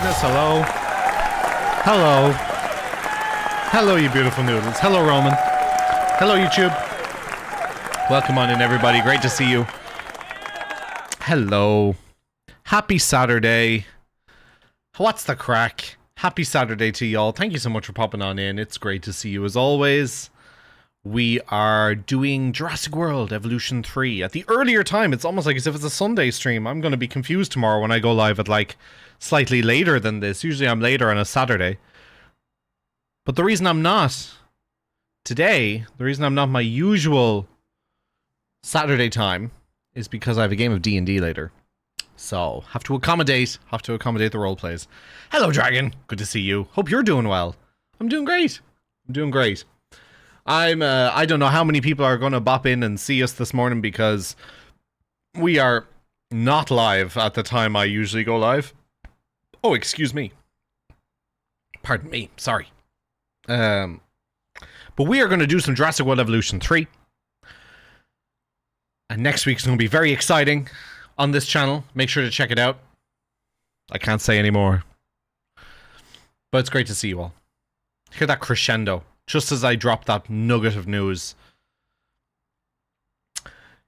darkness. Hello. Hello. Hello, you beautiful noodles. Hello, Roman. Hello, YouTube. Welcome on in, everybody. Great to see you. Hello. Happy Saturday. What's the crack? Happy Saturday to y'all. Thank you so much for popping on in. It's great to see you as always. We are doing Jurassic World Evolution 3 at the earlier time. It's almost like as if it's a Sunday stream. I'm going to be confused tomorrow when I go live at like slightly later than this. Usually I'm later on a Saturday. But the reason I'm not today, the reason I'm not my usual Saturday time is because I have a game of D&D later. So, have to accommodate the role plays. Hello, Dragon. Good to see you. Hope you're doing well. I'm doing great. I don't know how many people are going to bop in and see us this morning because we are not live at the time I usually go live. Oh, excuse me. Pardon me. Sorry. But we are going to do some Jurassic World Evolution 3. And next week's going to be very exciting on this channel. Make sure to check it out. I can't say any more. But it's great to see you all. Hear that crescendo. Just as I drop that nugget of news.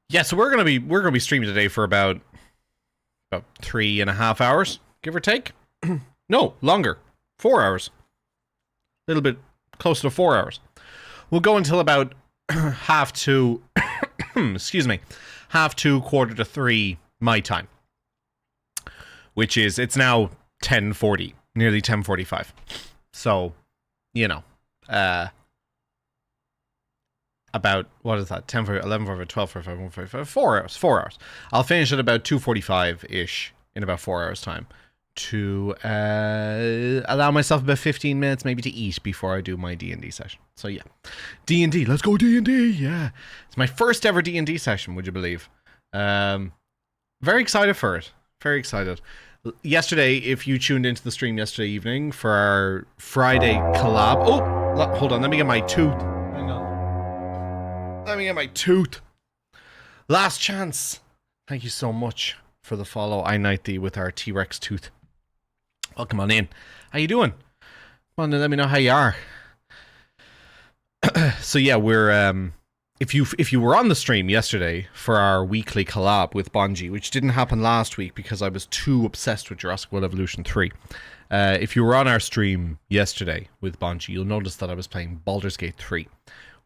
Yeah, so we're gonna be streaming today for about 3.5 hours, give or take. No, longer. 4 hours. A little bit closer to 4 hours. We'll go until about 2:30, excuse me, 2:30, 2:45 my time. Which is, it's now 10:40, nearly 10:45. So, you know. About, what is that, 10 for 11 for 12 for 5 1 for 5 4 hours. I'll finish at about 2:45 ish in about 4 hours time to allow myself about 15 minutes maybe to eat before I do my D&D session. So yeah, D&D, let's go D&D. Yeah, it's my first ever D&D session, would you believe? Very excited for it, very excited. Yesterday, if you tuned into the stream yesterday evening for our Friday collab. Oh, hold on. Let me get my tooth. Hang on. Let me get my tooth. Last chance. Thank you so much for the follow. I knight thee with our T-Rex tooth. Welcome on in. How you doing? Come on, let me know how you are. So yeah, we're If you were on the stream yesterday for our weekly collab with Bungie, which didn't happen last week because I was too obsessed with Jurassic World Evolution 3. If you were on our stream yesterday with Bungie, you'll notice that I was playing Baldur's Gate 3,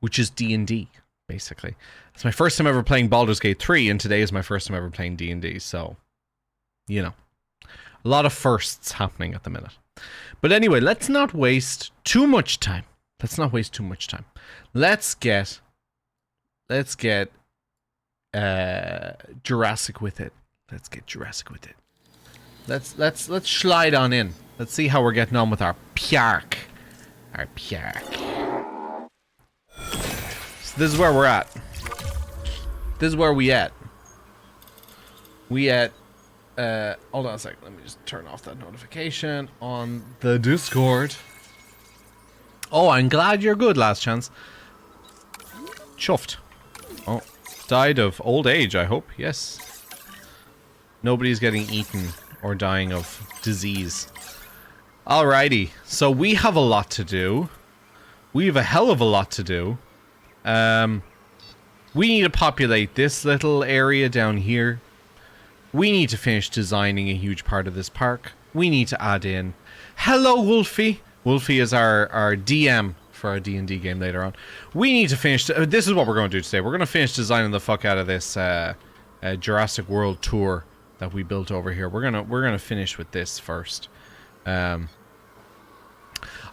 which is D&D, basically. It's my first time ever playing Baldur's Gate 3, and today is my first time ever playing D&D, so, you know. A lot of firsts happening at the minute. But anyway, let's not waste too much time. Let's get Jurassic with it. Let's slide on in. Let's see how we're getting on with our Pjark. So this is where we're at. This is where we at. Hold on a second. Let me just turn off that notification on the Discord. Oh, I'm glad you're good, Last Chance. Chuffed. Oh, died of old age, I hope. Yes. Nobody's getting eaten or dying of disease. Alrighty. So we have a lot to do. We have a hell of a lot to do. We need to populate this little area down here. We need to finish designing a huge part of this park. We need to add in... Hello, Wolfie. Wolfie is our DM for our D&D game later on. We need to finish... this is what we're going to do today. We're going to finish designing the fuck out of this Jurassic World tour that we built over here. We're gonna finish with this first. I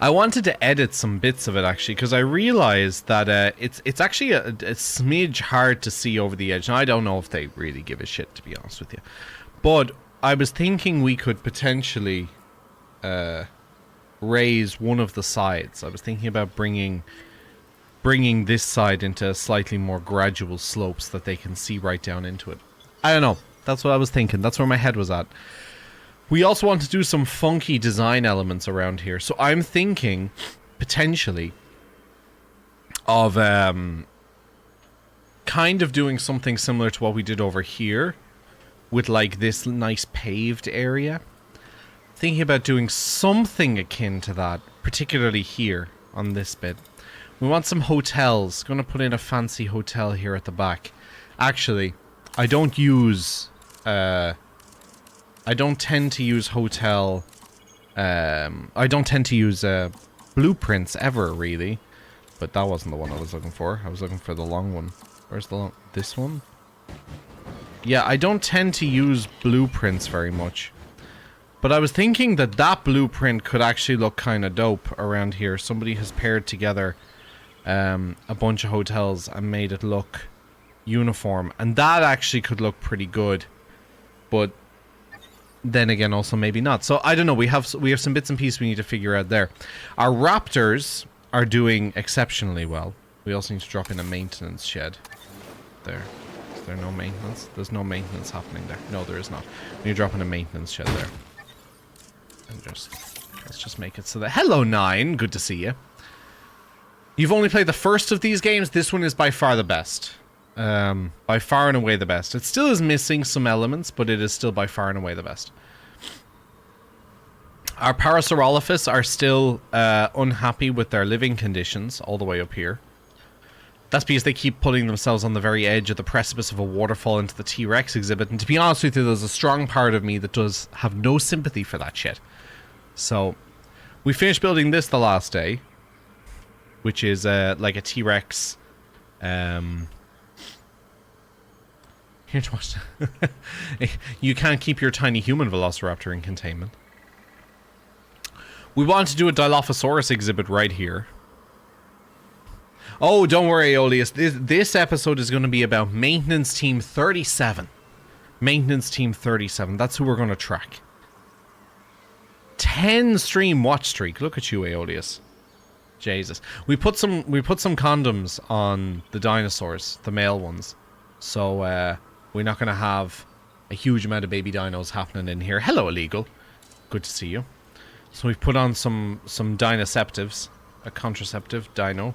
wanted to edit some bits of it actually because I realized that it's actually a smidge hard to see over the edge. Now I don't know if they really give a shit, to be honest with you, but I was thinking we could potentially raise one of the sides. I was thinking about bringing this side into slightly more gradual slopes that they can see right down into it. I don't know. That's what I was thinking. That's where my head was at. We also want to do some funky design elements around here. So I'm thinking, potentially, of kind of doing something similar to what we did over here. With, like, this nice paved area. thinking about doing something akin to that, particularly here on this bit. We want some hotels. Going to put in a fancy hotel here at the back. Actually, I don't use... I don't tend to use hotel... I don't tend to use blueprints ever, really. But that wasn't the one I was looking for. I was looking for the long one. Where's the long... This one? Yeah, I don't tend to use blueprints very much. But I was thinking that that blueprint could actually look kind of dope around here. Somebody has paired together a bunch of hotels and made it look uniform. And that actually could look pretty good. But then again, also maybe not. So I don't know. We have some bits and pieces we need to figure out there. Our raptors are doing exceptionally well. We also need to drop in a maintenance shed. There. Is there no maintenance? There's no maintenance happening there. No, there is not. We need to drop in a maintenance shed there. And let's just make it so that... Hello, 9. Good to see you. You've only played the first of these games. This one is by far the best. By far and away the best. It still is missing some elements, but it is still by far and away the best. Our Parasaurolophus are still unhappy with their living conditions all the way up here. That's because they keep putting themselves on the very edge of the precipice of a waterfall into the T-Rex exhibit. And to be honest with you, there's a strong part of me that does have no sympathy for that shit. So, we finished building this the last day. Which is like a T-Rex. Here to watch. You can't keep your tiny human velociraptor in containment. We want to do a Dilophosaurus exhibit right here. Oh, don't worry, Aeolus. This episode is going to be about Maintenance Team 37. Maintenance Team 37. That's who we're going to track. 10 stream watch streak. Look at you, Aeolus. Jesus. We put some condoms on the dinosaurs, the male ones. So we're not going to have a huge amount of baby dinos happening in here. Hello, Illegal. Good to see you. So we've put on some dinoceptives, a contraceptive dino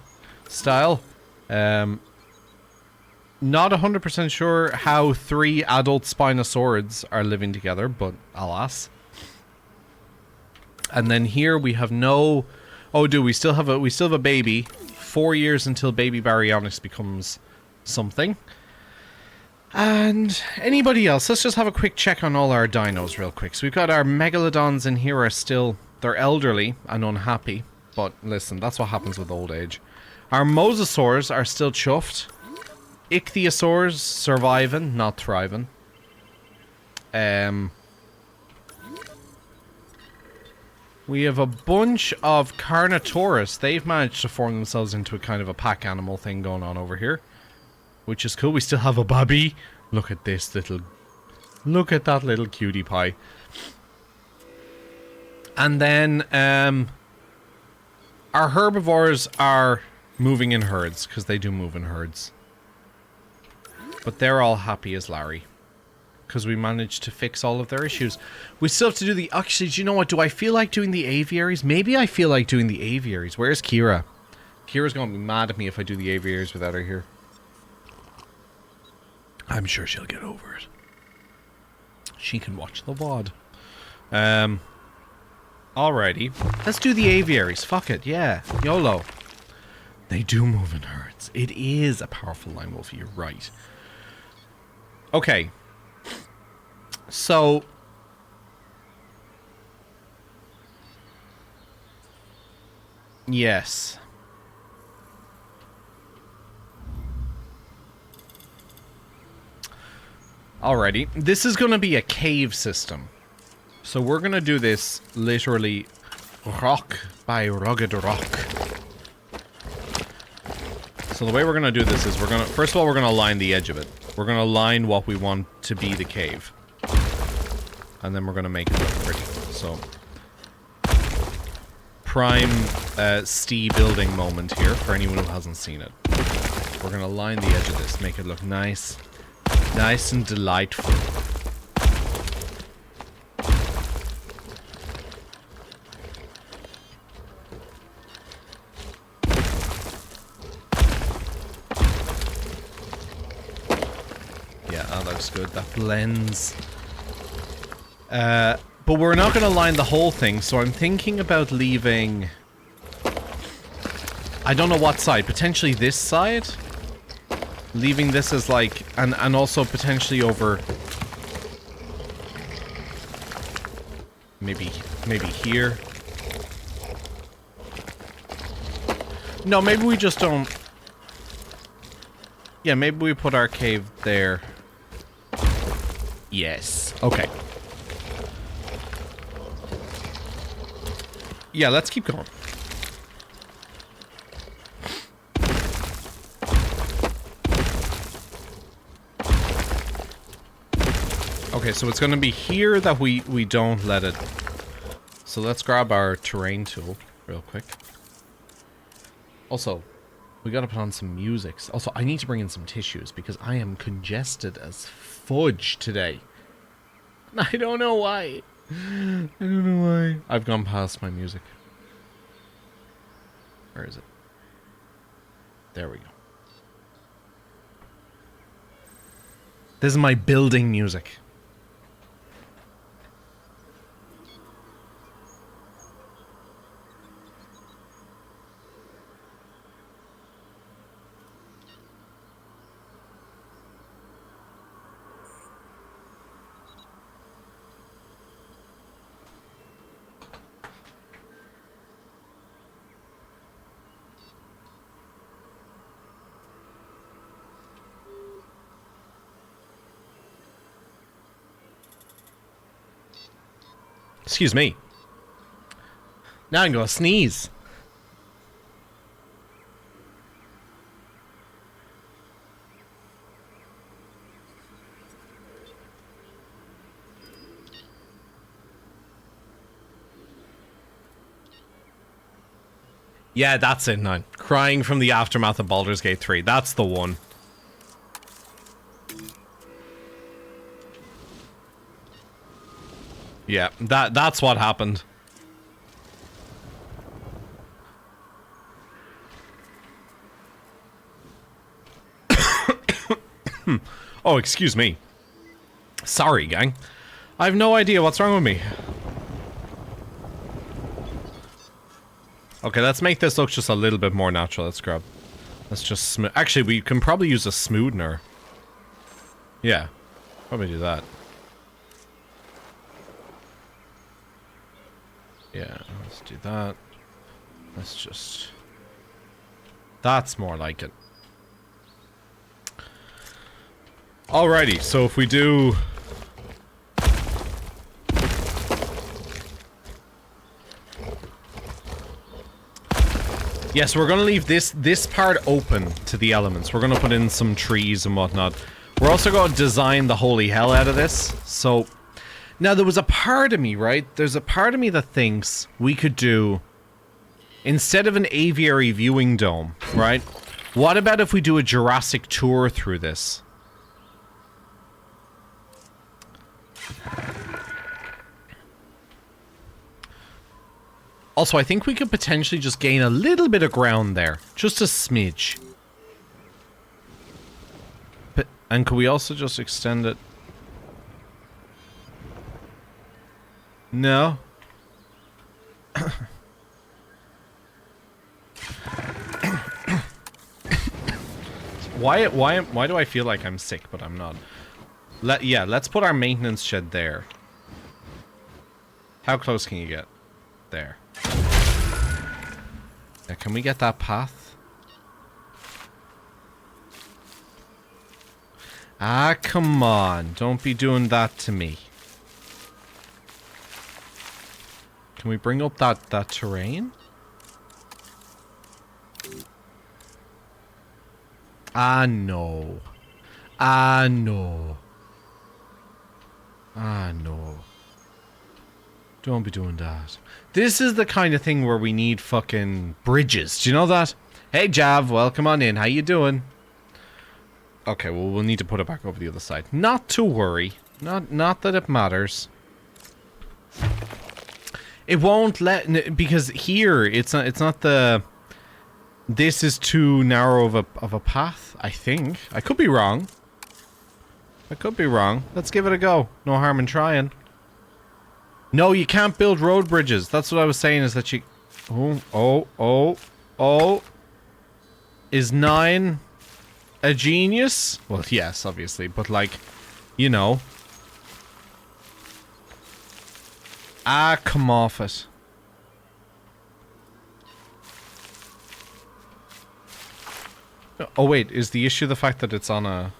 style. Not 100% sure how 3 adult Spinosaurids are living together, but alas. And then here we have no... Oh, we still have a baby. 4 years until baby Baryonyx becomes something. And anybody else? Let's just have a quick check on all our dinos real quick. So we've got our Megalodons in here are still... They're elderly and unhappy. But listen, that's what happens with old age. Our Mosasaurs are still chuffed. Ichthyosaurs surviving, not thriving. We have a bunch of Carnotaurus. They've managed to form themselves into a kind of a pack animal thing going on over here. Which is cool. We still have a Bobby. Look at this little... Look at that little cutie pie. And then, our herbivores are moving in herds, because they do move in herds. But they're all happy as Larry. Because we managed to fix all of their issues. We still have to do the... Actually, do you know what? Do I feel like doing the aviaries? Maybe I feel like doing the aviaries. Where's Kira? Kira's going to be mad at me if I do the aviaries without her here. I'm sure she'll get over it. She can watch the VOD. Alrighty. Let's do the aviaries. Fuck it. Yeah. YOLO. They do move in herds. It is a powerful line wolf. You're right. Okay. So... Yes. Alrighty. This is going to be a cave system. So we're going to do this literally rock by rugged rock. So the way we're going to do this is we're going to... First of all, we're going to line the edge of it. We're going to line what we want to be the cave. And then we're going to make it look pretty. So... Prime Stee building moment here for anyone who hasn't seen it. We're going to line the edge of this, make it look nice. Nice and delightful. Yeah, that looks good. That blends. But we're not going to line the whole thing, so I'm thinking about leaving... I don't know what side. Potentially this side? Leaving this as like... And also potentially over... Maybe here. No, maybe we just don't... Yeah, maybe we put our cave there. Yes. Okay. Yeah, let's keep going. Okay, so it's gonna be here that we don't let it. So let's grab our terrain tool real quick. Also, we gotta put on some music. Also, I need to bring in some tissues because I am congested as fudge today. I don't know why. I don't know why. I've gone past my music. Where is it? There we go. This is my building music. Excuse me. Now I'm gonna sneeze. Yeah, that's it now. Crying from the aftermath of Baldur's Gate 3. That's the one. Yeah, that's what happened. Oh, excuse me. Sorry, gang. I have no idea what's wrong with me. Okay, let's make this look just a little bit more natural. Let's just smooth. Actually, we can probably use a smoothener. Yeah, probably do that. Yeah, let's do that. Let's just... That's more like it. Alrighty, so if we do... Yes, we're gonna leave this part open to the elements. We're gonna put in some trees and whatnot. We're also gonna design the holy hell out of this, so... Now, there was a part of me, right? There's a part of me that thinks we could do... Instead of an aviary viewing dome, right? What about if we do a Jurassic tour through this? Also, I think we could potentially just gain a little bit of ground there. Just a smidge. But, and could we also just extend it? No. Why do I feel like I'm sick, but I'm not? Yeah, let's put our maintenance shed there. How close can you get? There. Yeah, can we get that path? Ah, come on. Don't be doing that to me. Can we bring up that terrain? Ah, no. Ah, no. Ah, no. Don't be doing that. This is the kind of thing where we need fucking bridges. Do you know that? Hey, Jav, welcome on in. How you doing? Okay, well, we'll need to put it back over the other side. Not to worry. Not that it matters. It won't let... Because here, it's not the... This is too narrow of a path, I think. I could be wrong. I could be wrong. Let's give it a go. No harm in trying. No, you can't build road bridges. That's what I was saying, is that you... Oh. Is 9 a genius? Well, yes, obviously, but like, you know. Ah, come off it. Oh, wait, is the issue the fact that it's on a...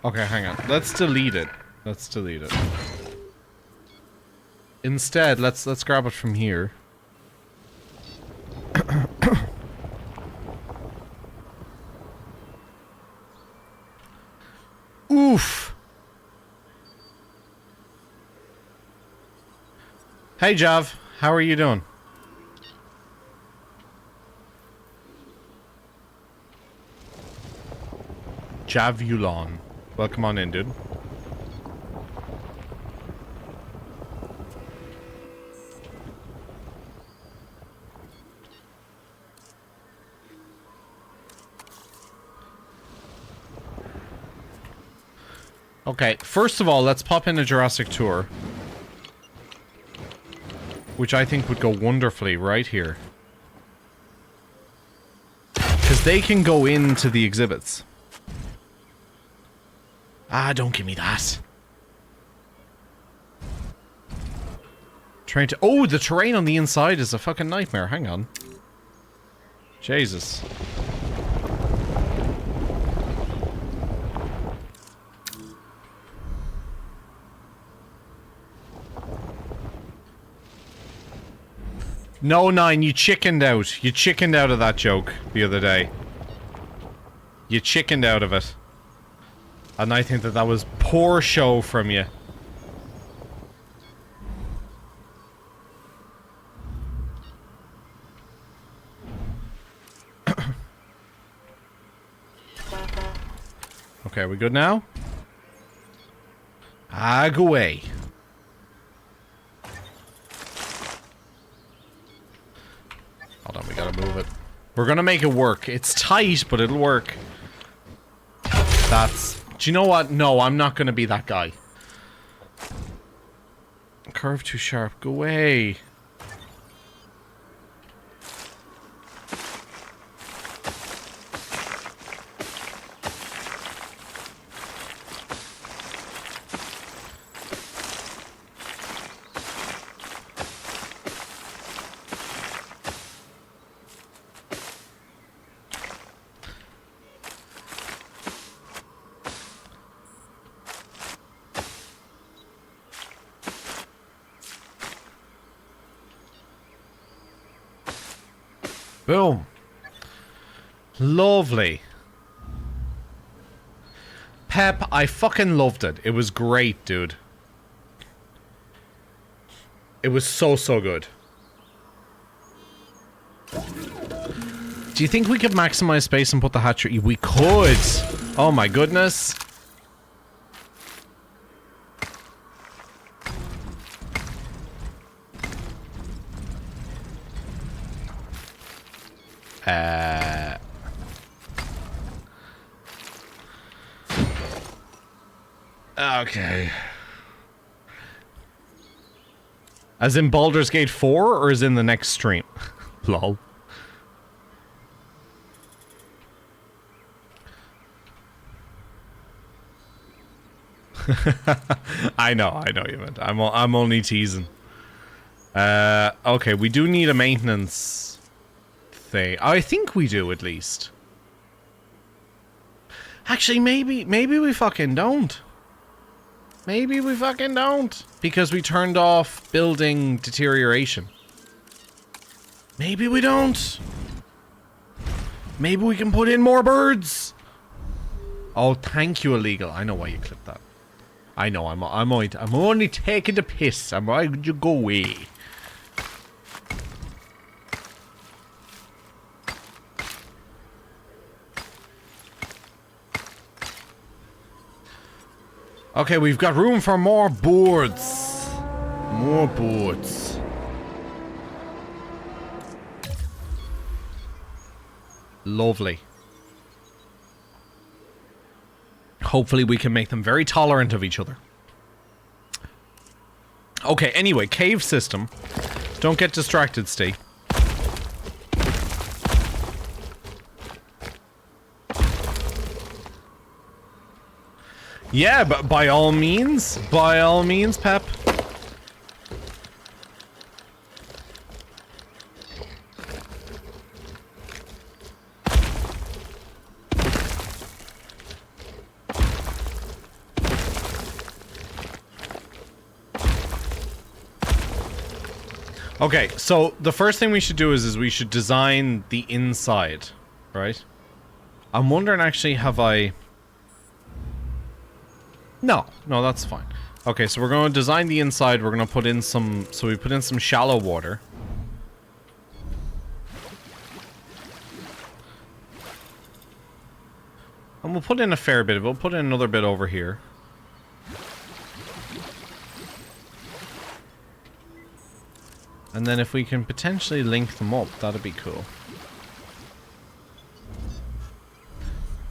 Okay, hang on. Let's delete it. Let's delete it. Instead, let's grab it from here. Oof. Hey, Jav. How are you doing? Javulon. Welcome on in, dude. Okay, first of all, let's pop in a Jurassic tour. Which I think would go wonderfully right here. Because they can go into the exhibits. Ah, don't give me that. Trying to... Oh, the terrain on the inside is a fucking nightmare. Hang on. Jesus. No, 9, you chickened out. You chickened out of that joke the other day. You chickened out of it. And I think that that was poor show from you. Okay, are we good now? Ah, go away. Hold on, we gotta move it. We're gonna make it work. It's tight, but it'll work. That's... Do you know what? No, I'm not gonna be that guy. Curve too sharp. Go away. Boom. Lovely. Pep, I fucking loved it. It was great, dude. It was so, so good. Do you think we could maximize space and put the hatchery? We could! Oh my goodness. Okay. As in Baldur's Gate 4, or as in the next stream? Lol. I know you meant. I'm only teasing. Okay, we do need a maintenance thing. I think we do, at least. Actually, maybe we fucking don't. Maybe we fucking don't. Because we turned off building deterioration. Maybe we don't. Maybe we can put in more birds. Oh, thank you, illegal. I know why you clipped that. I know, I'm only taking the piss. Why would you go away? Okay, we've got room for more boards. More boards. Lovely. Hopefully we can make them very tolerant of each other. Okay, anyway, cave system. Don't get distracted, Steve. Yeah, but by all means, Pep. Okay, so the first thing we should do is we should design the inside, right? I'm wondering actually, have I... No, that's fine. Okay, so we're going to design the inside. We're going to put in some... So we put in some shallow water. And we'll put in a fair bit. We'll put in another bit over here. And then if we can potentially link them up, that'd be cool.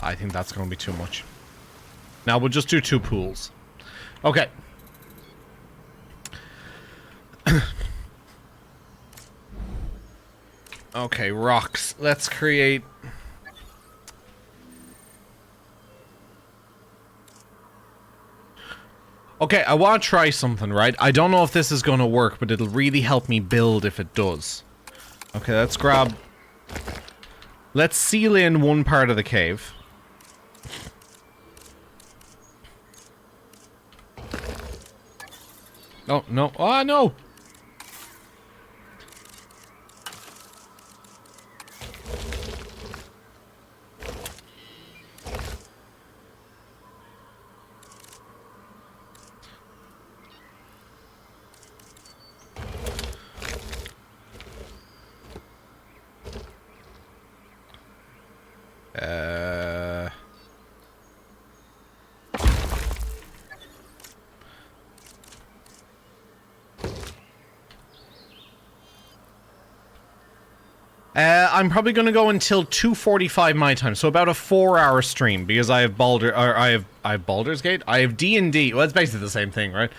I think that's going to be too much. Now we'll just do 2 pools. Okay. Okay, rocks. Let's create... Okay, I want to try something, right? I don't know if this is going to work, but it'll really help me build if it does. Okay, let's grab... Let's seal in one part of the cave. Oh, no. Oh, no! I'm probably going to go until 2:45 my time, so about a 4-hour stream, because I have I have Baldur's Gate. I have D&D. Well, it's basically the same thing, right?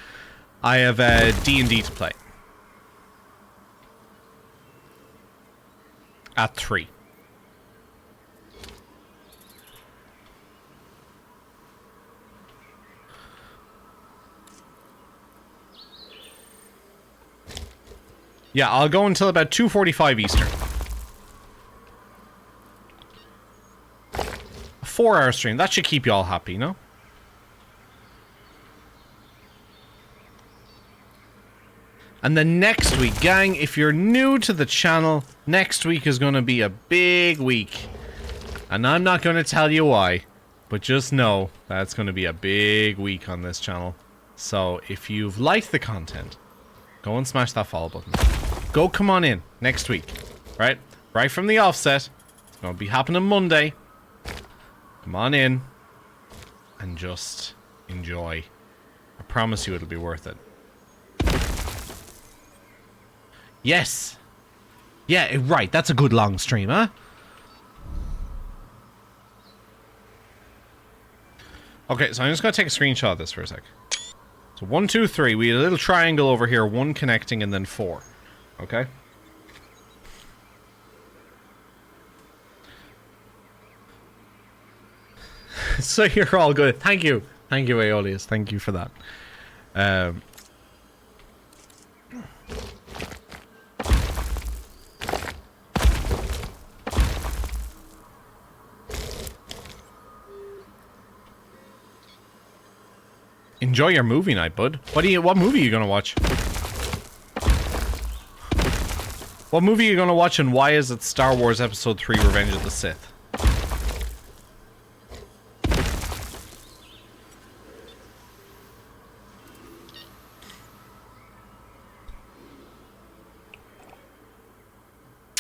I have D&D to play at 3. Yeah, I'll go until about 2:45 Eastern. 4-hour stream. That should keep you all happy, no? And then next week, gang, if you're new to the channel, next week is going to be a big week. And I'm not going to tell you why, but just know that it's going to be a big week on this channel. So if you've liked the content, go and smash that follow button. Go come on in next week, right? Right from the offset. It's going to be happening Monday. Come on in and just enjoy. I promise you it'll be worth it. Yes! Yeah, right, that's a good long stream, huh? Okay, so I'm just gonna take a screenshot of this for a sec. So 1, 2, 3, we had a little triangle over here, 1 connecting and then 4. Okay? So you're all good. Thank you. Thank you, Aeolius. Thank you for that. Enjoy your movie night, bud. What movie are you gonna watch? What movie are you gonna watch, and why is it Star Wars Episode 3 Revenge of the Sith?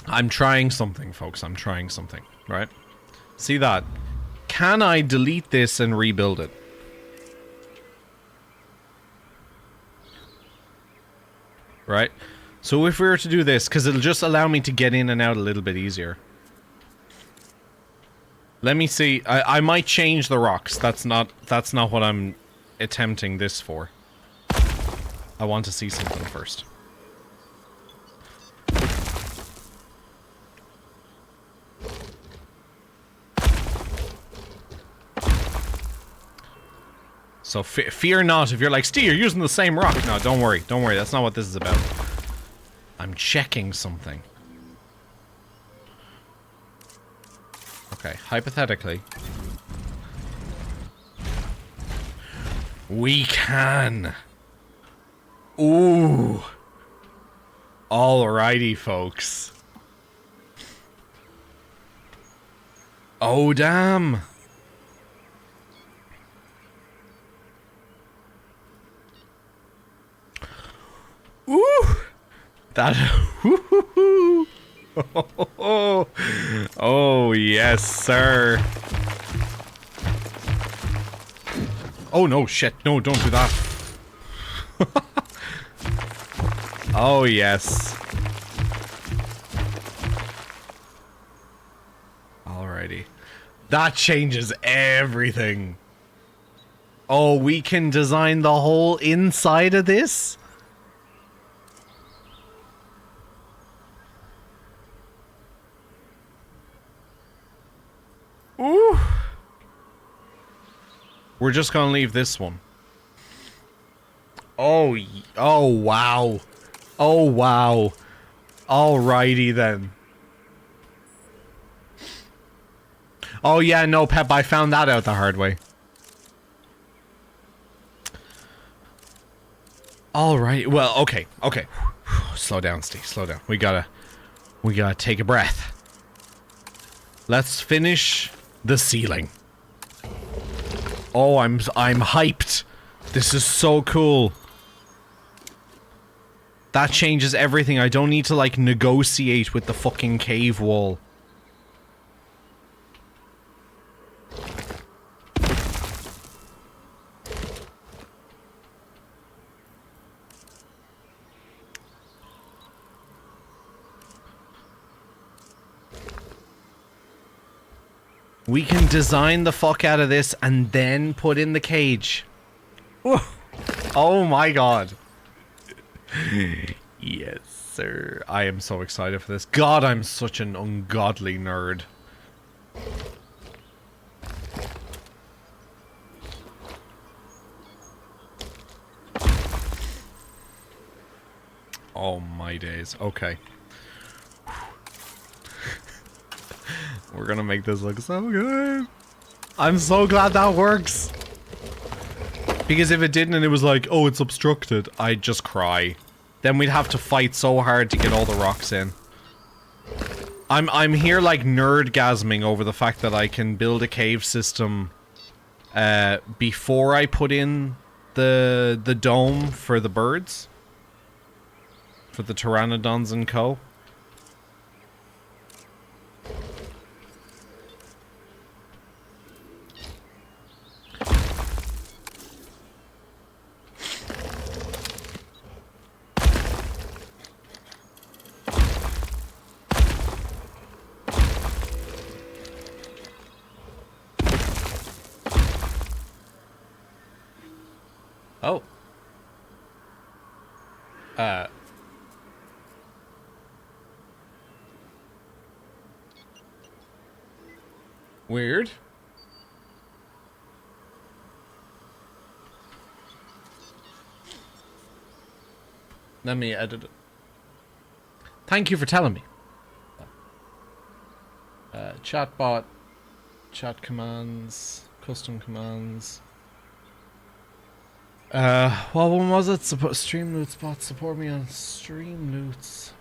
I'm trying something, folks. I'm trying something, right? See that? Can I delete this and rebuild it? Right? So if we were to do this, because it'll just allow me to get in and out a little bit easier. Let me see. I might change the rocks. That's not what I'm attempting this for. I want to see something first. So fear not if you're like, Steve, you're using the same rock. No, don't worry. Don't worry. That's not what this is about. I'm checking something. Okay, hypothetically. We can. Ooh. Alrighty, folks. Oh, damn. Ooh. That. Oh, yes, sir. Oh, no, shit. No, don't do that. Oh, yes. Alrighty. That changes everything. Oh, we can design the whole inside of this? Ooh. We're just gonna leave this one. Oh, oh wow. Oh wow. Alrighty then. Oh yeah, no, Pep, I found that out the hard way. Alright, well, okay, okay. Slow down, Steve, slow down. We gotta take a breath. Let's finish the ceiling. Oh, I'm hyped. This is so cool. That changes everything. I don't need to, like, negotiate with the fucking cave wall. We can design the fuck out of this and then put in the cage. Oh my god. Yes, sir. I am so excited for this. God, I'm such an ungodly nerd. Oh my days. Okay. We're gonna make this look so good. I'm so glad that works. Because if it didn't and it was like, oh, it's obstructed, I'd just cry. Then we'd have to fight so hard to get all the rocks in. I'm here like nerdgasming over the fact that I can build a cave system before I put in the dome for the birds. For the pteranodons and co. Oh. Weird. Let me edit it. Thank you for telling me. Chatbot, chat commands, custom commands. What one was it? Stream loots bot, support me on stream loots.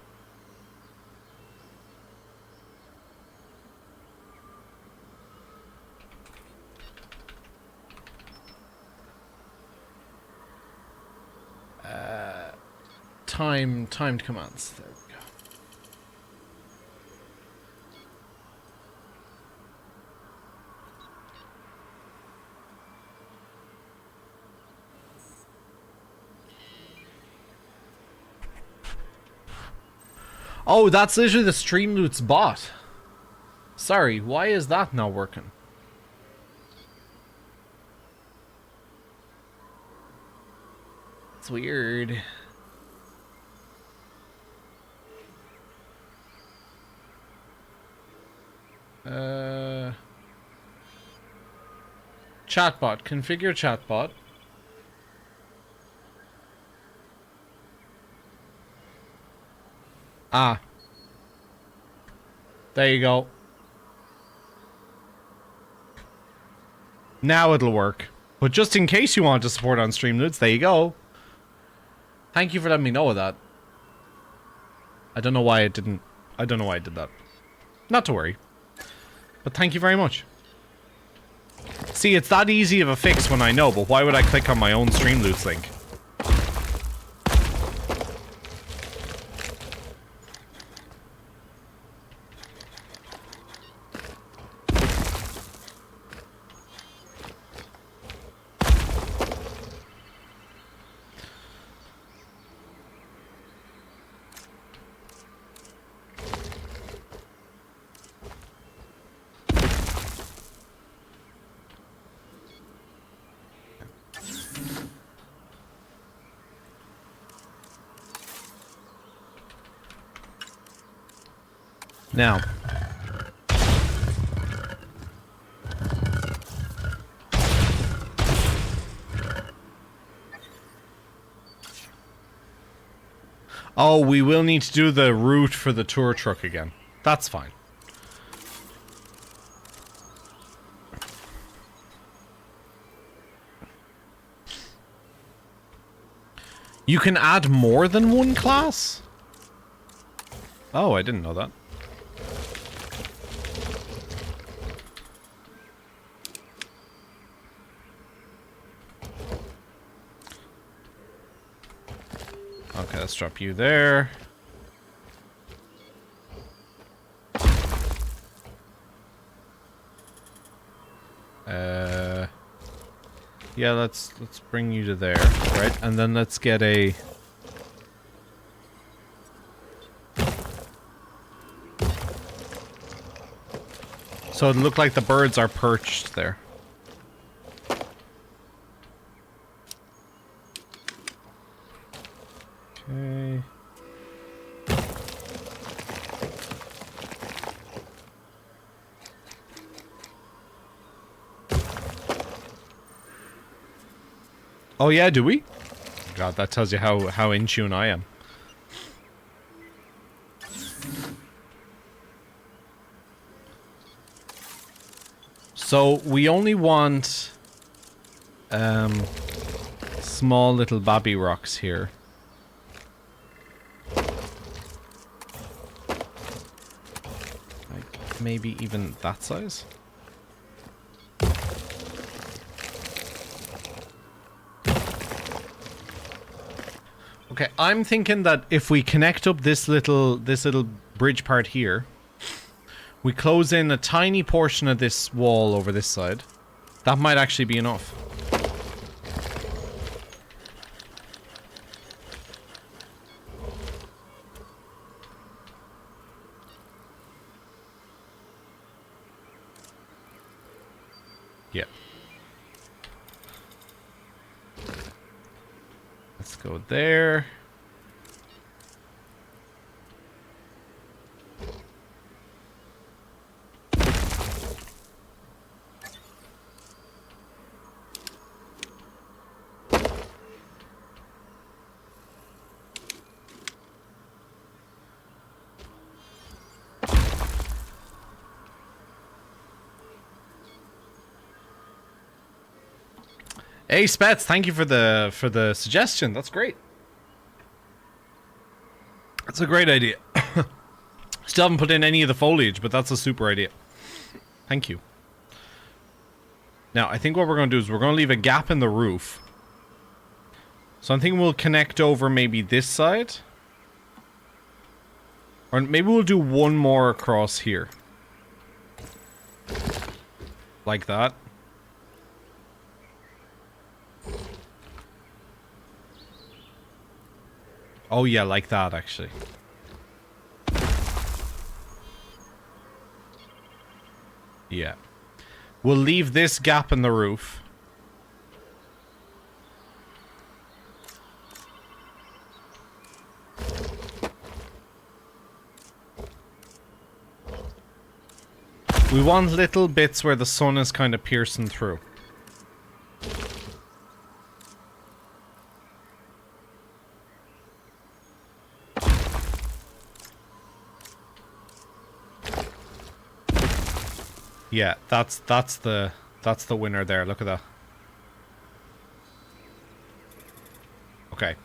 Timed commands. There we go. Oh, that's literally the Streamloots bot. Sorry, why is that not working? It's weird. Chatbot. Configure chatbot. Ah. There you go. Now it'll work. But just in case you want to support on Streamloots, there you go. Thank you for letting me know of that. I don't know why it didn't... I don't know why I did that. Not to worry. But thank you very much. See, it's that easy of a fix when I know, but why would I click on my own Streamloots link? Now. Oh, we will need to do the route for the tour truck again. That's fine. You can add more than one class? Oh, I didn't know that. Okay, let's drop you there. Yeah, let's bring you to there, right? And then let's get a... So it looked like the birds are perched there. Okay. Oh yeah, do we? God, that tells you how in tune I am. So we only want small little babby rocks here. Like maybe even that size. Okay, I'm thinking that if we connect up this little bridge part here, we close in a tiny portion of this wall over this side. That might actually be enough. Yeah. Let's go there. Hey Spets, thank you for the suggestion. That's great. That's a great idea. Still haven't put in any of the foliage, but that's a super idea. Thank you. Now, I think what we're going to do is we're going to leave a gap in the roof. So I'm thinking we'll connect over maybe this side. Or maybe we'll do one more across here. Like that. Oh yeah, like that actually. Yeah. We'll leave this gap in the roof. We want little bits where the sun is kind of piercing through. Yeah, that's the winner there. Look at that. Okay.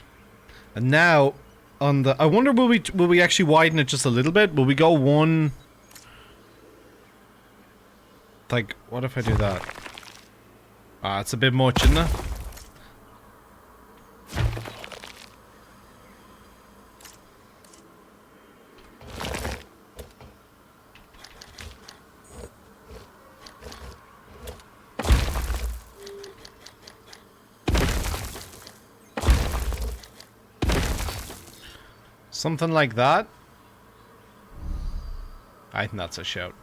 And now on the I wonder will we actually widen it just a little bit? Will we go one? Like, what if I do that? Ah, it's a bit much, isn't it? Something like that? I think that's a shout.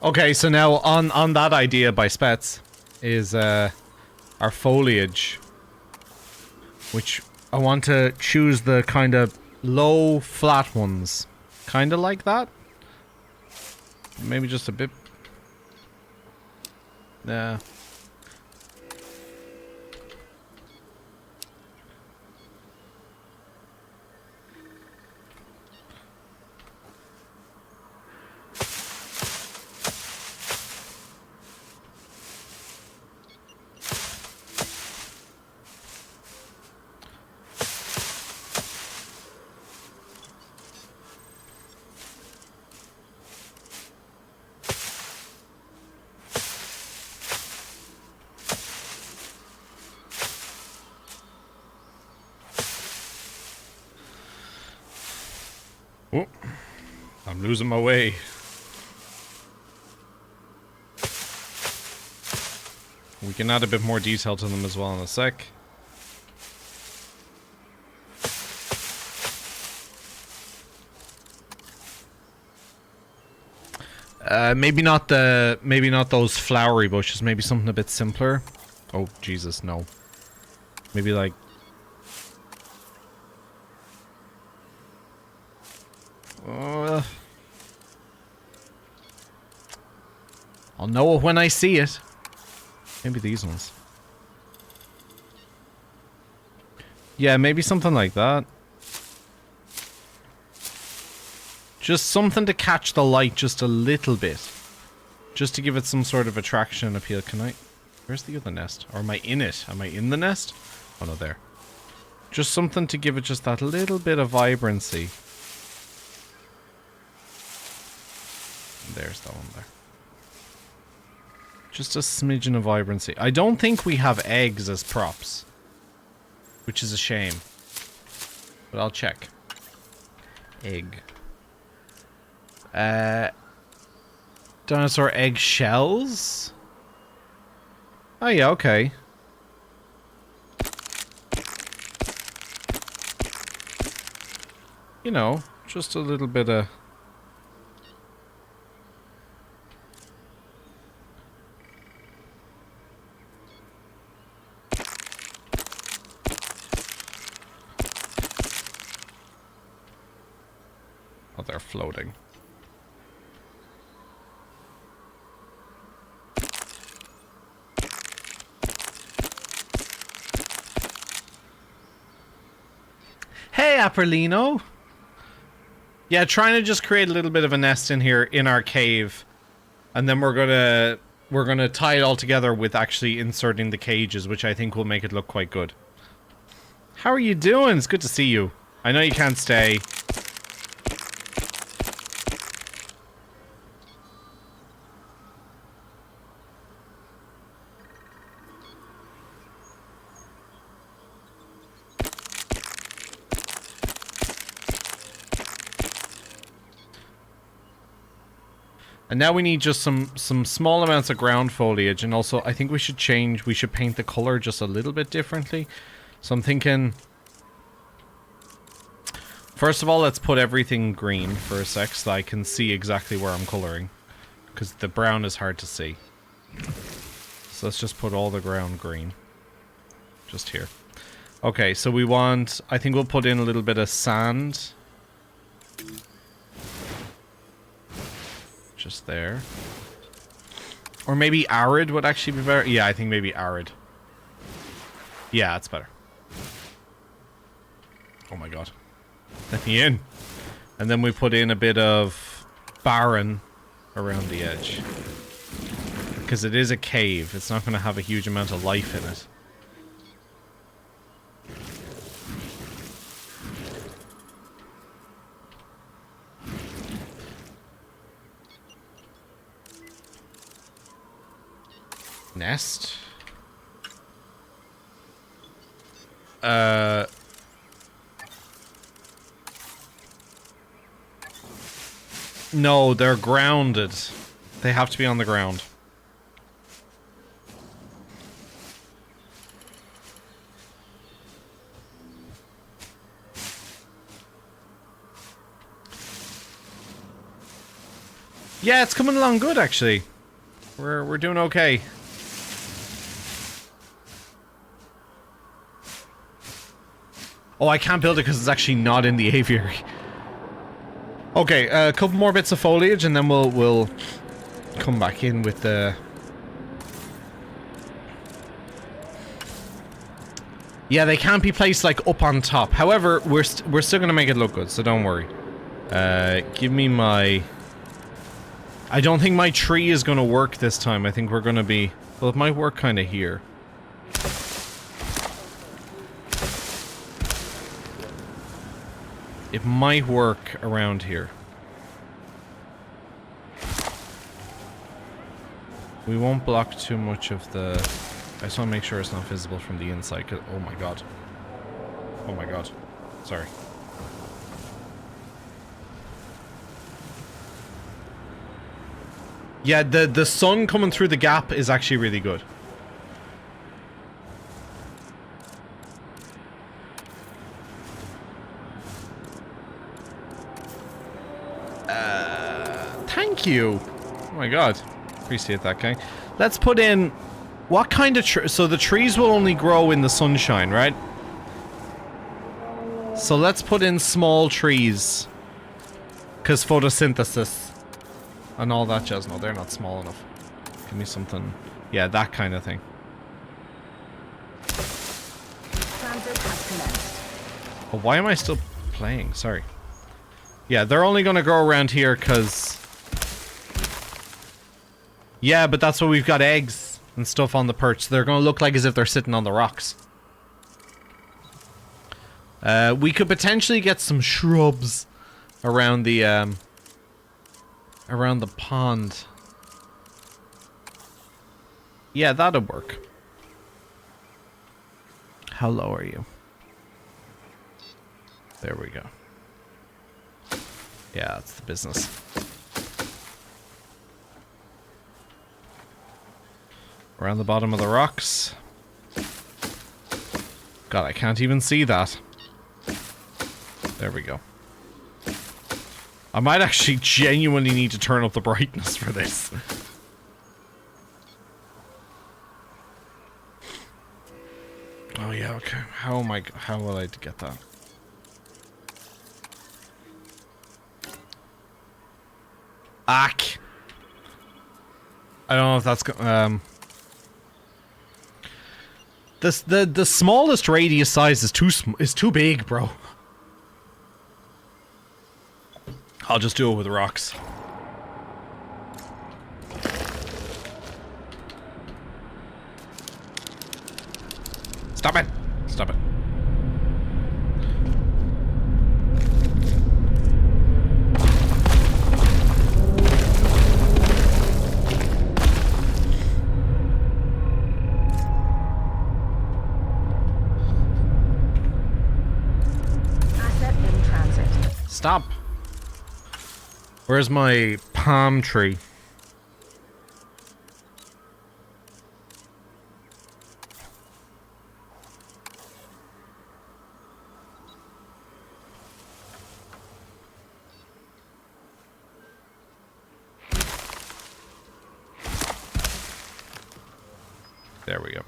Okay, so now on that idea by Spets is our foliage, which I want to choose the kind of low, flat ones. Kind of like that. Maybe just a bit. Yeah. Oh, I'm losing my way. We can add a bit more detail to them as well in a sec. Maybe not those flowery bushes, maybe something a bit simpler. Oh, Jesus, no. Maybe like... I'll know it when I see it. Maybe these ones. Yeah, maybe something like that. Just something to catch the light just a little bit. Just to give it some sort of attraction and appeal. Can I... Where's the other nest? Or am I in it? Am I in the nest? Oh no, there. Just something to give it just that little bit of vibrancy. There's that one there. Just a smidgen of vibrancy. I don't think we have eggs as props. Which is a shame. But I'll check. Egg. Dinosaur egg shells? Oh yeah, okay. You know, just a little bit of... Oh, they're floating. Hey, Aperlino! Yeah, trying to just create a little bit of a nest in here in our cave. And then we're gonna tie it all together with actually inserting the cages, which I think will make it look quite good. How are you doing? It's good to see you. I know you can't stay. And now we need just some small amounts of ground foliage, and also I think we should paint the color just a little bit differently. So I'm thinking, first of all, let's put everything green for a sec so I can see exactly where I'm coloring. because the brown is hard to see. So let's just put all the ground green. Just here. Okay, so we want... I think we'll put in a little bit of sand. Just there. Or maybe arid would actually be better. Yeah, I think maybe arid. Yeah, that's better. Oh my god. Let me in. And then we put in a bit of barren around the edge. Because it is a cave. It's not going to have a huge amount of life in it. Nest. No, they're grounded. They have to be on the ground. Yeah, it's coming along good actually. We're doing okay. Oh, I can't build it because it's actually not in the aviary. Okay, a couple more bits of foliage and then we'll come back in with the... Yeah, they can't be placed like up on top. However, we're still gonna make it look good, so don't worry. Give me my... I don't think my tree is gonna work this time. I think we're gonna be... Well, it might work kind of here. It might work around here. We won't block too much of the... I just want to make sure it's not visible from the inside. Oh my god. Oh my god. Sorry. Yeah, the sun coming through the gap is actually really good. Thank you. Oh my god. Appreciate that, guy. Let's put in... What kind of tree... So the trees will only grow in the sunshine, right? So let's put in small trees. Because photosynthesis. And all that jazz. No, they're not small enough. Give me something... Yeah, that kind of thing. Oh, why am I still playing? Sorry. Yeah, they're only gonna grow around here because... Yeah, but that's why we've got eggs and stuff on the perch. They're gonna look like as if they're sitting on the rocks. We could potentially get some shrubs around the pond. Yeah, that'll work. How low are you? There we go. Yeah, that's the business. Around the bottom of the rocks. God, I can't even see that. There we go. I might actually genuinely need to turn up the brightness for this. Oh yeah, okay. How will I get that? Ack. I don't know if that's the smallest radius size is too big, bro. I'll just do it with rocks. Stop it! Stop it. Asset in transit. Stop. Where's my palm tree? There we go.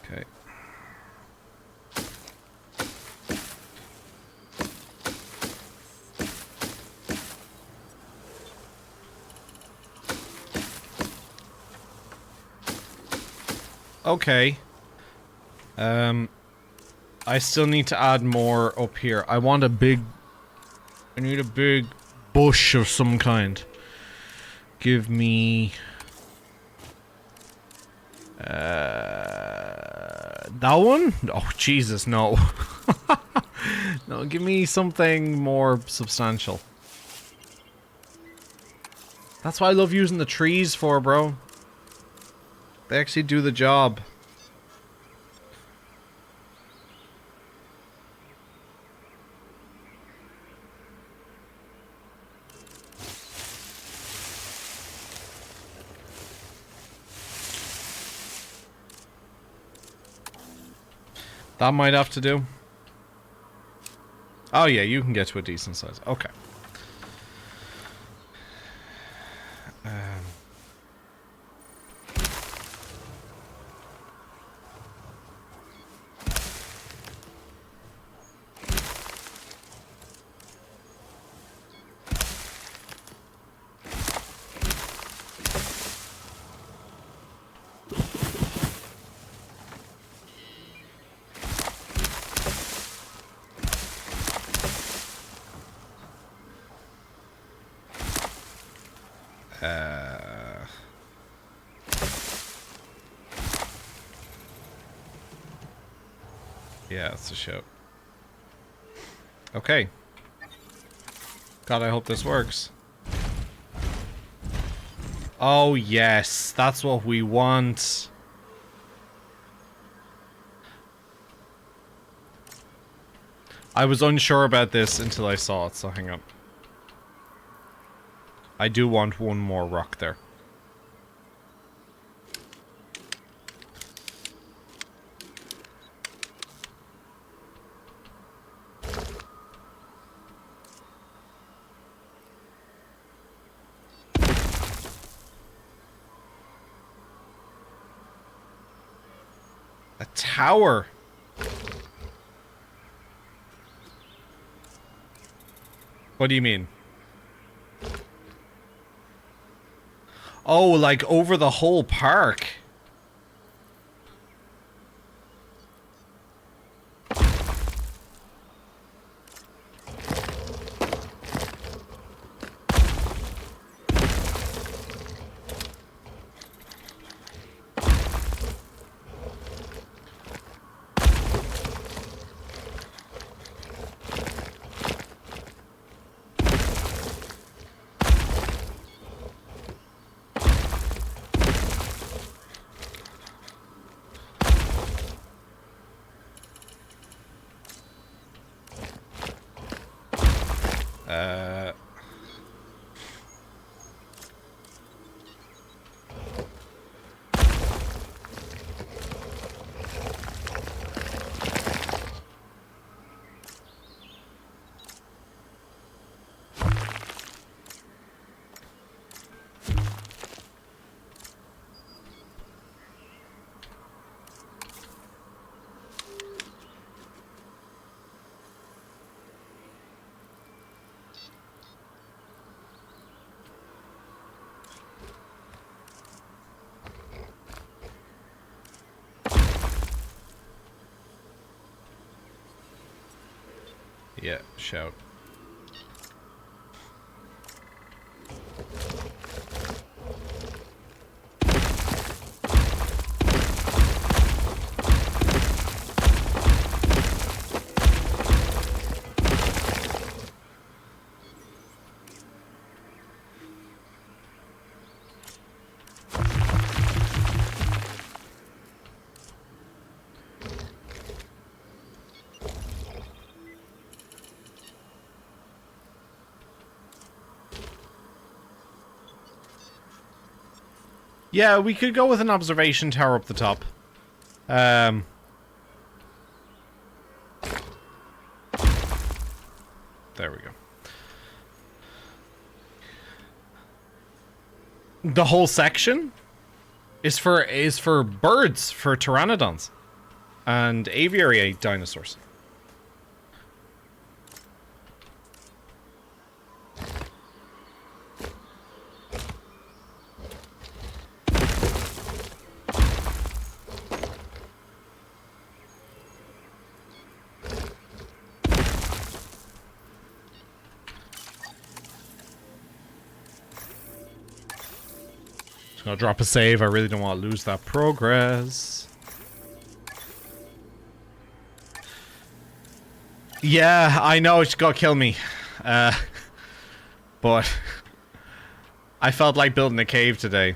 Okay. Okay. I still need to add more up here. I need a big bush of some kind. Give me... that one? Oh, Jesus, no. No, give me something more substantial. That's what I love using the trees for, bro. They actually do the job. That might have to do. Oh yeah, you can get to a decent size. Okay. Yeah, it's a show. Okay. God, I hope this works. Oh, yes. That's what we want. I was unsure about this until I saw it, so hang on. I do want one more rock there. A tower. What do you mean? Oh, like over the whole park. Yeah, shout. Yeah, we could go with an observation tower up the top. There we go. The whole section is for birds, for pteranodons and aviary dinosaurs. I'll drop a save. I really don't want to lose that progress. Yeah, I know it's gonna kill me. But I felt like building a cave today.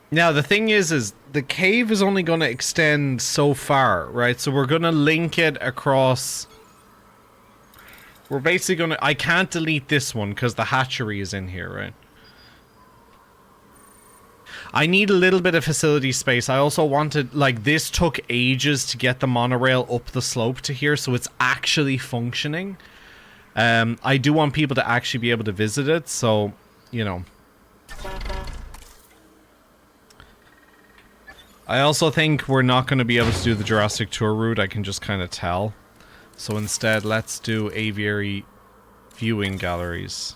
Now, the thing is the cave is only going to extend so far, right? So we're going to link it across... We're basically going to... I can't delete this one because the hatchery is in here, right? I need a little bit of facility space. I also wanted... Like, this took ages to get the monorail up the slope to here, so it's actually functioning. I do want people to actually be able to visit it, so, you know... I also think we're not going to be able to do the Jurassic tour route. I can just kind of tell. So instead, let's do aviary viewing galleries.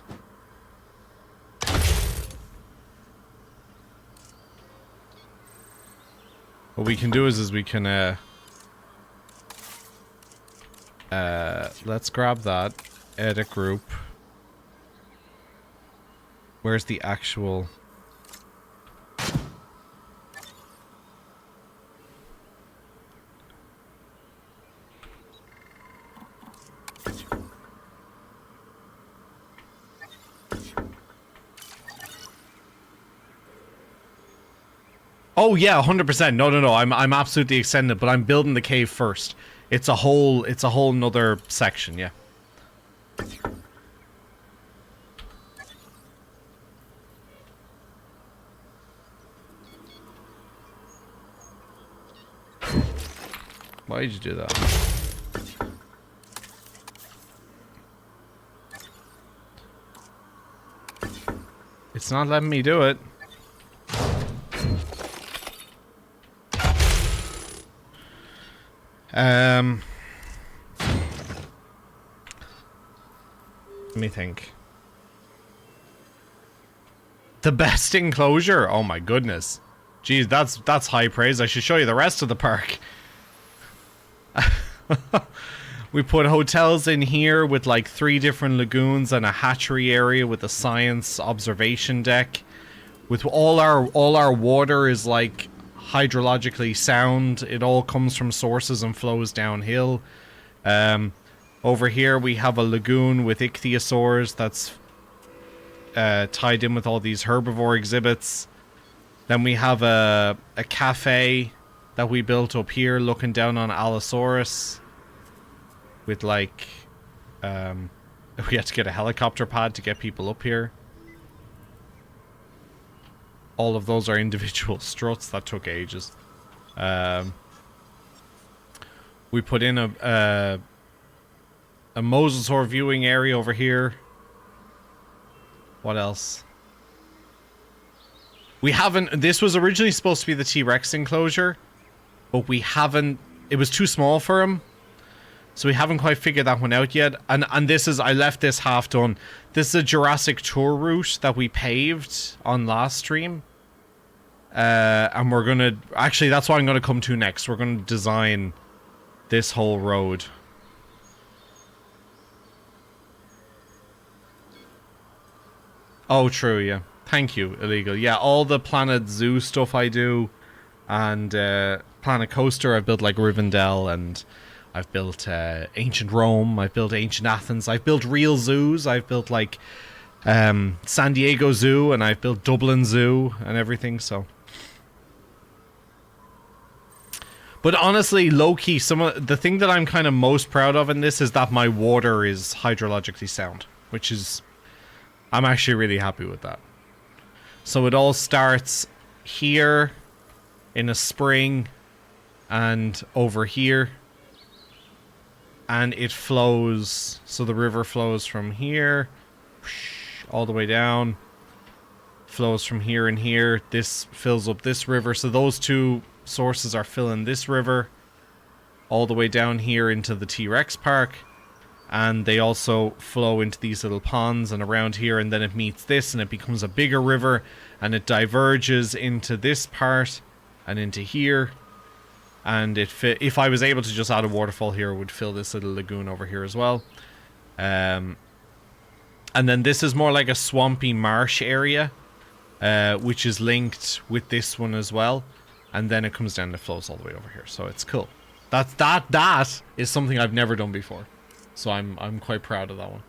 What we can do is we can let's grab that, edit group. Where's the actual... Oh yeah, 100%. No. I'm absolutely extended, but I'm building the cave first. It's a whole nother section, yeah. Why did you do that? It's not letting me do it. Let me think. The best enclosure? Oh my goodness. Jeez, that's high praise. I should show you the rest of the park. We put hotels in here with like 3 different lagoons and a hatchery area with a science observation deck. With all our water is like hydrologically sound. It all comes from sources and flows downhill. Over here we have a lagoon with ichthyosaurs that's tied in with all these herbivore exhibits. Then we have a cafe that we built up here looking down on Allosaurus with like we had to get a helicopter pad to get people up here. All of those are individual struts. That took ages. We put in a mosasaur viewing area over here. What else? We haven't... This was originally supposed to be the T-Rex enclosure, but we haven't... It was too small for him, so we haven't quite figured that one out yet. And this is... I left this half done. This is a Jurassic tour route that we paved on last stream. And we're gonna... Actually, that's what I'm gonna come to next. We're gonna design this whole road. Oh, true, yeah. Thank you, Illegal. Yeah, all the Planet Zoo stuff I do, and Planet Coaster, I've built like Rivendell, and I've built Ancient Rome, I've built Ancient Athens, I've built real zoos, I've built like San Diego Zoo, and I've built Dublin Zoo, and everything, so... But honestly, low-key, the thing that I'm kind of most proud of in this is that my water is hydrologically sound, which is... I'm actually really happy with that. So it all starts here in a spring, and over here. And it flows, so the river flows from here all the way down, flows from here and here. This fills up this river, so those two sources are filling this river all the way down here into the T-Rex park, and they also flow into these little ponds and around here, and then it meets this and it becomes a bigger river, and it diverges into this part and into here. And if I was able to just add a waterfall here, it would fill this little lagoon over here as well. And then this is more like a swampy marsh area, which is linked with this one as well. And then it comes down and it flows all the way over here. So it's cool. That is something I've never done before. So I'm quite proud of that one.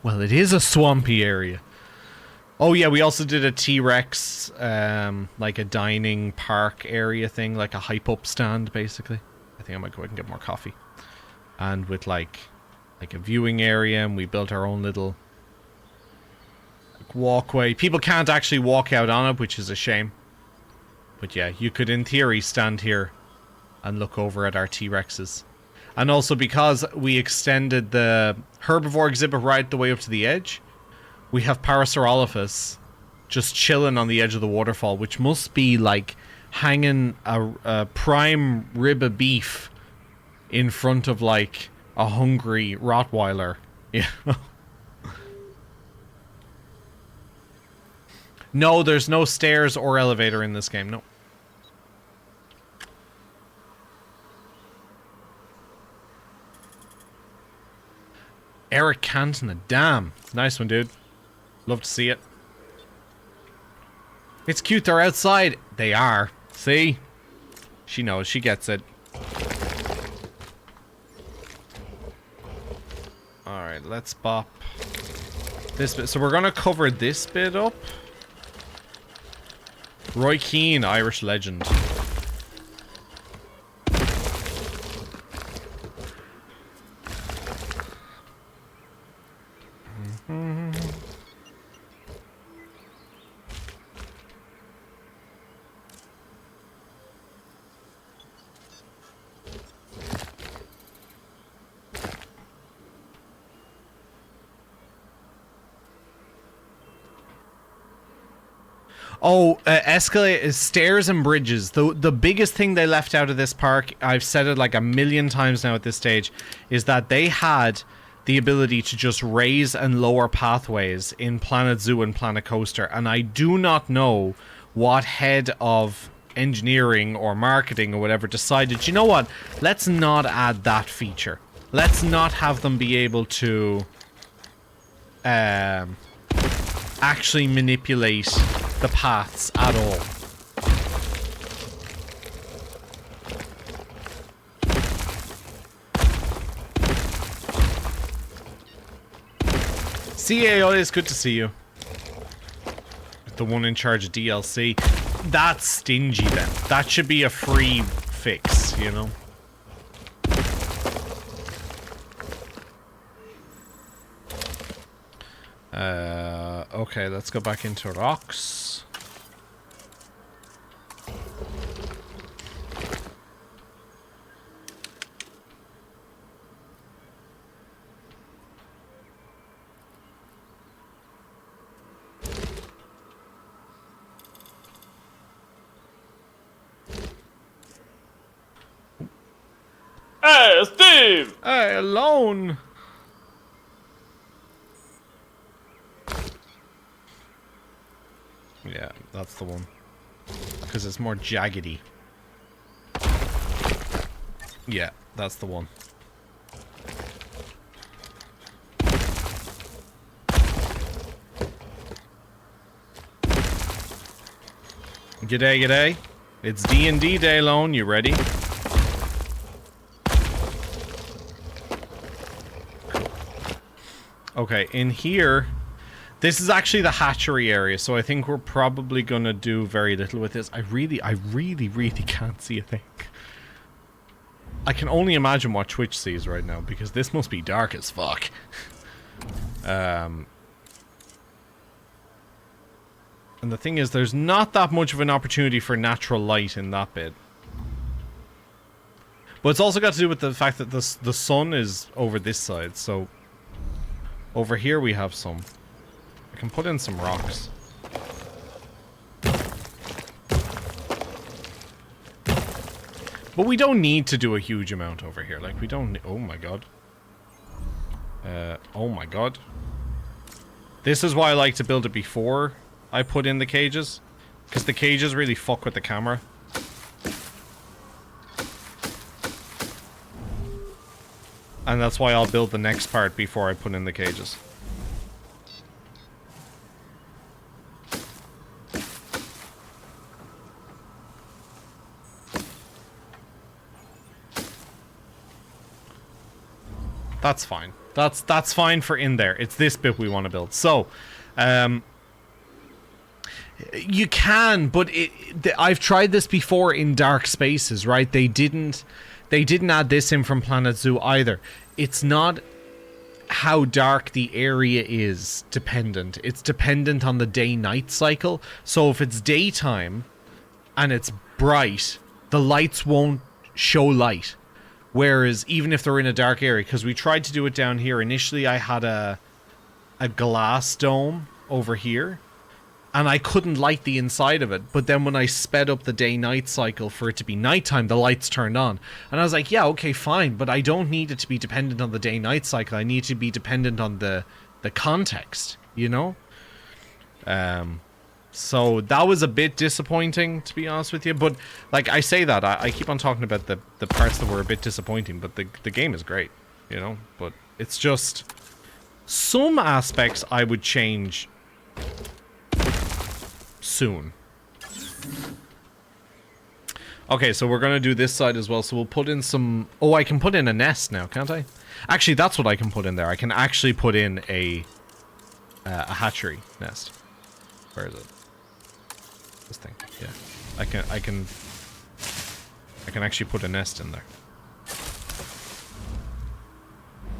Well, it is a swampy area. Oh yeah, we also did a T-Rex, like a dining park area thing, like a hype-up stand, basically. I think I might go out and get more coffee. And with like a viewing area, and we built our own little walkway. People can't actually walk out on it, which is a shame. But yeah, you could in theory stand here and look over at our T-Rexes. And also because we extended the herbivore exhibit right the way up to the edge, we have Parasaurolophus just chilling on the edge of the waterfall, which must be like hanging a prime rib of beef in front of like a hungry Rottweiler. Yeah. No, there's no stairs or elevator in this game. No. Eric Cantona, damn. Nice one, dude. Love to see it. It's cute, they're outside. They are. See? She knows, she gets it. Alright, let's bop this bit. So we're gonna cover this bit up. Roy Keane, Irish legend. Oh, escalator, stairs and bridges. The biggest thing they left out of this park, I've said it like a million times now at this stage, is that they had the ability to just raise and lower pathways in Planet Zoo and Planet Coaster. And I do not know what head of engineering or marketing or whatever decided, you know what, let's not add that feature. Let's not have them be able to actually manipulate the paths at all. CAO, it's good to see you. The one in charge of DLC. That's stingy then. That should be a free fix, you know? Okay, let's go back into rocks. Hey, Steve! Hey, alone! Yeah, that's the one. Because it's more jaggedy. Yeah, that's the one. G'day, g'day. It's D&D day, Lone. You ready? Okay, in here... This is actually the hatchery area, so I think we're probably gonna do very little with this. I really can't see a thing. I can only imagine what Twitch sees right now, because this must be dark as fuck. And the thing is, there's not that much of an opportunity for natural light in that bit. But it's also got to do with the fact that the sun is over this side, so... Over here we have some. I can put in some rocks. But we don't need to do a huge amount over here. Like, we don't... Oh my god. Oh my god. This is why I like to build it before I put in the cages. Because the cages really fuck with the camera. And that's why I'll build the next part before I put in the cages. That's fine. That's fine for in there. It's this bit we want to build. So, you can, but I've tried this before in dark spaces, right? They didn't add this in from Planet Zoo either. It's not how dark the area is dependent. It's dependent on the day-night cycle. So if it's daytime and it's bright, the lights won't show light. Whereas even if they're in a dark area, because we tried to do it down here. Initially I had a glass dome over here, and I couldn't light the inside of it. But then when I sped up the day-night cycle for it to be nighttime, the lights turned on. And I was like, yeah, okay, fine, but I don't need it to be dependent on the day-night cycle. I need to be dependent on the context, you know? So that was a bit disappointing, to be honest with you. But, like, I say that. I keep on talking about the parts that were a bit disappointing, but the game is great, you know? But it's just... Some aspects I would change... soon. Okay, so we're gonna do this side as well. So we'll put in some... Oh, I can put in a nest now, can't I? Actually, that's what I can put in there. I can actually put in a hatchery nest. Where is it? This thing. Yeah. I can actually put a nest in there.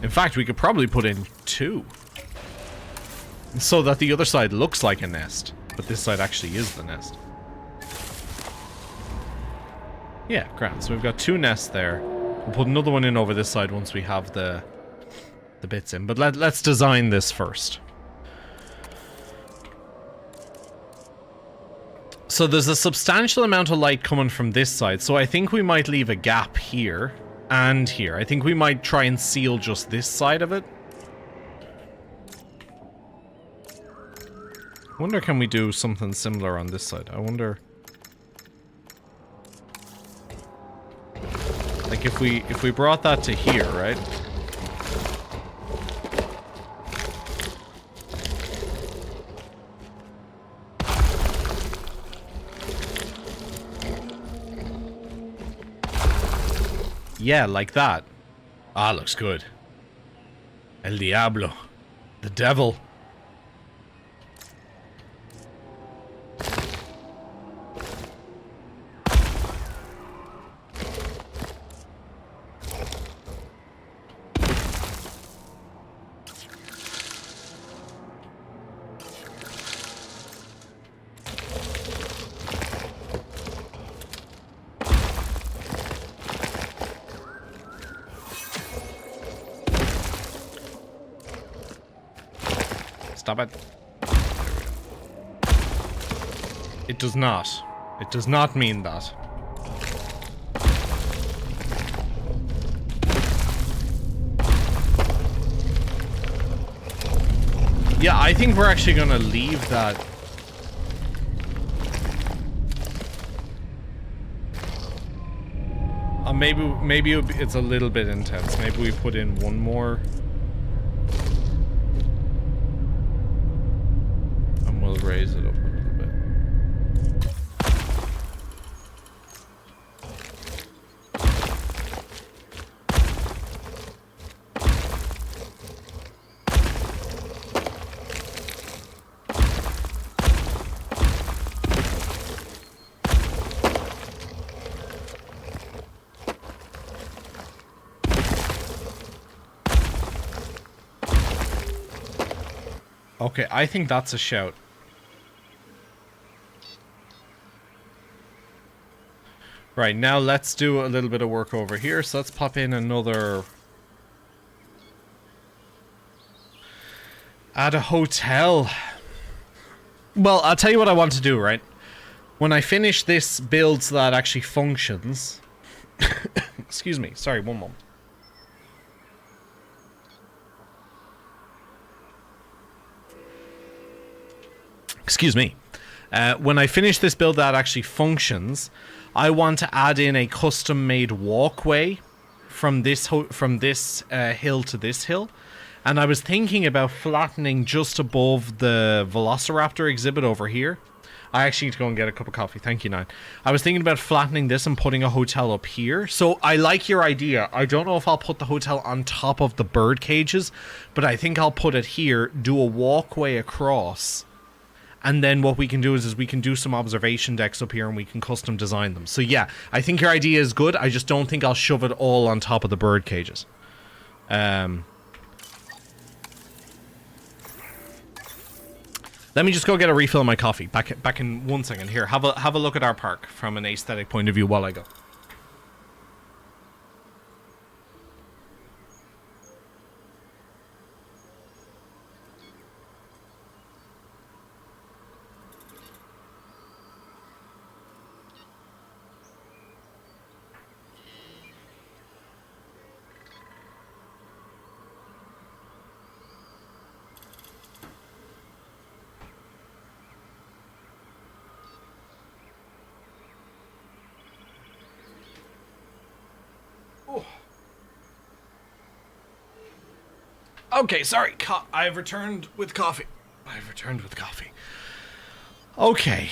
In fact, we could probably put in 2. So that the other side looks like a nest. But this side actually is the nest. Yeah, grand. So we've got 2 nests there. We'll put another one in over this side once we have the bits in. But let's design this first. So there's a substantial amount of light coming from this side. So I think we might leave a gap here and here. I think we might try and seal just this side of it. I wonder, can we do something similar on this side? I wonder... Like, if we brought that to here, right? Yeah, like that. Ah, looks good. El Diablo. The devil. Stop it. It does not. It does not mean that. Yeah, I think we're actually gonna leave that. Maybe it's a little bit intense. Maybe we put in one more. We'll raise it up a little bit. Okay, I think that's a shout. Right, now let's do a little bit of work over here. So let's pop in another... Add a hotel. Well, I'll tell you what I want to do, right? When I finish this build so that actually functions... Excuse me, sorry, one moment. Excuse me. When I finish this build that actually functions, I want to add in a custom-made walkway from this hill to this hill. And I was thinking about flattening just above the Velociraptor exhibit over here. I actually need to go and get a cup of coffee. Thank you, Nine. I was thinking about flattening this and putting a hotel up here. So I like your idea. I don't know if I'll put the hotel on top of the bird cages, but I think I'll put it here, do a walkway across. And then what we can do is we can do some observation decks up here and we can custom design them. So yeah, I think your idea is good. I just don't think I'll shove it all on top of the bird cages. Let me just go get a refill of my coffee. Back in 1 second. Here, have a look at our park from an aesthetic point of view while I go. Okay, sorry. I've returned with coffee. Okay.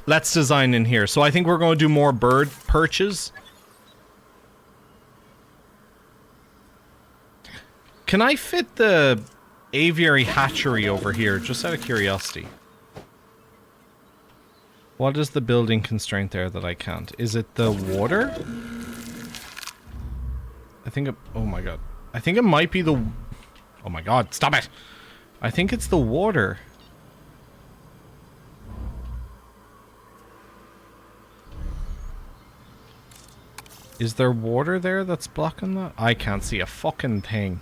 Let's design in here. So I think we're going to do more bird perches. Can I fit the aviary hatchery over here, just out of curiosity? What is the building constraint there that I can't? Is it the water? I think it... Oh my god. I think it might be the... Oh my god, stop it! I think it's the water. Is there water there that's blocking that? I can't see a fucking thing.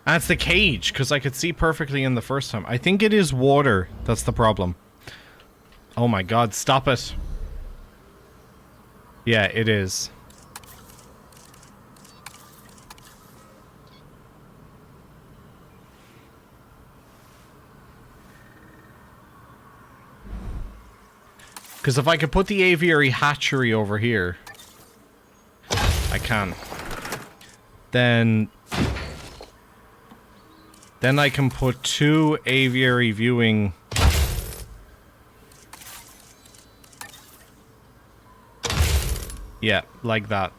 That's the cage, because I could see perfectly in the first time. I think it is water that's the problem. Oh my god, stop it. Yeah, it is. Because if I could put the aviary hatchery over here... I can. Then I can put 2 aviary viewing... Yeah, like that.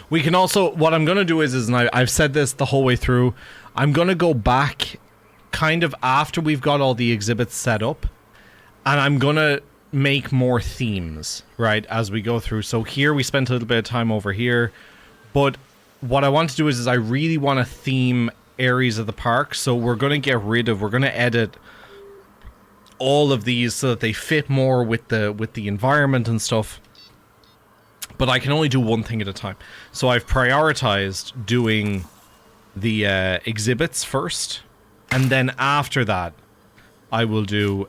We can also... What I'm going to do is and I've said this the whole way through, I'm going to go back kind of after we've got all the exhibits set up, and I'm going to make more themes, right, as we go through. So here we spent a little bit of time over here, but what I want to do is I really want to theme areas of the park, so we're going to get rid of... We're going to edit all of these so that they fit more with the environment and stuff. But I can only do one thing at a time. So I've prioritized doing the exhibits first, and then after that I will do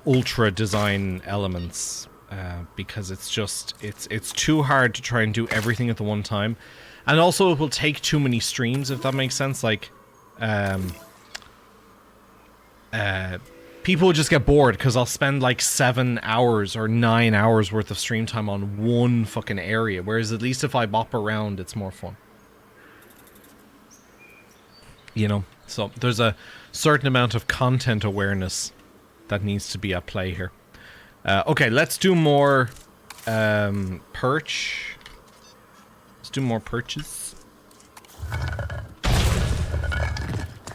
ultra design elements, because it's just it's too hard to try and do everything at the one time, and also it will take too many streams, if that makes sense. Like people will just get bored because I'll spend like 7 hours or 9 hours worth of stream time on one fucking area, whereas at least if I bop around, it's more fun. You know, so there's a certain amount of content awareness that needs to be at play here. Okay, let's do more perch. Let's do more perches.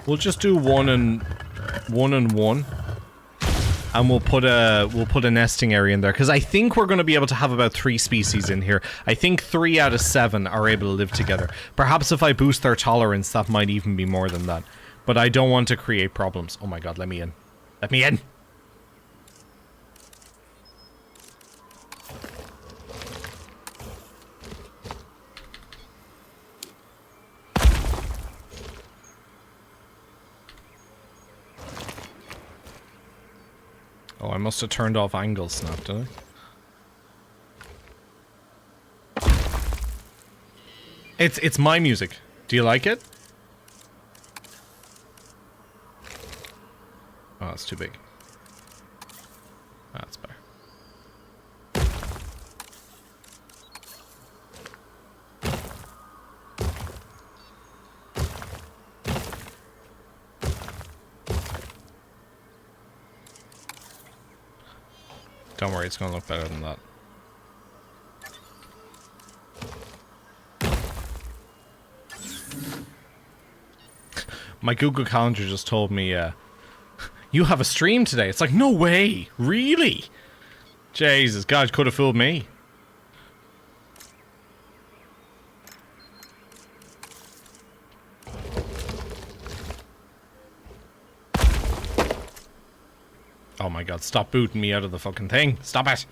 We'll just do one and one. and we'll put a nesting area in there, because I think we're going to be able to have about 3 species in here. I think 3 out of 7 are able to live together. Perhaps if I boost their tolerance, that might even be more than that. But I don't want to create problems. Oh my god, let me in. Let me in! Oh, I must have turned off angle snap, did I? It's my music. Do you like it? Oh, it's too big. Ah, that's better. Don't worry, it's gonna look better than that. My Google Calendar just told me, you have a stream today. It's like, no way! Really? Jesus, God, could have fooled me. Oh my god, stop booting me out of the fucking thing. Stop it!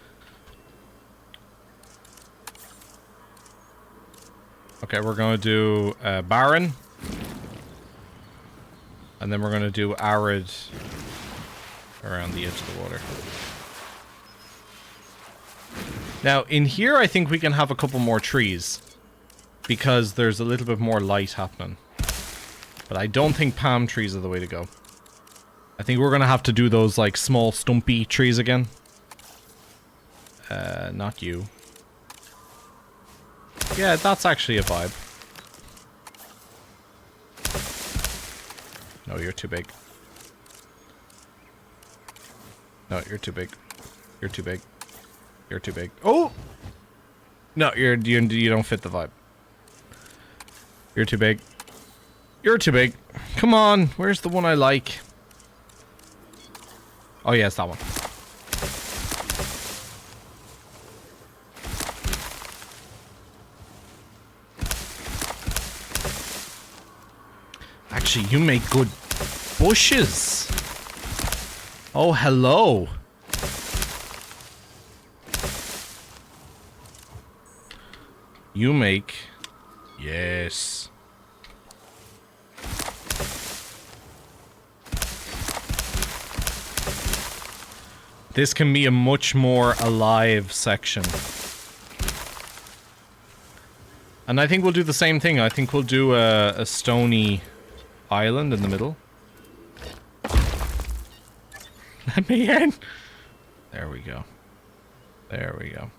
Okay, we're gonna do barren. And then we're gonna do arid around the edge of the water. Now, in here I think we can have a couple more trees, because there's a little bit more light happening. But I don't think palm trees are the way to go. I think we're gonna have to do those, like, small stumpy trees again. Not you. Yeah, that's actually a vibe. No, you're too big. No, you're too big. You're too big. You're too big. Oh! No, you don't fit the vibe. You're too big. You're too big. Come on, where's the one I like? Oh yeah, it's that one. Actually, you make good bushes. Oh, hello. You make... Yes. This can be a much more alive section. And I think we'll do the same thing. I think we'll do a stony island in the middle. Let me in! There we go. There we go.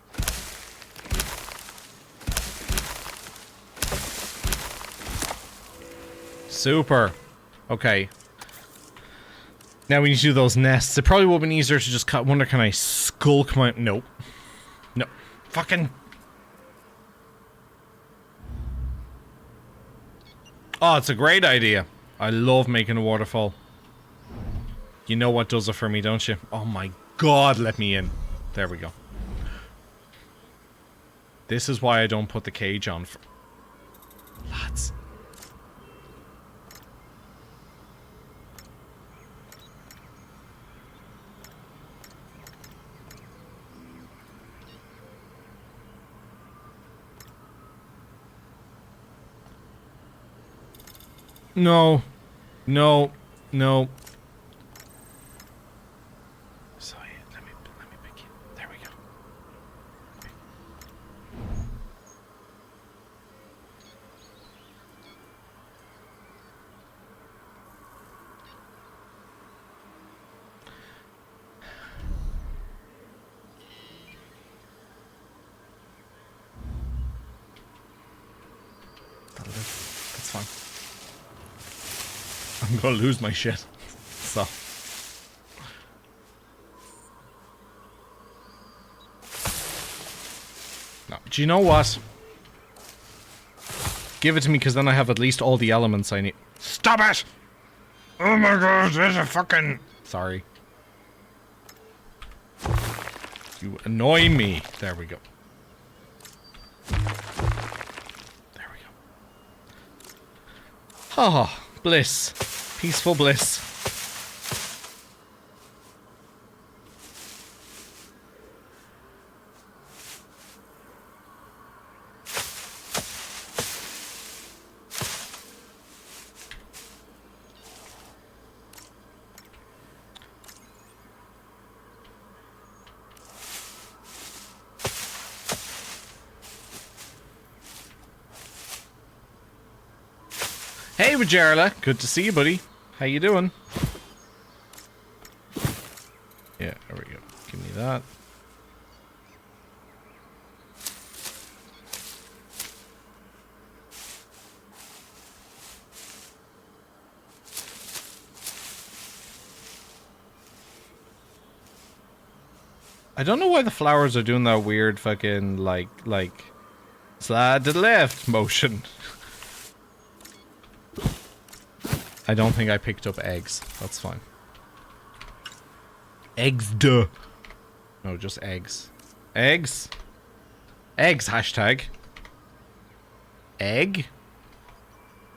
Super. Okay. Now we need to do those nests. It probably would have been easier to just cut. Wonder, can I skulk my... Nope. No. Fucking... Oh, it's a great idea. I love making a waterfall. You know what does it for me, don't you? Oh my god, let me in. There we go. This is why I don't put the cage on. Lads. No. No. No. So yeah, let me pick you. There we go. That's fine. I'm gonna lose my shit. So. No. Do you know what? Give it to me, because then I have at least all the elements I need. Stop it! Oh my god, there's a fucking... Sorry. You annoy me. There we go. There we go. Oh, bliss. Peaceful bliss. Hey, Vajarla. Good to see you, buddy. How you doing? Yeah, there we go. Give me that. I don't know why the flowers are doing that weird fucking, like, slide to the left motion. I don't think I picked up eggs. That's fine. Eggs, duh. No, just eggs. Eggs? Eggs, hashtag. Egg?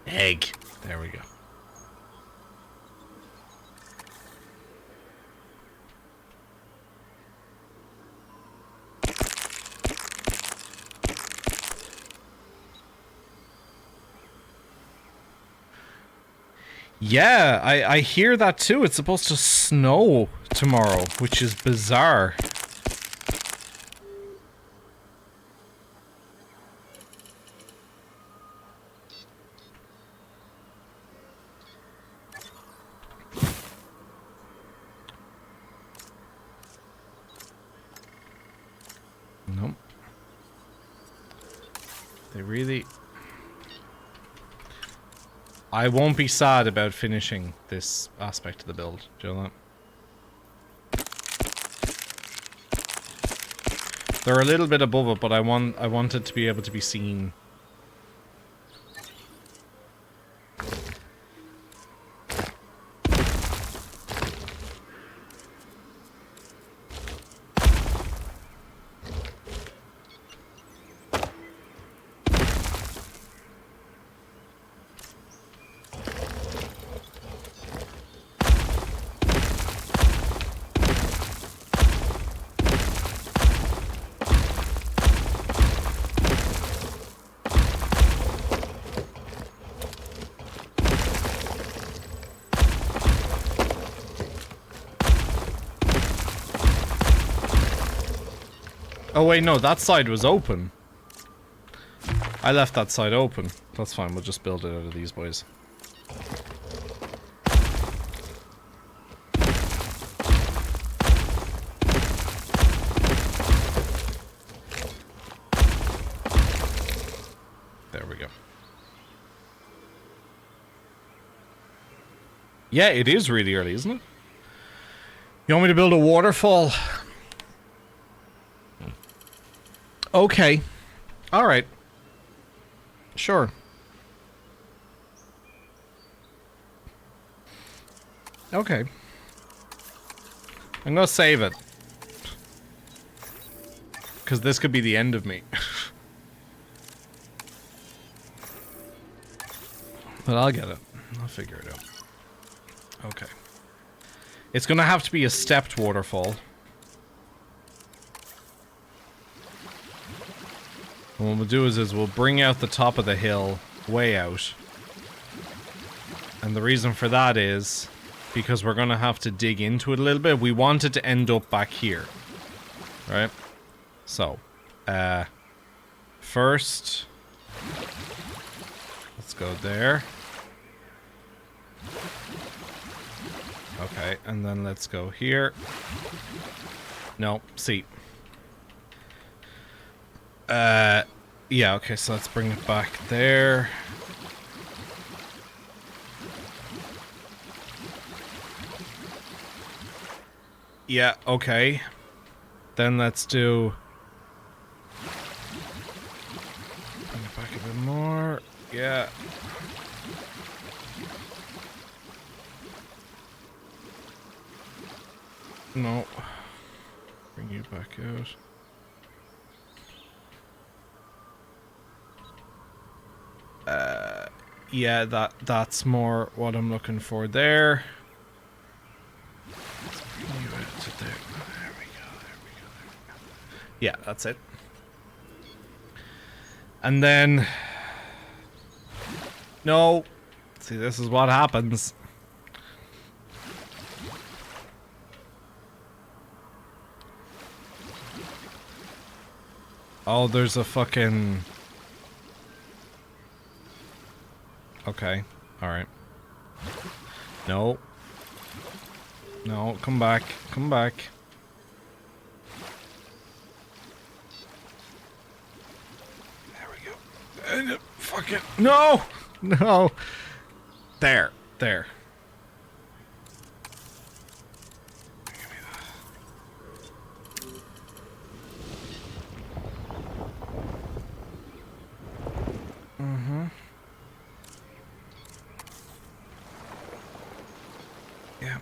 Egg. There we go. Yeah, I hear that too. It's supposed to snow tomorrow, which is bizarre. Nope. They really... I won't be sad about finishing this aspect of the build. Do you know that? They're a little bit above it, but I want it to be able to be seen. Oh wait, no, that side was open. I left that side open. That's fine, we'll just build it out of these boys. There we go. Yeah, it is really early, isn't it? You want me to build a waterfall? Okay. Alright. Sure. Okay. I'm gonna save it. Because this could be the end of me. But I'll get it. I'll figure it out. Okay. It's gonna have to be a stepped waterfall. And what we'll do is we'll bring out the top of the hill way out. And the reason for that is because we're gonna have to dig into it a little bit. We want it to end up back here. Right? So, first, let's go there. Okay, and then let's go here. No, see. Yeah, okay, so let's bring it back there. Yeah, okay. Then let's do... bring it back a bit more. Yeah. No. Bring you back out. Yeah, that's more what I'm looking for there. Let's bring you out to there. There we go. Yeah, that's it. And then... No. See, this is what happens. Oh, there's a fucking... Okay. Alright. No. No, come back. Come back. There we go. Fucking... No! No! There. There. Mm-hmm. Yeah.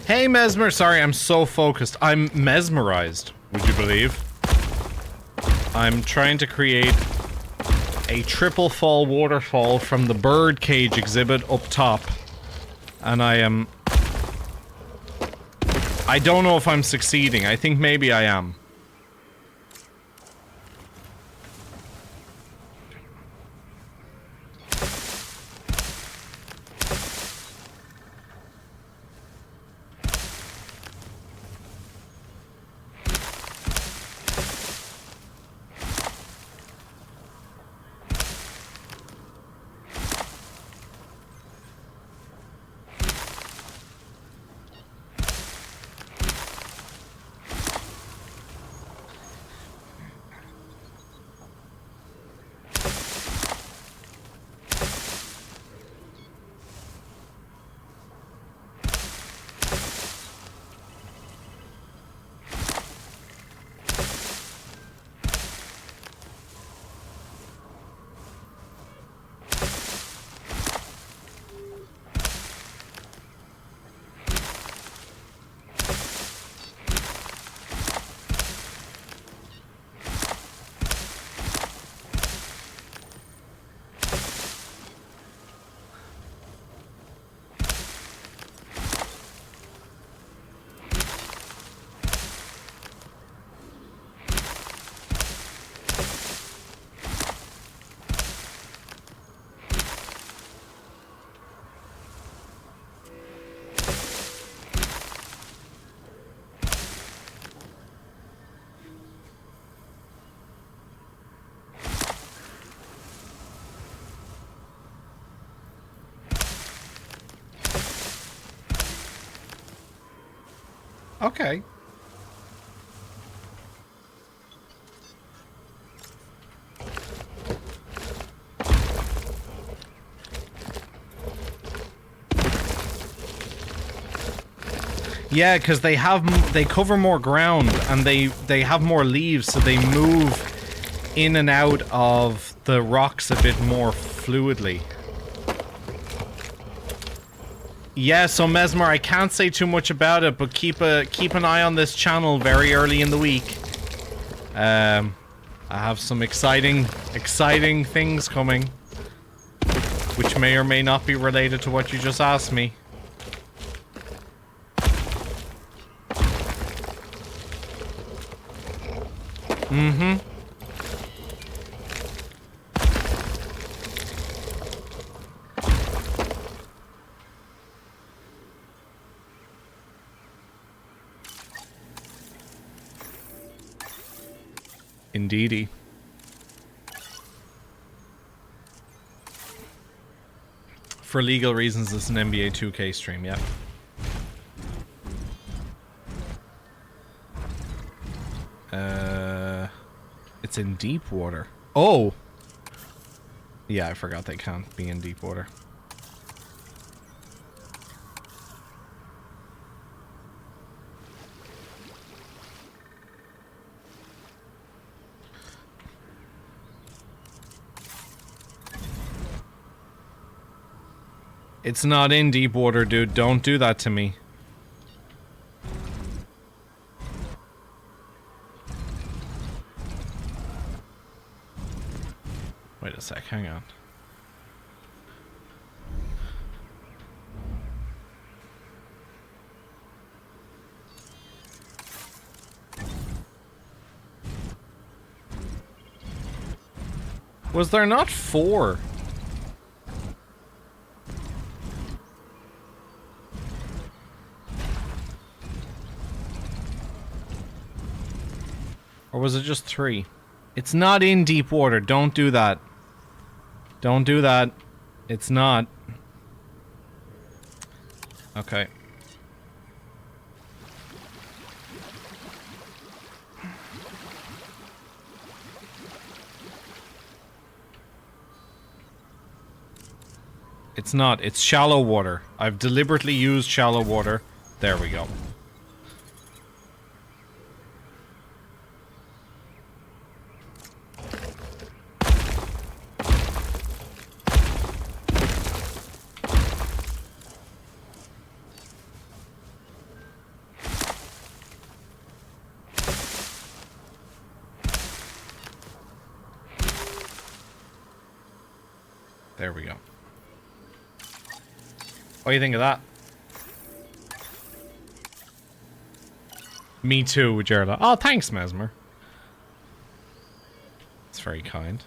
Hey, Mesmer. Sorry, I'm so focused. I'm mesmerized, would you believe? I'm trying to create a triple fall waterfall from the bird cage exhibit up top. And I don't know if I'm succeeding. I think maybe I am. Okay. Yeah, because they cover more ground and they have more leaves, so they move in and out of the rocks a bit more fluidly. Yeah, so Mesmer, I can't say too much about it, but keep an eye on this channel very early in the week. I have some exciting things coming, which may or may not be related to what you just asked me. Mm-hmm. Indeedy. For legal reasons, it's an NBA 2K stream, yeah. It's in deep water. Oh! Yeah, I forgot they can't be in deep water. It's not in deep water, dude. Don't do that to me. Wait a sec, hang on. Was there not 4? Or was it just 3? It's not in deep water. Don't do that. Don't do that. It's not. Okay. It's not. It's shallow water. I've deliberately used shallow water. There we go. There we go. What do you think of that? Me too, Gerda. Oh, thanks, Mesmer. It's very kind.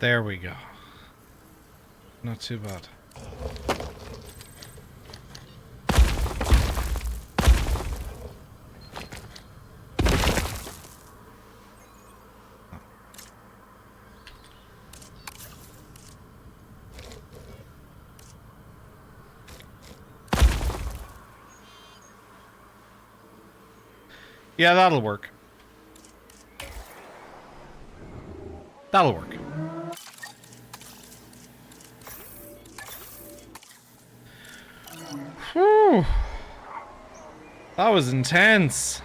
There we go. Not too bad. Yeah, that'll work. That'll work. Whew. That was intense.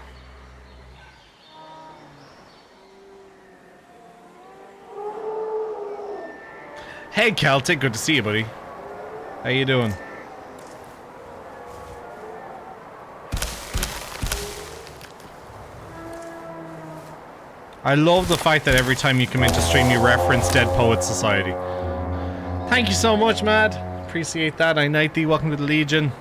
Hey, Celtic. Good to see you, buddy. How you doing? I love the fact that every time you come into stream you reference Dead Poets Society. Thank you so much, Mad. Appreciate that. I knight thee. Welcome to the Legion.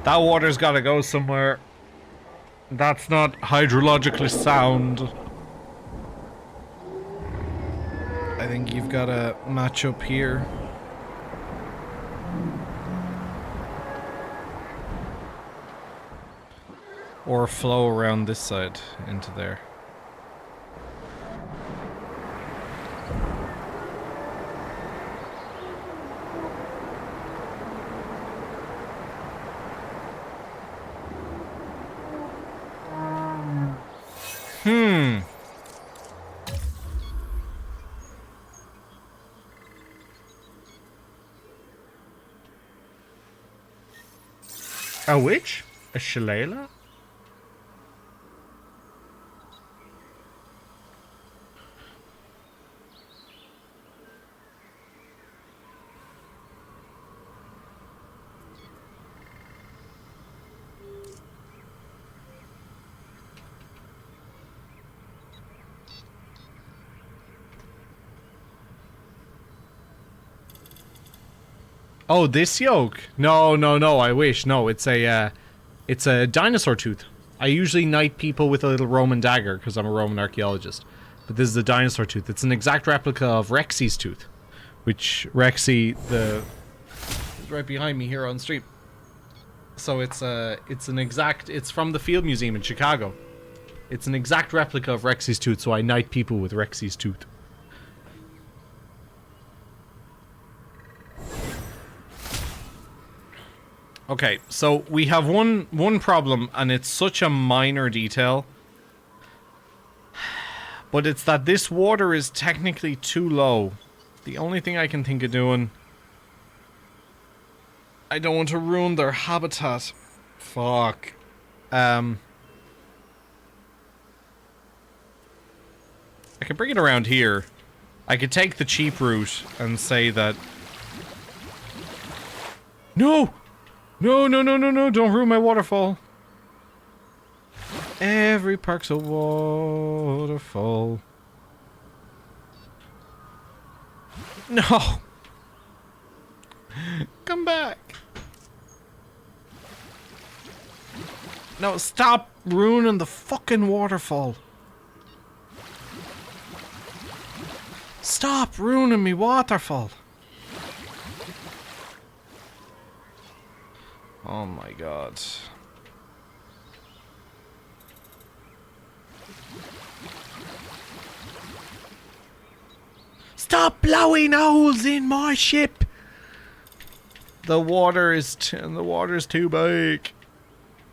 That water's gotta go somewhere. That's not hydrologically sound. I think you've gotta match up here. Or flow around this side into there. A witch? A shillelagh? Oh, this yoke? No, no, no, I wish. No, it's a dinosaur tooth. I usually knight people with a little Roman dagger, because I'm a Roman archaeologist. But this is a dinosaur tooth. It's an exact replica of Rexy's tooth. Which, Rexy, is right behind me here on stream. So it's from the Field Museum in Chicago. It's an exact replica of Rexy's tooth, so I knight people with Rexy's tooth. Okay, so we have one problem, and it's such a minor detail. But it's that this water is technically too low. The only thing I can think of doing... I don't want to ruin their habitat. Fuck. I could bring it around here. I could take the cheap route and say that... No! No, no, no, no, no, don't ruin my waterfall. Every park's a waterfall. No! Come back. No, stop ruining the fucking waterfall. Stop ruining me waterfall. Oh my god. Stop blowing holes in my ship! The water is too big.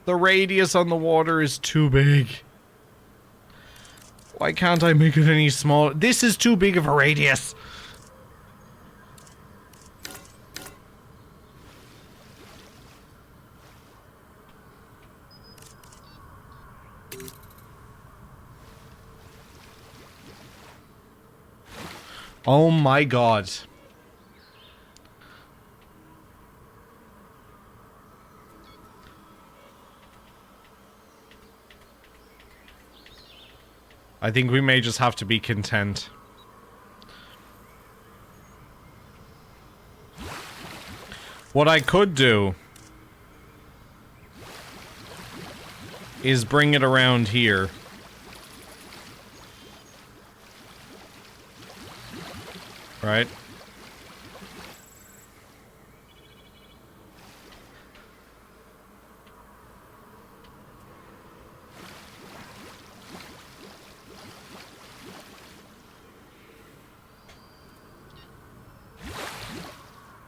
The radius on the water is too big. Why can't I make it any smaller? This is too big of a radius. Oh my god. I think we may just have to be content. What I could do is bring it around here. Right?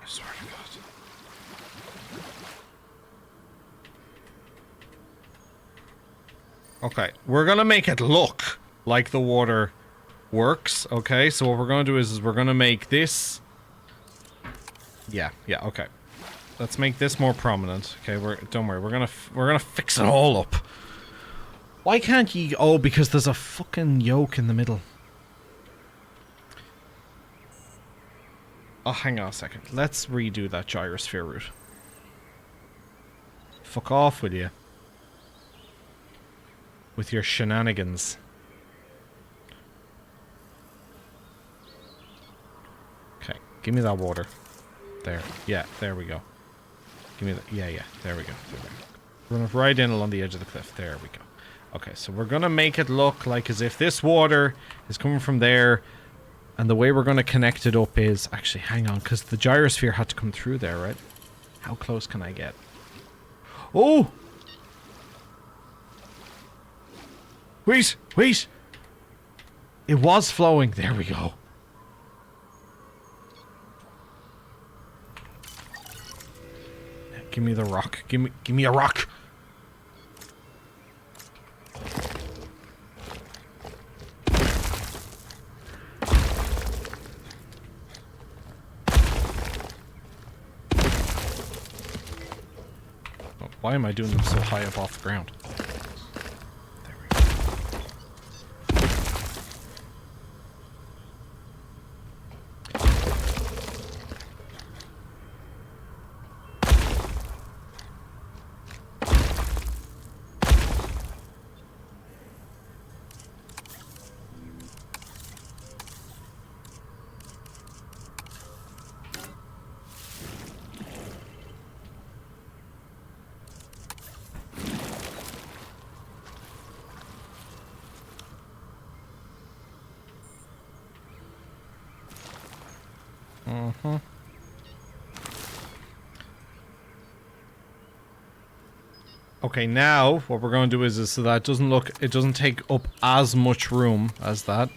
I swear to God. Okay, we're gonna make it look like the water works, okay? So what we're gonna do is we're gonna make this... Yeah, okay. Let's make this more prominent. Okay, don't worry, we're gonna fix it all up. Why can't you... Oh, because there's a fucking yoke in the middle. Oh, hang on a second. Let's redo that gyrosphere route. Fuck off with you. With your shenanigans. Okay, give me that water. There. Yeah, there we go. Give me that. Yeah, there we go. Run right in along the edge of the cliff. There we go. Okay, so we're gonna make it look like as if this water is coming from there, and the way we're gonna connect it up is... Actually, hang on, because the gyrosphere had to come through there, right? How close can I get? Oh! Wait! It was flowing. There we go. Give me the rock. Give me a rock. Oh, why am I doing them so high up off the ground? There we go. Okay, now what we're going to do is so that it doesn't take up as much room as that.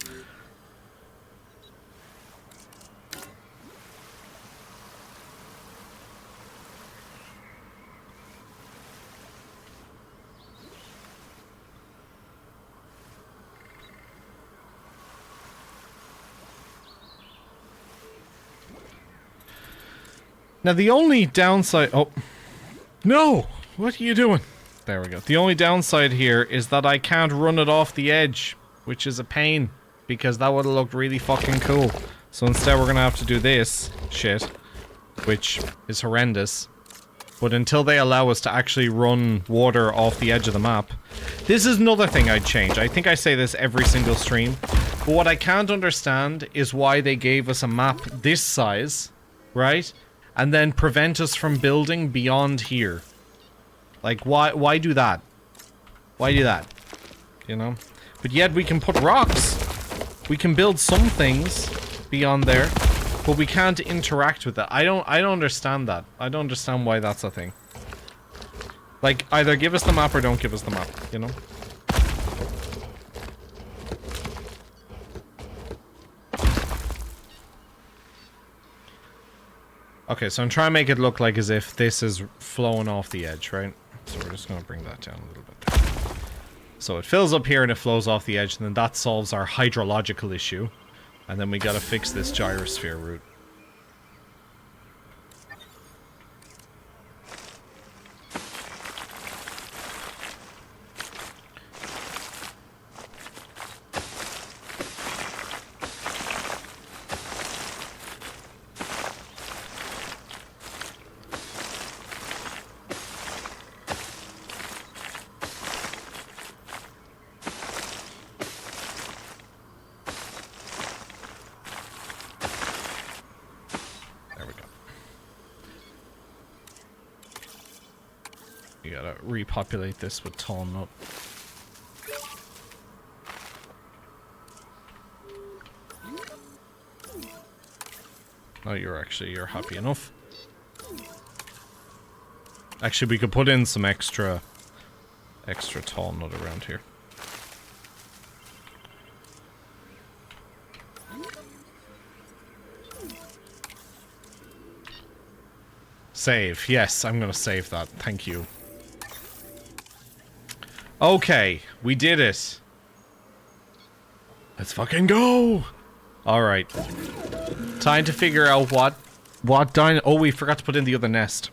Now the only downside... Oh. No! What are you doing? There we go. The only downside here is that I can't run it off the edge, which is a pain, because that would have looked really fucking cool. So instead we're gonna have to do this shit, which is horrendous. But until they allow us to actually run water off the edge of the map... This is another thing I'd change. I think I say this every single stream. But what I can't understand is why they gave us a map this size, right? And then prevent us from building beyond here. Like, why do that? Why do that? You know? But yet we can put rocks. We can build some things beyond there, but we can't interact with it. I don't understand that. I don't understand why that's a thing. Like, either give us the map or don't give us the map, you know? Okay, so I'm trying to make it look like as if this is flowing off the edge, right? So we're just going to bring that down a little bit there. So it fills up here and it flows off the edge, and then that solves our hydrological issue. And then we got to fix this gyrosphere route. You gotta repopulate this with tall nut. Oh, you're happy enough. Actually, we could put in some extra tall nut around here. Save. Yes, I'm gonna save that. Thank you. Okay, we did it. Let's fucking go! Alright. Time to figure out what dino... Oh, we forgot to put in the other nest.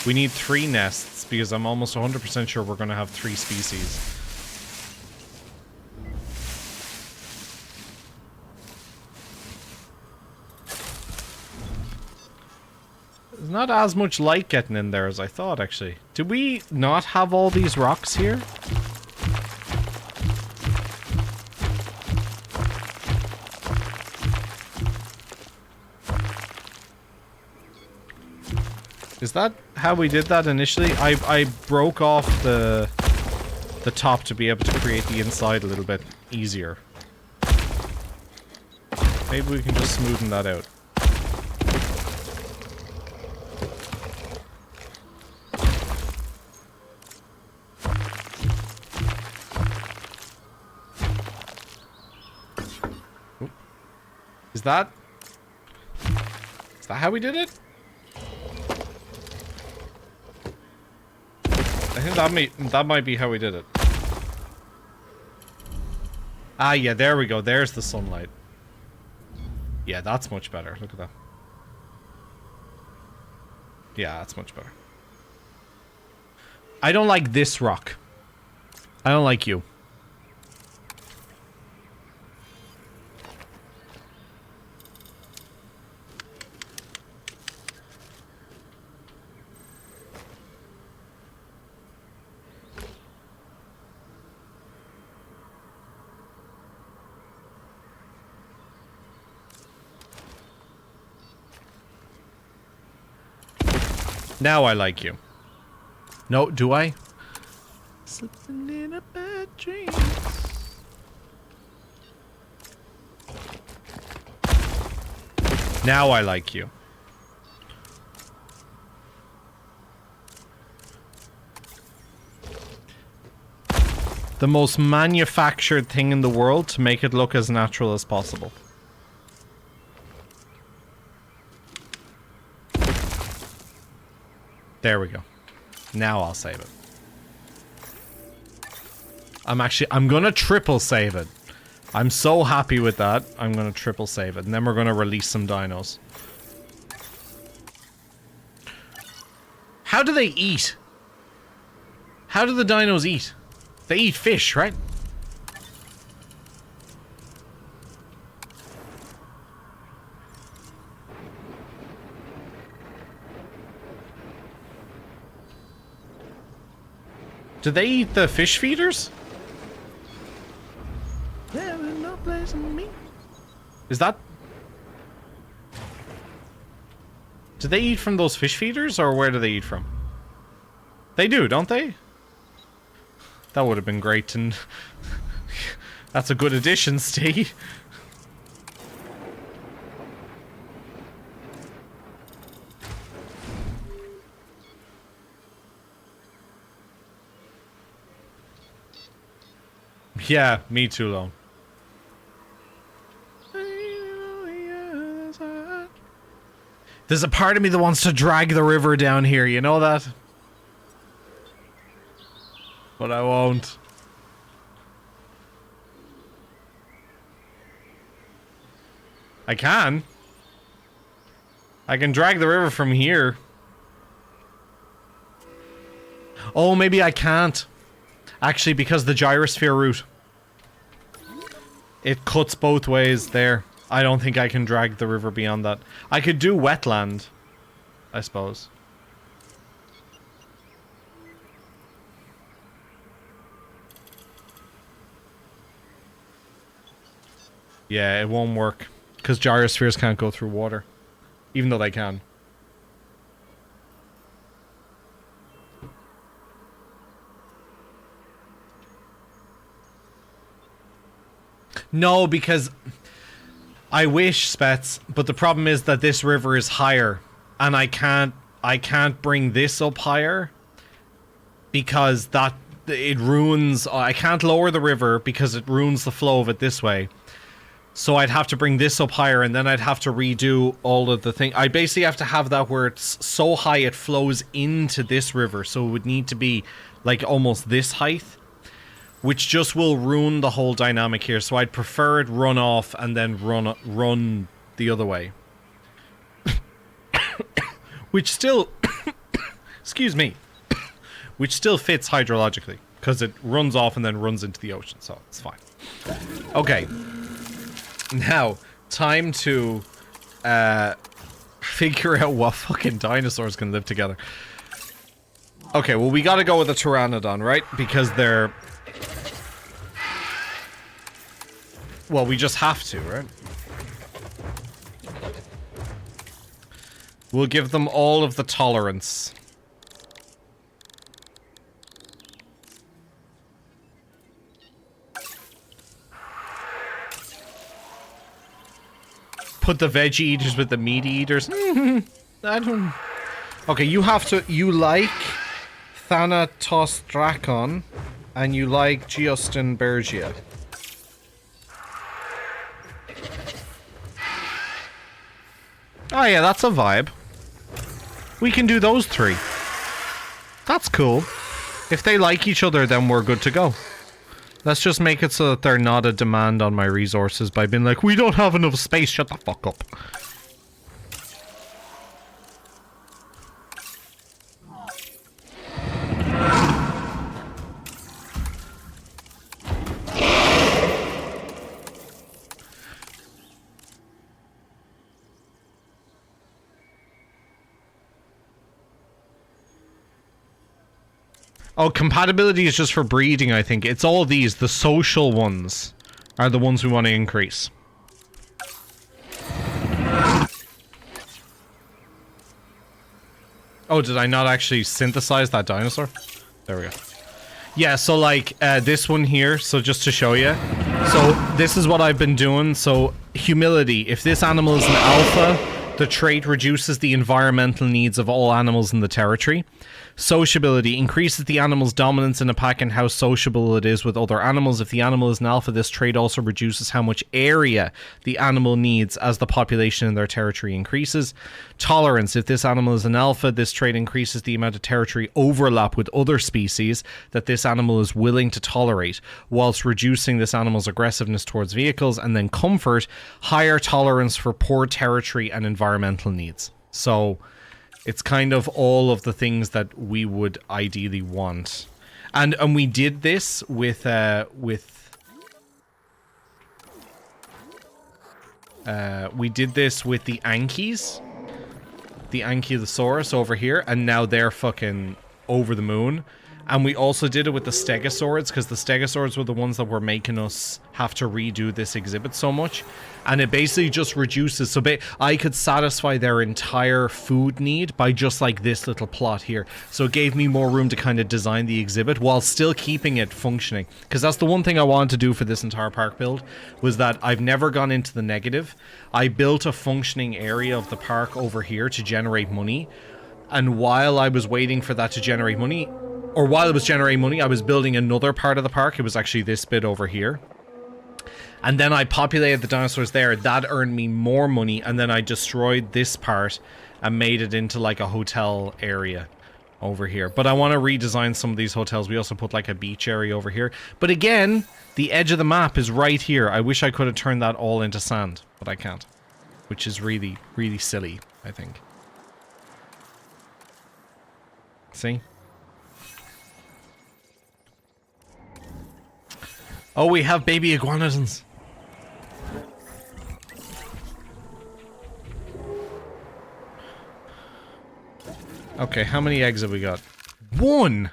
We need 3 nests, because I'm almost 100% sure we're gonna have 3 species. There's not as much light getting in there as I thought, actually. Did we not have all these rocks here? Is that how we did that initially? I broke off the top to be able to create the inside a little bit easier. Maybe we can just smoothen that out. Oop. Is that how we did it? I think that might be how we did it. Ah, yeah, there we go. There's the sunlight. Yeah, that's much better. Look at that. Yeah, that's much better. I don't like this rock. I don't like you. Now I like you. No, do I? Slipping in a bad dream. Now I like you. The most manufactured thing in the world to make it look as natural as possible. There we go. Now I'll save it. I'm gonna triple save it. I'm so happy with that. I'm gonna triple save it. And then we're gonna release some dinos. How do they eat? How do the dinos eat? They eat fish, right? Do they eat the fish feeders? There is no place in me. Is that... Do they eat from those fish feeders, or where do they eat from? They do, don't they? That would have been great, and... That's a good addition, Steve. Yeah, me too, Lone. There's a part of me that wants to drag the river down here, you know that? But I won't. I can. I can drag the river from here. Oh, maybe I can't. Actually, because the gyrosphere route. It cuts both ways there. I don't think I can drag the river beyond that. I could do wetland, I suppose. Yeah, it won't work. Because gyrospheres can't go through water. Even though they can. No, because I wish, Spets, but the problem is that this river is higher, and I can't bring this up higher because that it ruins. I can't lower the river because it ruins the flow of it this way. So I'd have to bring this up higher, and then I'd have to redo all of the thing. I basically have to have that where it's so high it flows into this river, so it would need to be like almost this height, which just will ruin the whole dynamic here. So I'd prefer it run off and then run the other way. Which still, excuse me, which still fits hydrologically, because it runs off and then runs into the ocean, so it's fine. Okay. Now, time to figure out what fucking dinosaurs can live together. Okay, well, we gotta go with a pteranodon, right? Because they're... Well, we just have to, right? We'll give them all of the tolerance. Put the veggie eaters with the meat eaters. I don't... Okay, you have to... You like Thanatos Dracon, and you like Giostin Bergia. Oh yeah, that's a vibe. We can do those three. That's cool. If they like each other, then we're good to go. Let's just make it so that they're not a demand on my resources by being like, we don't have enough space, shut the fuck up. Oh, compatibility is just for breeding, I think. It's all these. The social ones are the ones we want to increase. Oh, did I not actually synthesize that dinosaur? There we go. Yeah, so like this one here, so just to show you. So this is what I've been doing. So humility, if this animal is an alpha, the trait reduces the environmental needs of all animals in the territory. Sociability increases the animal's dominance in a pack and how sociable it is with other animals. If the animal is an alpha, this trait also reduces how much area the animal needs as the population in their territory increases. Tolerance. If this animal is an alpha, this trait increases the amount of territory overlap with other species that this animal is willing to tolerate, whilst reducing this animal's aggressiveness towards vehicles. And then comfort, higher tolerance for poor territory and environmental needs. So it's kind of all of the things that we would ideally want. And we did this with the Ankies. The Ankylosaurus over here, and now they're fucking over the moon. And we also did it with the Stegosaurids, because the Stegosaurids were the ones that were making us have to redo this exhibit so much. And it basically just reduces, so I could satisfy their entire food need by just like this little plot here. So it gave me more room to kind of design the exhibit while still keeping it functioning. Because that's the one thing I wanted to do for this entire park build, was that I've never gone into the negative. I built a functioning area of the park over here to generate money. And while I was waiting for that to generate money, or while it was generating money, I was building another part of the park. It was actually this bit over here. And then I populated the dinosaurs there. That earned me more money. And then I destroyed this part and made it into like a hotel area over here. But I want to redesign some of these hotels. We also put like a beach area over here. But again, the edge of the map is right here. I wish I could have turned that all into sand, but I can't. Which is really, really silly, I think. See? Oh, we have baby iguanodons. Okay, how many eggs have we got? One!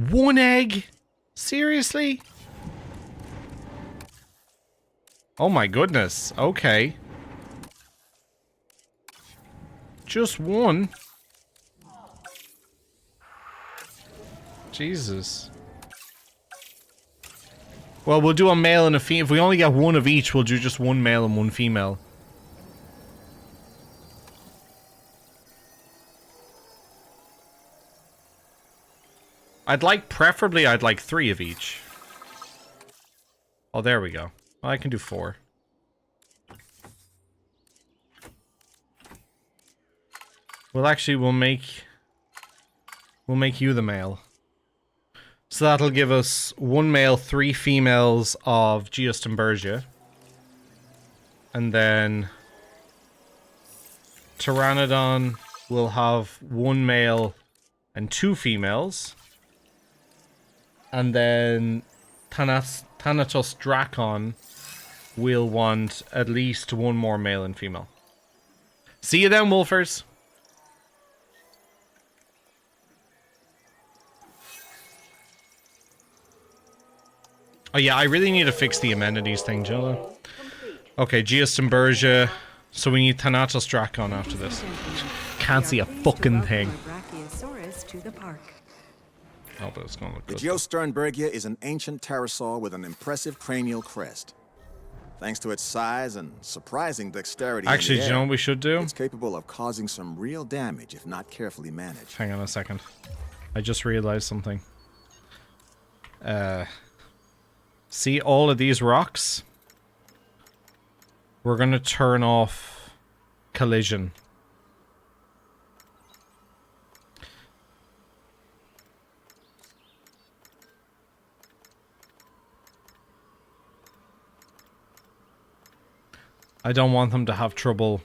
One egg? Seriously? Oh my goodness. Okay. Just one? Jesus. Well, we'll do a male and a female. If we only get one of each, we'll do just one male and one female. Preferably, I'd like 3 of each. Oh, there we go. Well, I can do 4. Well, actually, we'll make you the male. So that'll give us 1 male, 3 females of Geostumbergia. And then Pteranodon will have 1 male and 2 females. And then Thanatos Dracon will want at least 1 more male and female. See you then, Wolfers. Oh yeah, I really need to fix the amenities thing, Jilla. Okay, Geostumbergia. So we need Thanatos Dracon after this. Can't see a fucking thing. Oh, but it's gonna look The good. Geosternbergia is an ancient pterosaur with an impressive cranial crest. Thanks to its size and surprising dexterity Actually, in do the you know air, what we should do? it's capable of causing some real damage if not carefully managed. Hang on a second. I just realized something. See all of these rocks? We're gonna turn off collision. I don't want them to have trouble.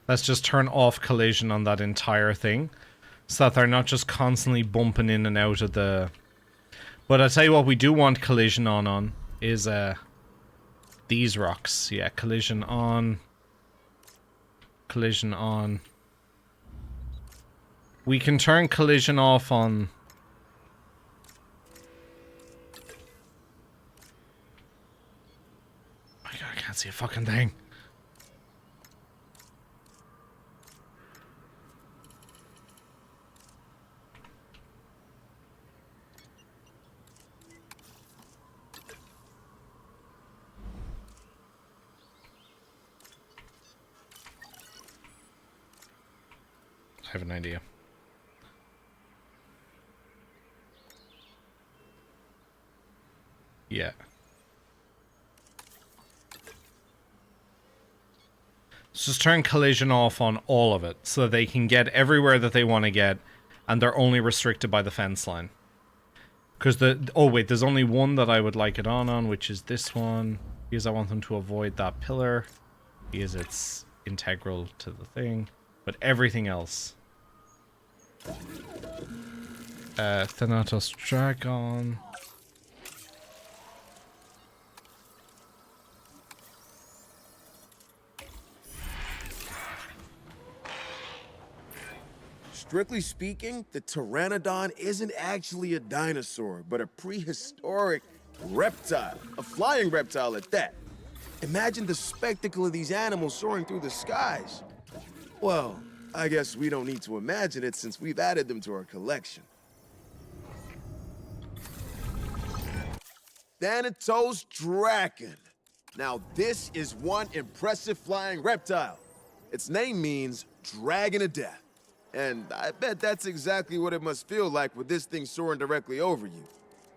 Let's just turn off collision on that entire thing, so that they're not just constantly bumping in and out of the... But I'll tell you what we do want collision on is these rocks. Yeah, collision on. Collision on. We can turn collision off on... Oh my god, I can't see a fucking thing. I have an idea. Yeah. So just turn collision off on all of it, so that they can get everywhere that they want to get, and they're only restricted by the fence line. Because oh wait, there's only one that I would like it on, which is this one, because I want them to avoid that pillar, because it's integral to the thing. But everything else. Thanatos Dragon. Strictly speaking, the Pteranodon isn't actually a dinosaur, but a prehistoric reptile. A flying reptile at that. Imagine the spectacle of these animals soaring through the skies. Well, I guess we don't need to imagine it since we've added them to our collection. Thanatos Dragon. Now this is one impressive flying reptile. Its name means Dragon of Death. And I bet that's exactly what it must feel like with this thing soaring directly over you.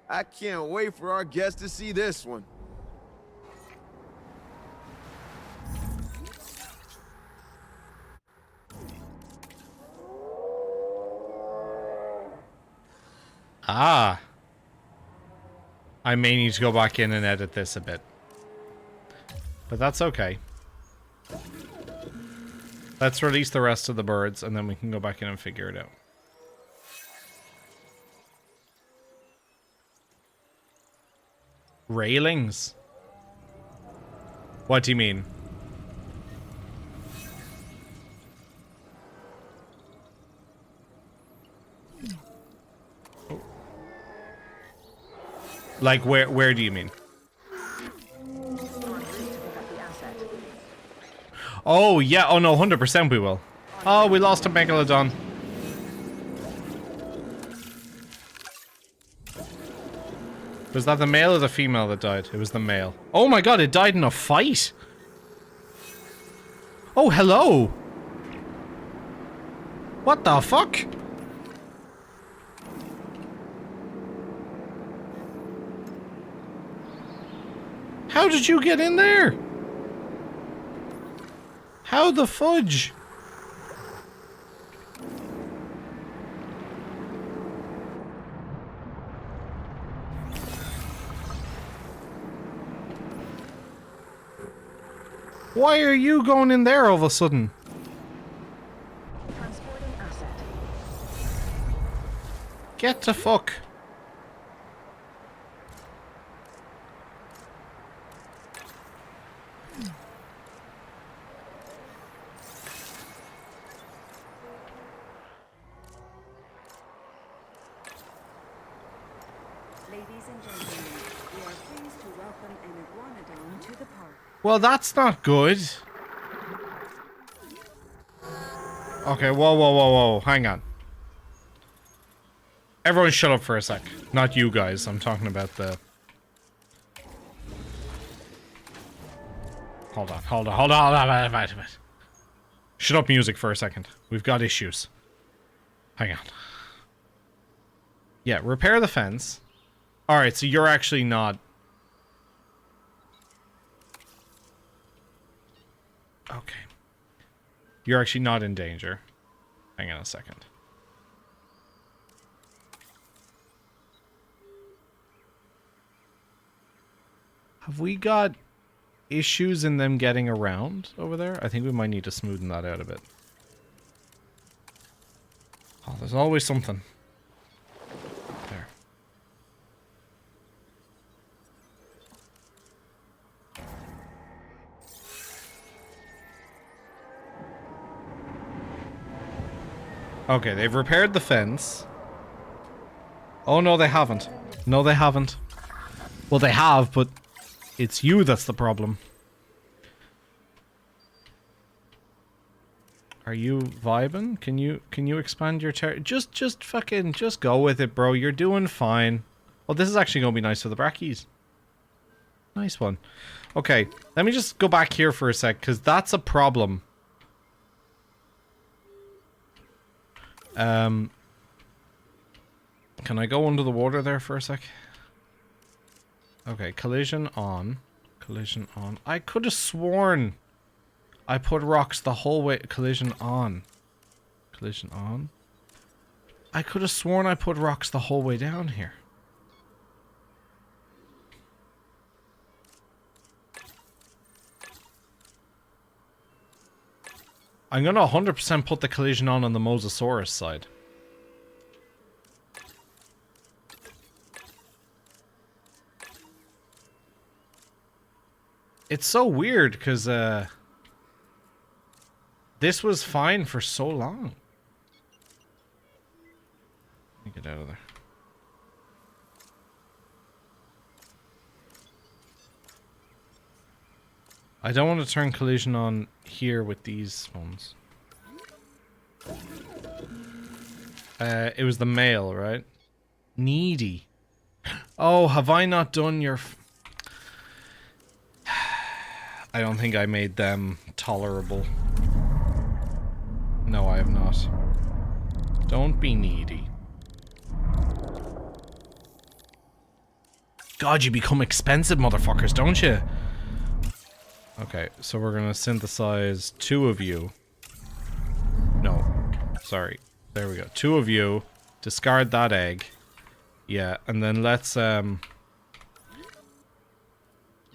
I can't wait for our guests to see this one. Ah. I may need to go back in and edit this a bit. But that's okay. Let's release the rest of the birds, and then we can go back in and figure it out. Railings? What do you mean? Like, where do you mean? En route to pick up the asset. Oh, yeah. Oh, no, 100% we will. Oh, we lost a Megalodon. Was that the male or the female that died? It was the male. Oh my god, it died in a fight! Oh, hello! What the fuck? How did you get in there? How the fudge? Why are you going in there all of a sudden? Transporting asset. Get the fuck. Ladies and gentlemen, we are pleased to welcome an iguanodon to the park. Well, that's not good. Okay, whoa, hang on. Everyone shut up for a sec. Not you guys, I'm talking about the... Hold on, wait. Shut up music for a second. We've got issues. Hang on. Yeah, repair the fence. Alright, so you're actually not... Okay. You're actually not in danger. Hang on a second. Have we got issues in them getting around over there? I think we might need to smoothen that out a bit. Oh, there's always something. There. Okay, they've repaired the fence. Oh, no, they haven't. No, they haven't. Well, they have, but it's you that's the problem. Are you vibing? Can you expand your just fucking go with it, bro. You're doing fine. Well, this is actually gonna be nice for the brackies. Nice one. Okay, let me just go back here for a sec, because that's a problem. Can I go under the water there for a sec? Okay, collision on. Collision on. I could have sworn I put rocks the whole way. Collision on. Collision on. I could have sworn I put rocks the whole way down here. I'm gonna 100% put the collision on the Mosasaurus side. It's so weird, because, this was fine for so long. Let me get out of there. I don't want to turn collision on here with these ones. It was the male, right? Needy. Oh, have I not done your... I don't think I made them tolerable. No, I have not. Don't be needy. God, you become expensive, motherfuckers, don't you? Okay, so we're gonna synthesize 2 of you. No, sorry. There we go. 2 of you. Discard that egg. Yeah, and then let's, Bro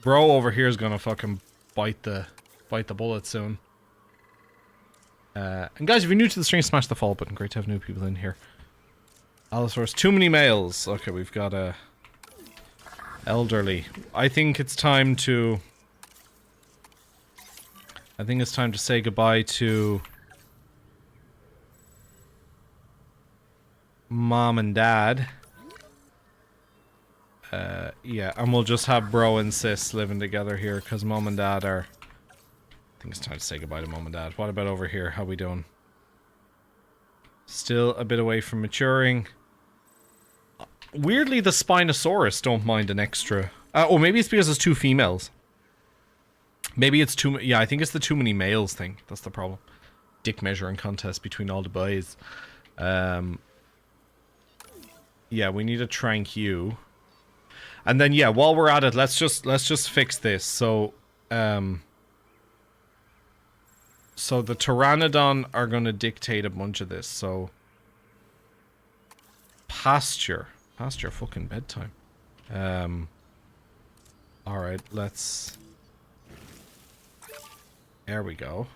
over here is gonna fucking bite the bullet soon. And guys, if you're new to the stream, smash the follow button. Great to have new people in here. Allosaurus, too many males. Okay, we've got a elderly. I think it's time to say goodbye to Mom and Dad. Yeah, and we'll just have bro and sis living together here, because mom and dad are... I think it's time to say goodbye to mom and dad. What about over here? How we doing? Still a bit away from maturing. Weirdly, the Spinosaurus don't mind an extra... or maybe it's because it's 2 females. Maybe it's too... Yeah, I think it's the too many males thing. That's the problem. Dick measuring contest between all the boys. Yeah, we need to trank you. And then, yeah, while we're at it, let's just fix this. So, so the Pteranodon are going to dictate a bunch of this. So, pasture. Pasture fucking bedtime. Alright, let's... There we go.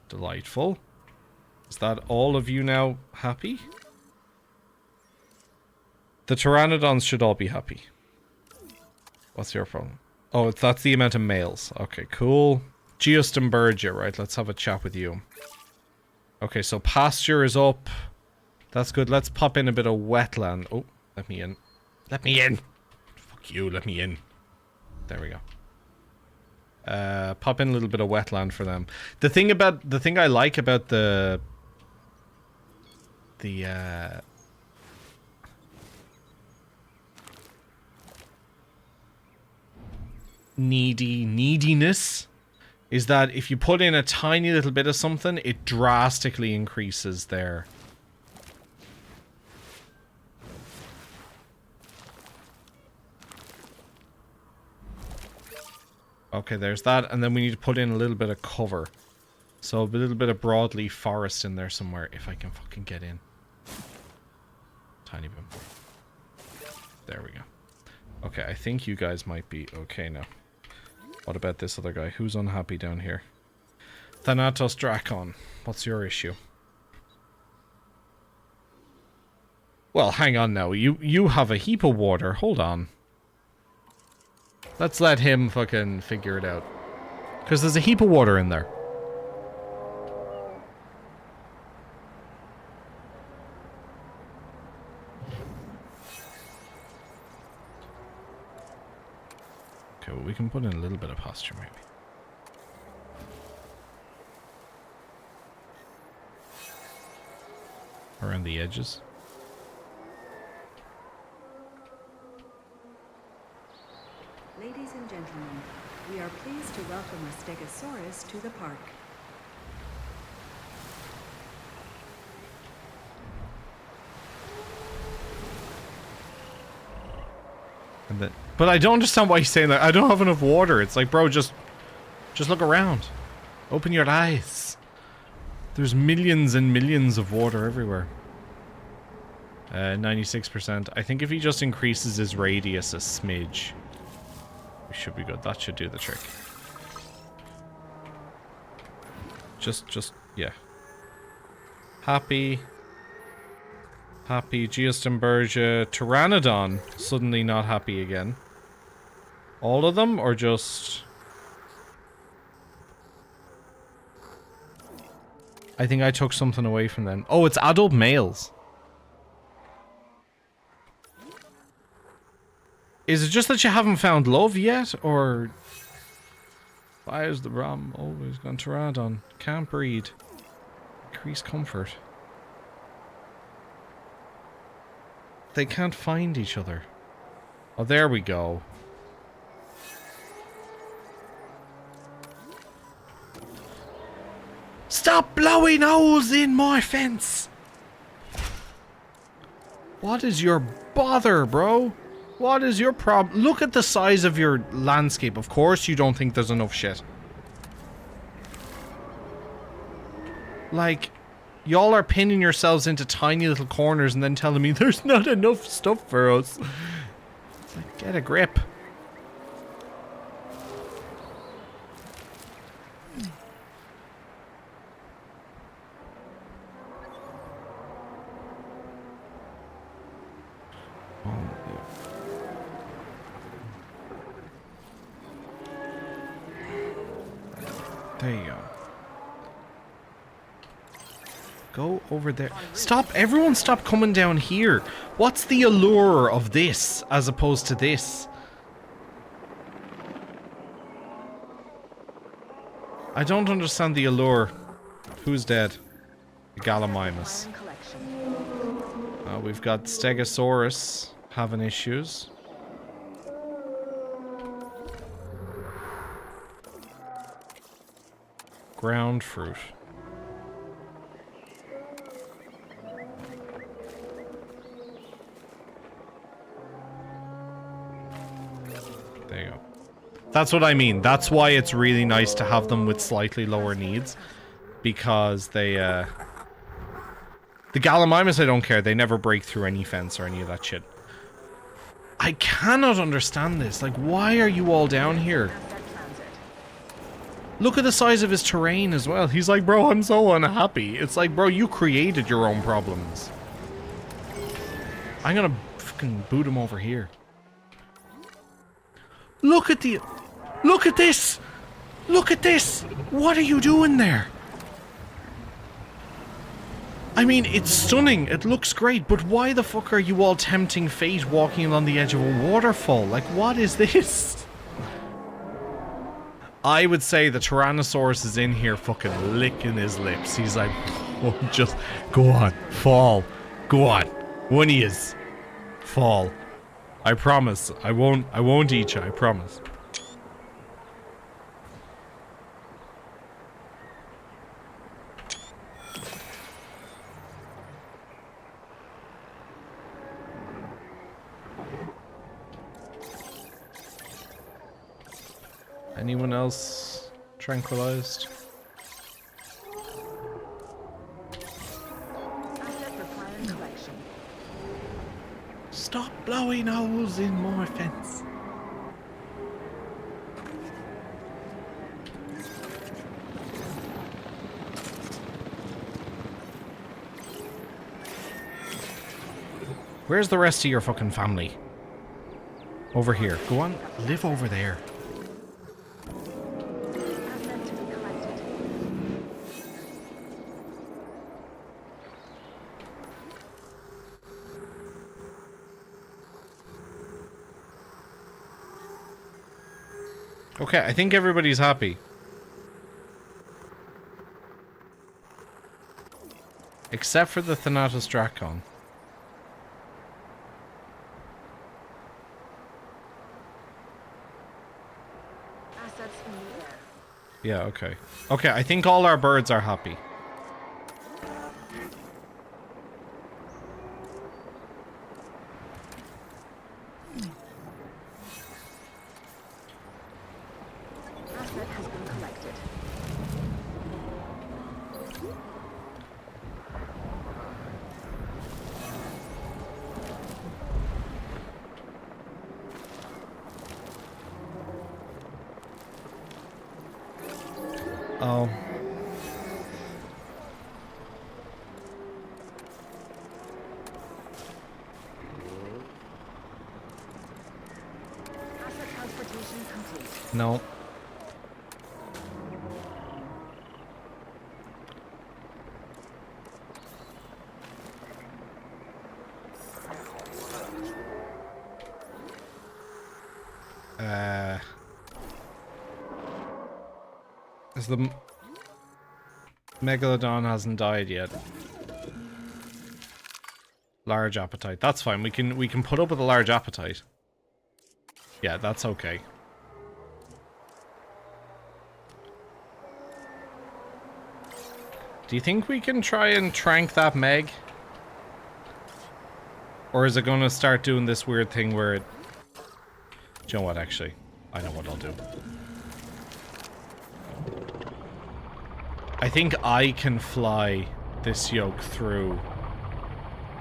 Delightful. Is that all of you now happy? The Pteranodons should all be happy. What's your problem? Oh, that's the amount of males. Okay, cool. Geostembergia, right? Let's have a chat with you. Okay, so pasture is up. That's good. Let's pop in a bit of wetland. Oh, let me in. Let me in! Fuck you, let me in. There we go. Pop in a little bit of wetland for them. The thing I like about the neediness is that if you put in a tiny little bit of something, it drastically increases their... Okay, there's that, and then we need to put in a little bit of cover. So a little bit of broadleaf forest in there somewhere, if I can fucking get in. Tiny bit more. There we go. Okay, I think you guys might be okay now. What about this other guy? Who's unhappy down here? Thanatos Dracon, what's your issue? Well, hang on now. You have a heap of water. Hold on. Let's let him fucking figure it out. Because there's a heap of water in there. Okay, well, we can put in a little bit of pasture, maybe. Around the edges. Ladies and gentlemen, we are pleased to welcome a Stegosaurus to the park. And then, but I don't understand why he's saying that. I don't have enough water. It's like, bro, just look around. Open your eyes. There's millions and millions of water everywhere. 96%. I think if he just increases his radius a smidge, we should be good. That should do the trick. Just, yeah. Happy. Happy. Geostembergia. Pteranodon. Suddenly not happy again. All of them, or just... I think I took something away from them. Oh, it's adult males. Is it just that you haven't found love yet, or... Why is the Ram always gone Pteranodon? Can't breed. Increase comfort. They can't find each other. Oh, there we go. Stop blowing holes in my fence! What is your bother, bro? What is your problem? Look at the size of your landscape. Of course you don't think there's enough shit. Like, y'all are pinning yourselves into tiny little corners and then telling me there's not enough stuff for us. It's like, get a grip. There you go. Go over there. Stop. Everyone stop coming down here. What's the allure of this as opposed to this? I don't understand the allure. Who's dead? The Gallimimus. We've got Stegosaurus having issues. Ground fruit. There you go. That's what I mean. That's why it's really nice to have them with slightly lower needs. Because they, the Gallimimus, I don't care. They never break through any fence or any of that shit. I cannot understand this. Like, why are you all down here? Look at the size of his terrain as well. He's like, bro, I'm so unhappy. It's like, bro, you created your own problems. I'm gonna fucking boot him over here. Look at the... Look at this! Look at this! What are you doing there? I mean, it's stunning. It looks great, but why the fuck are you all tempting fate walking on the edge of a waterfall? Like, what is this? I would say the Tyrannosaurus is in here fucking licking his lips. He's like, oh, just go on, fall. Go on. One of yous. Fall. I promise. I won't eat you, I promise. Anyone else tranquilized? Stop blowing holes in my fence. Where's the rest of your fucking family? Over here. Go on, live over there. Okay, I think everybody's happy. Except for the Thanatos Dracon. Assets in the air. Yeah, okay. Okay, I think all our birds are happy. Asset has been collected. Oh. Asset transportation complete. No. Is the Megalodon hasn't died yet. Large appetite. That's fine. We can put up with a large appetite. Yeah, that's okay. Do you think we can try and trank that Meg? Or is it going to start doing this weird thing where it... Do you know what, actually? I know what I'll do. I think I can fly this yoke through.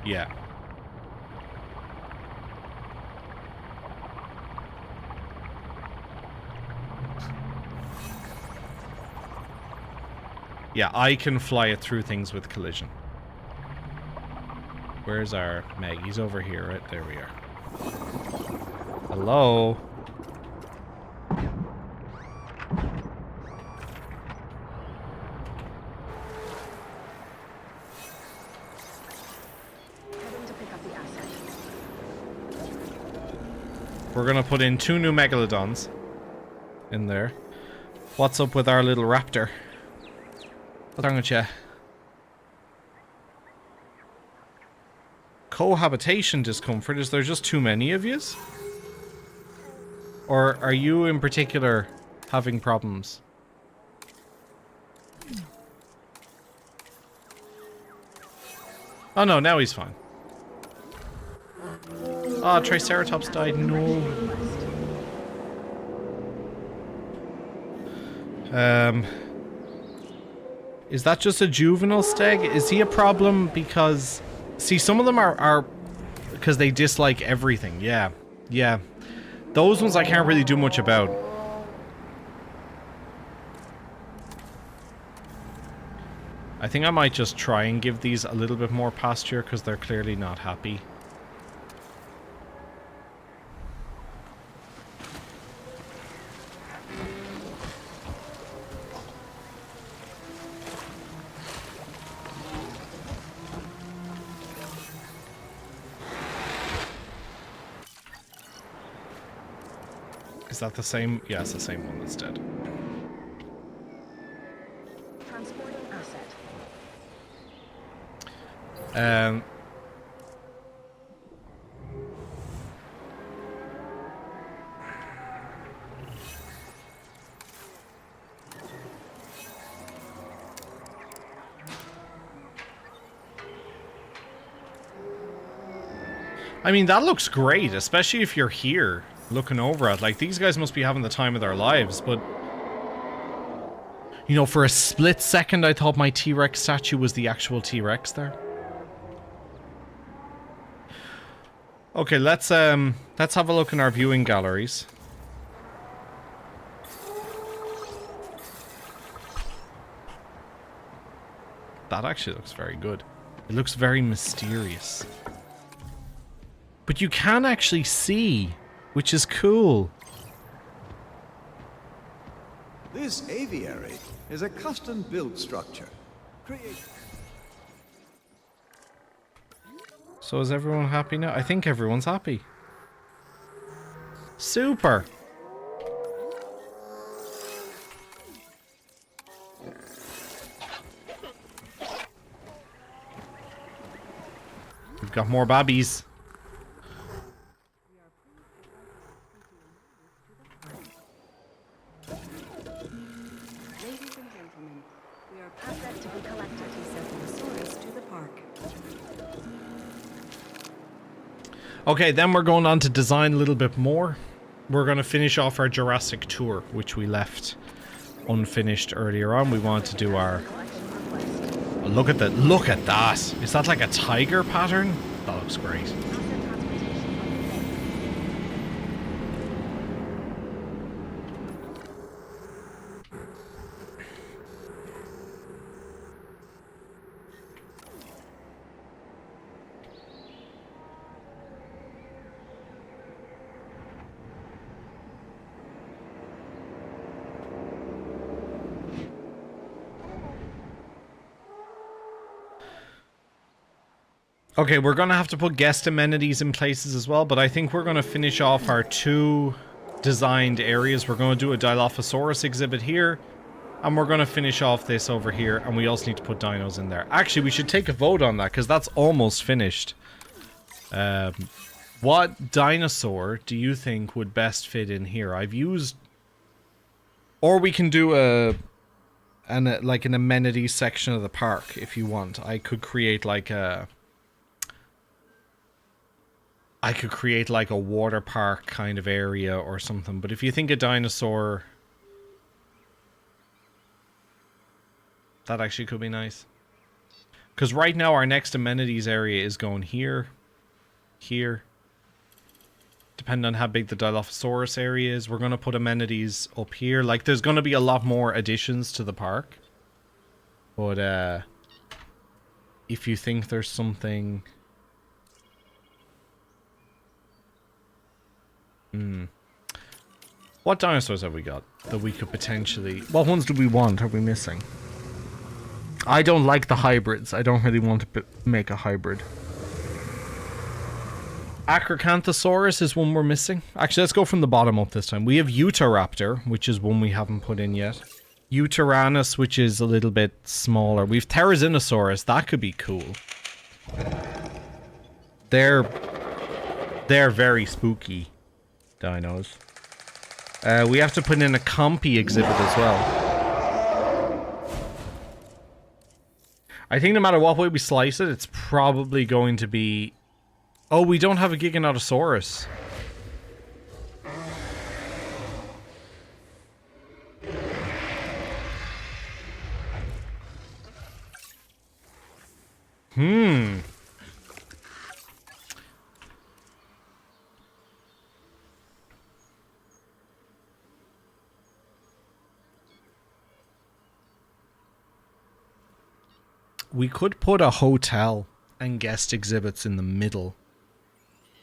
Yeah. Yeah, I can fly it through things with collision. Where's our Meg? He's over here, right? There we are. Hello? We're gonna put in 2 new megalodons in there. What's up with our little raptor? What's wrong with you? Cohabitation discomfort. Is there just too many of yous? Or are you in particular having problems? Oh no, now he's fine. Ah, Triceratops died. No. Is that just a juvenile stag? Is he a problem because... See, some of them are because they dislike everything. Yeah. Yeah. Those ones I can't really do much about. I think I might just try and give these a little bit more pasture because they're clearly not happy. Is that the same? Yeah, it's the same one that's dead. Transporting asset. I mean, that looks great, especially if you're here looking over it. Like, these guys must be having the time of their lives, but... You know, for a split second, I thought my T-Rex statue was the actual T-Rex there. Okay, let's have a look in our viewing galleries. That actually looks very good. It looks very mysterious. But you can actually see, which is cool. This aviary is a custom-built structure. So is everyone happy now? I think everyone's happy. Super. We've got more babbies. Okay, then we're going on to design a little bit more. We're going to finish off our Jurassic tour, which we left unfinished earlier on. We want to do our... Oh, look at that. Is that like a tiger pattern? That looks great. Okay, we're going to have to put guest amenities in places as well, but I think we're going to finish off our 2 designed areas. We're going to do a Dilophosaurus exhibit here, and we're going to finish off this over here, and we also need to put dinos in there. Actually, we should take a vote on that, because that's almost finished. What dinosaur do you think would best fit in here? I've used... Or we can do like an amenities section of the park, if you want. I could create like a... water park kind of area or something. But if you think a dinosaur... That actually could be nice. Because right now our next amenities area is going here. Here. Depending on how big the Dilophosaurus area is. We're going to put amenities up here. Like, there's going to be a lot more additions to the park. But, if you think there's something... What dinosaurs have we got that we could potentially... What ones do we want? Are we missing? I don't like the hybrids. I don't really want to make a hybrid. Acrocanthosaurus is one we're missing. Actually, let's go from the bottom up this time. We have Utahraptor, which is one we haven't put in yet. Utaranus, which is a little bit smaller. We've Therizinosaurus. That could be cool. They're very spooky dinos. We have to put in a Compy exhibit as well. I think no matter what way we slice it, it's probably going to be... Oh, we don't have a Giganotosaurus. We could put a hotel and guest exhibits in the middle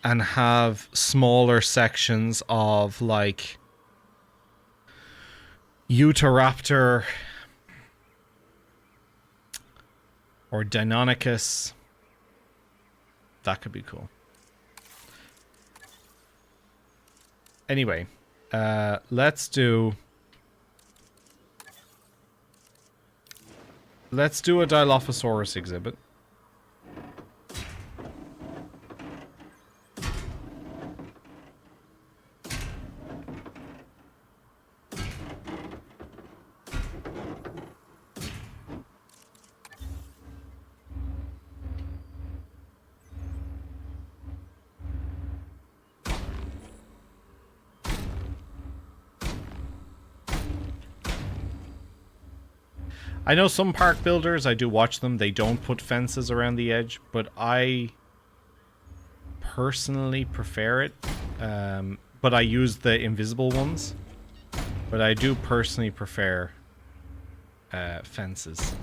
and have smaller sections of like Utahraptor or Deinonychus. That could be cool. Anyway, let's do a Dilophosaurus exhibit. I know some park builders, I do watch them, they don't put fences around the edge, but I personally prefer it. But I use the invisible ones. But I do personally prefer fences.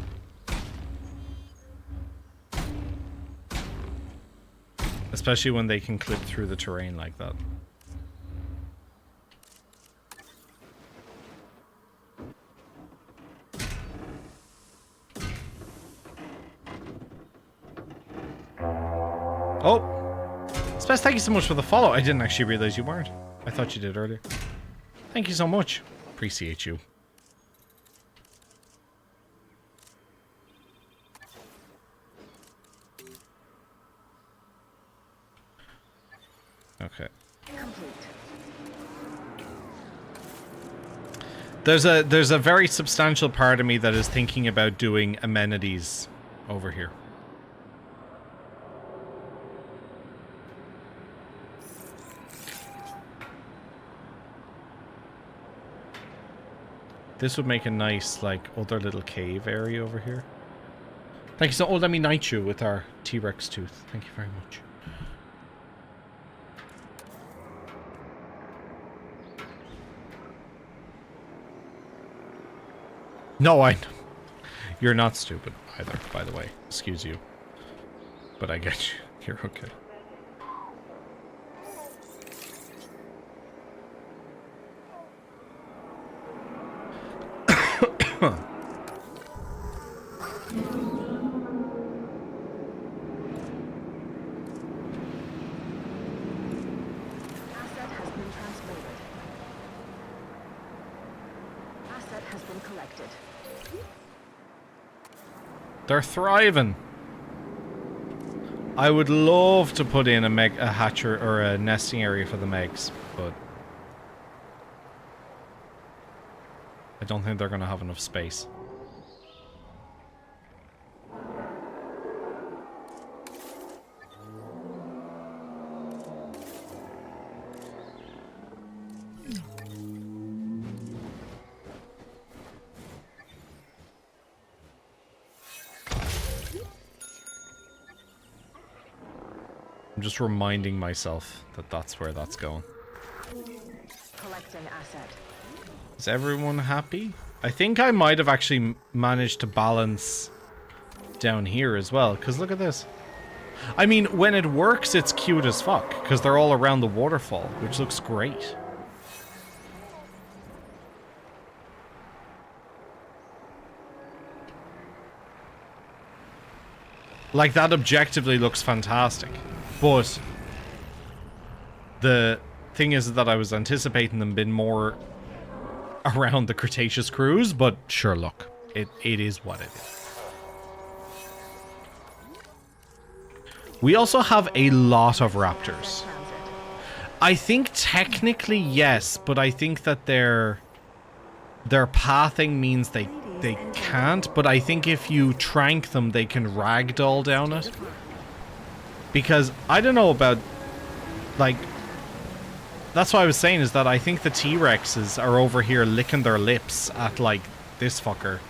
Especially when they can clip through the terrain like that. Oh! Spence, thank you so much for the follow. I didn't actually realize you weren't. I thought you did earlier. Thank you so much. Appreciate you. Okay. Complete. There's a very substantial part of me that is thinking about doing amenities over here. This would make a nice, like, other little cave area over here. Thank you so much. Oh, let me knight you with our T-Rex tooth. Thank you very much. No, you're not stupid either, by the way. Excuse you. But I get you. You're okay. Asset has been translated. Asset has been collected. They're thriving. I would love to put in a hatcher or a nesting area for the megs, but I don't think they're going to have enough space. I'm just reminding myself that that's where that's going. Collecting asset. Is everyone happy? I think I might have actually managed to balance down here as well, because look at this. I mean, when it works, it's cute as fuck, because they're all around the waterfall, which looks great. Like, that objectively looks fantastic. But The thing is that I was anticipating them being more around the Cretaceous cruise, but sure, look, it is what it is. We also have a lot of raptors. I think technically yes, but I think that their pathing means they can't, but I think if you trank them, they can ragdoll down it. Because I don't know about, like, that's what I was saying, is that I think the T-Rexes are over here licking their lips at, like, this fucker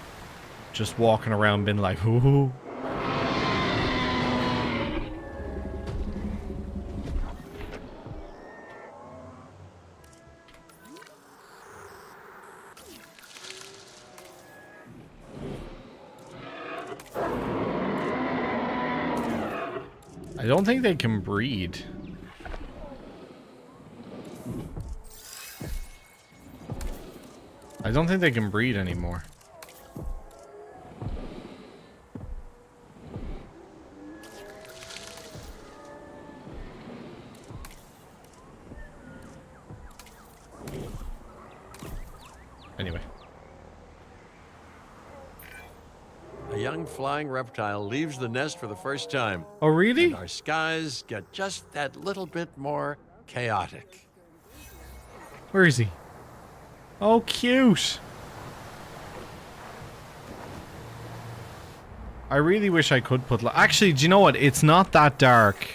just walking around being like, ooh. I don't think they can breed. I don't think they can breed anymore. Anyway. A young flying reptile leaves the nest for the first time. Oh, really? And our skies get just that little bit more chaotic. Where is he? Oh, cute. I really wish I could put... Actually, do you know what? It's not that dark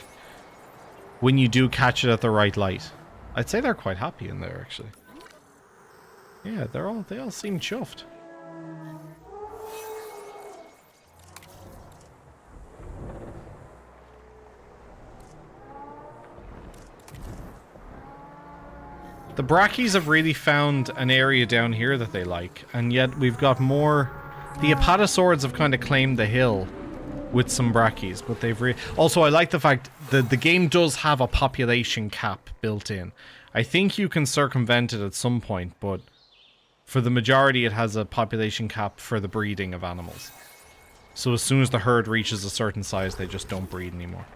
when you do catch it at the right light. I'd say they're quite happy in there, actually. Yeah, they all seem chuffed. The brackies have really found an area down here that they like, and yet we've got more... The apatosaurs have kind of claimed the hill with some brackies, but they've also, I like the fact that the game does have a population cap built in. I think you can circumvent it at some point, but for the majority it has a population cap for the breeding of animals. So as soon as the herd reaches a certain size, they just don't breed anymore.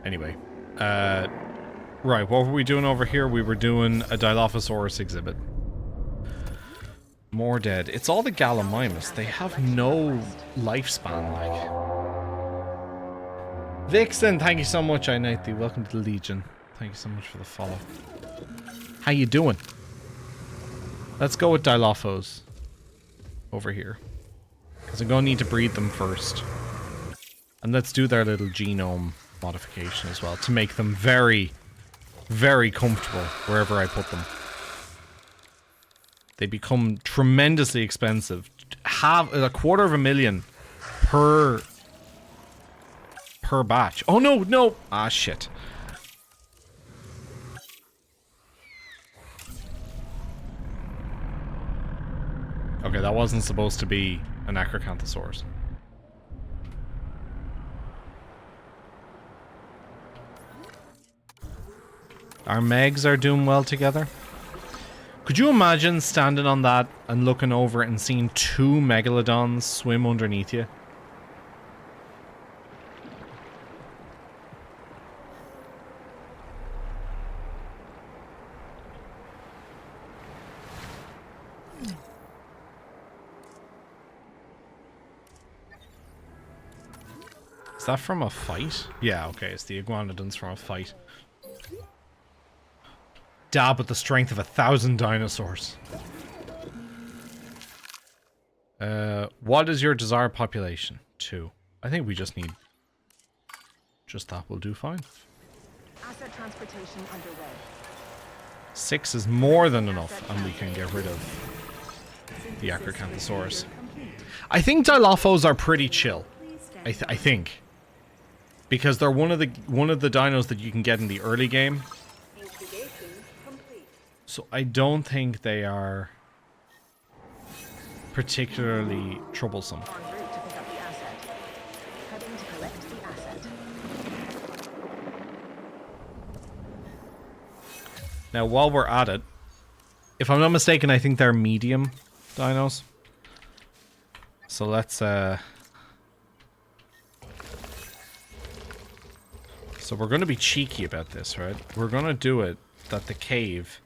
Anyway, right, what were we doing over here? We were doing a Dilophosaurus exhibit. More dead. It's all the Gallimimus. They have no lifespan, like. Vixen, thank you so much, I Night Thee. Welcome to the Legion. Thank you so much for the follow. How you doing? Let's go with Dilophos over here. Because I'm going to need to breed them first. And let's do their little genome modification as well to make them very, very comfortable wherever I put them. They become tremendously expensive. Have $250,000 per batch. Oh no, no! Ah, shit. Okay, that wasn't supposed to be an Acrocanthosaurus. Our Megs are doing well together. Could you imagine standing on that and looking over it and seeing two Megalodons swim underneath you? Is that from a fight? Yeah, okay, it's the iguanodons from a fight. Dab with the strength of 1,000 dinosaurs. What is your desired population? 2. I think we just need... Just that will do fine. Asset transportation underway. 6 is more than enough, and we can get rid of the Acrocanthosaurus. I think Dilophos are pretty chill. I think. Because they're one of the dinos that you can get in the early game. So I don't think they are particularly troublesome. En route to pick up the asset. Heading to collect the asset. Now, while we're at it, If I'm not mistaken, I think they're medium dinos. So let's so we're going to be cheeky about this, right? We're going to do it that the cave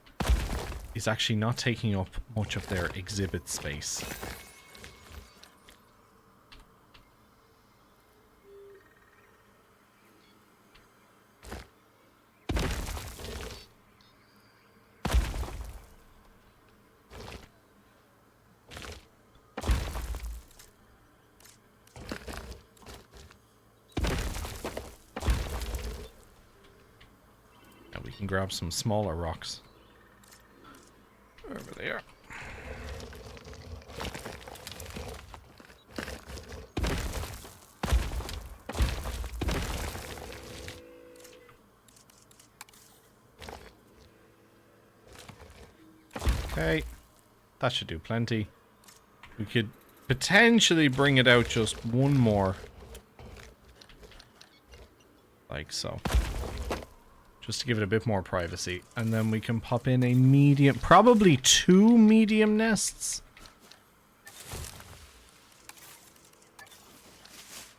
is actually not taking up much of their exhibit space. And grab some smaller rocks. Over there. Okay. That should do plenty. We could potentially bring it out just one more. Like so. Just to give it a bit more privacy. And then we can pop in a medium, probably 2 medium nests.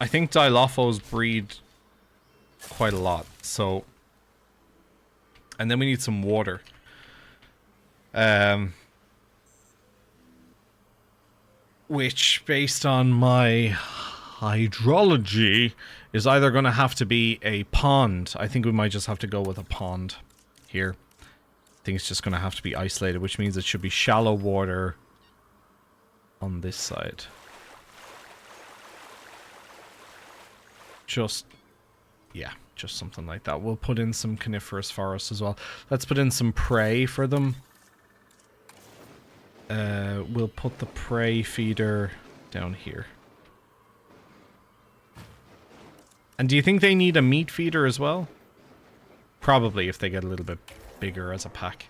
I think Dilophos breed quite a lot, so... And then we need some water. Which, based on my hydrology, is either going to have to be a pond. I think we might just have to go with a pond here. I think it's just going to have to be isolated, which means it should be shallow water on this side. Just, yeah, just something like that. We'll put in some coniferous forests as well. Let's put in some prey for them. We'll put the prey feeder down here. And do you think they need a meat feeder as well? Probably, if they get a little bit bigger as a pack.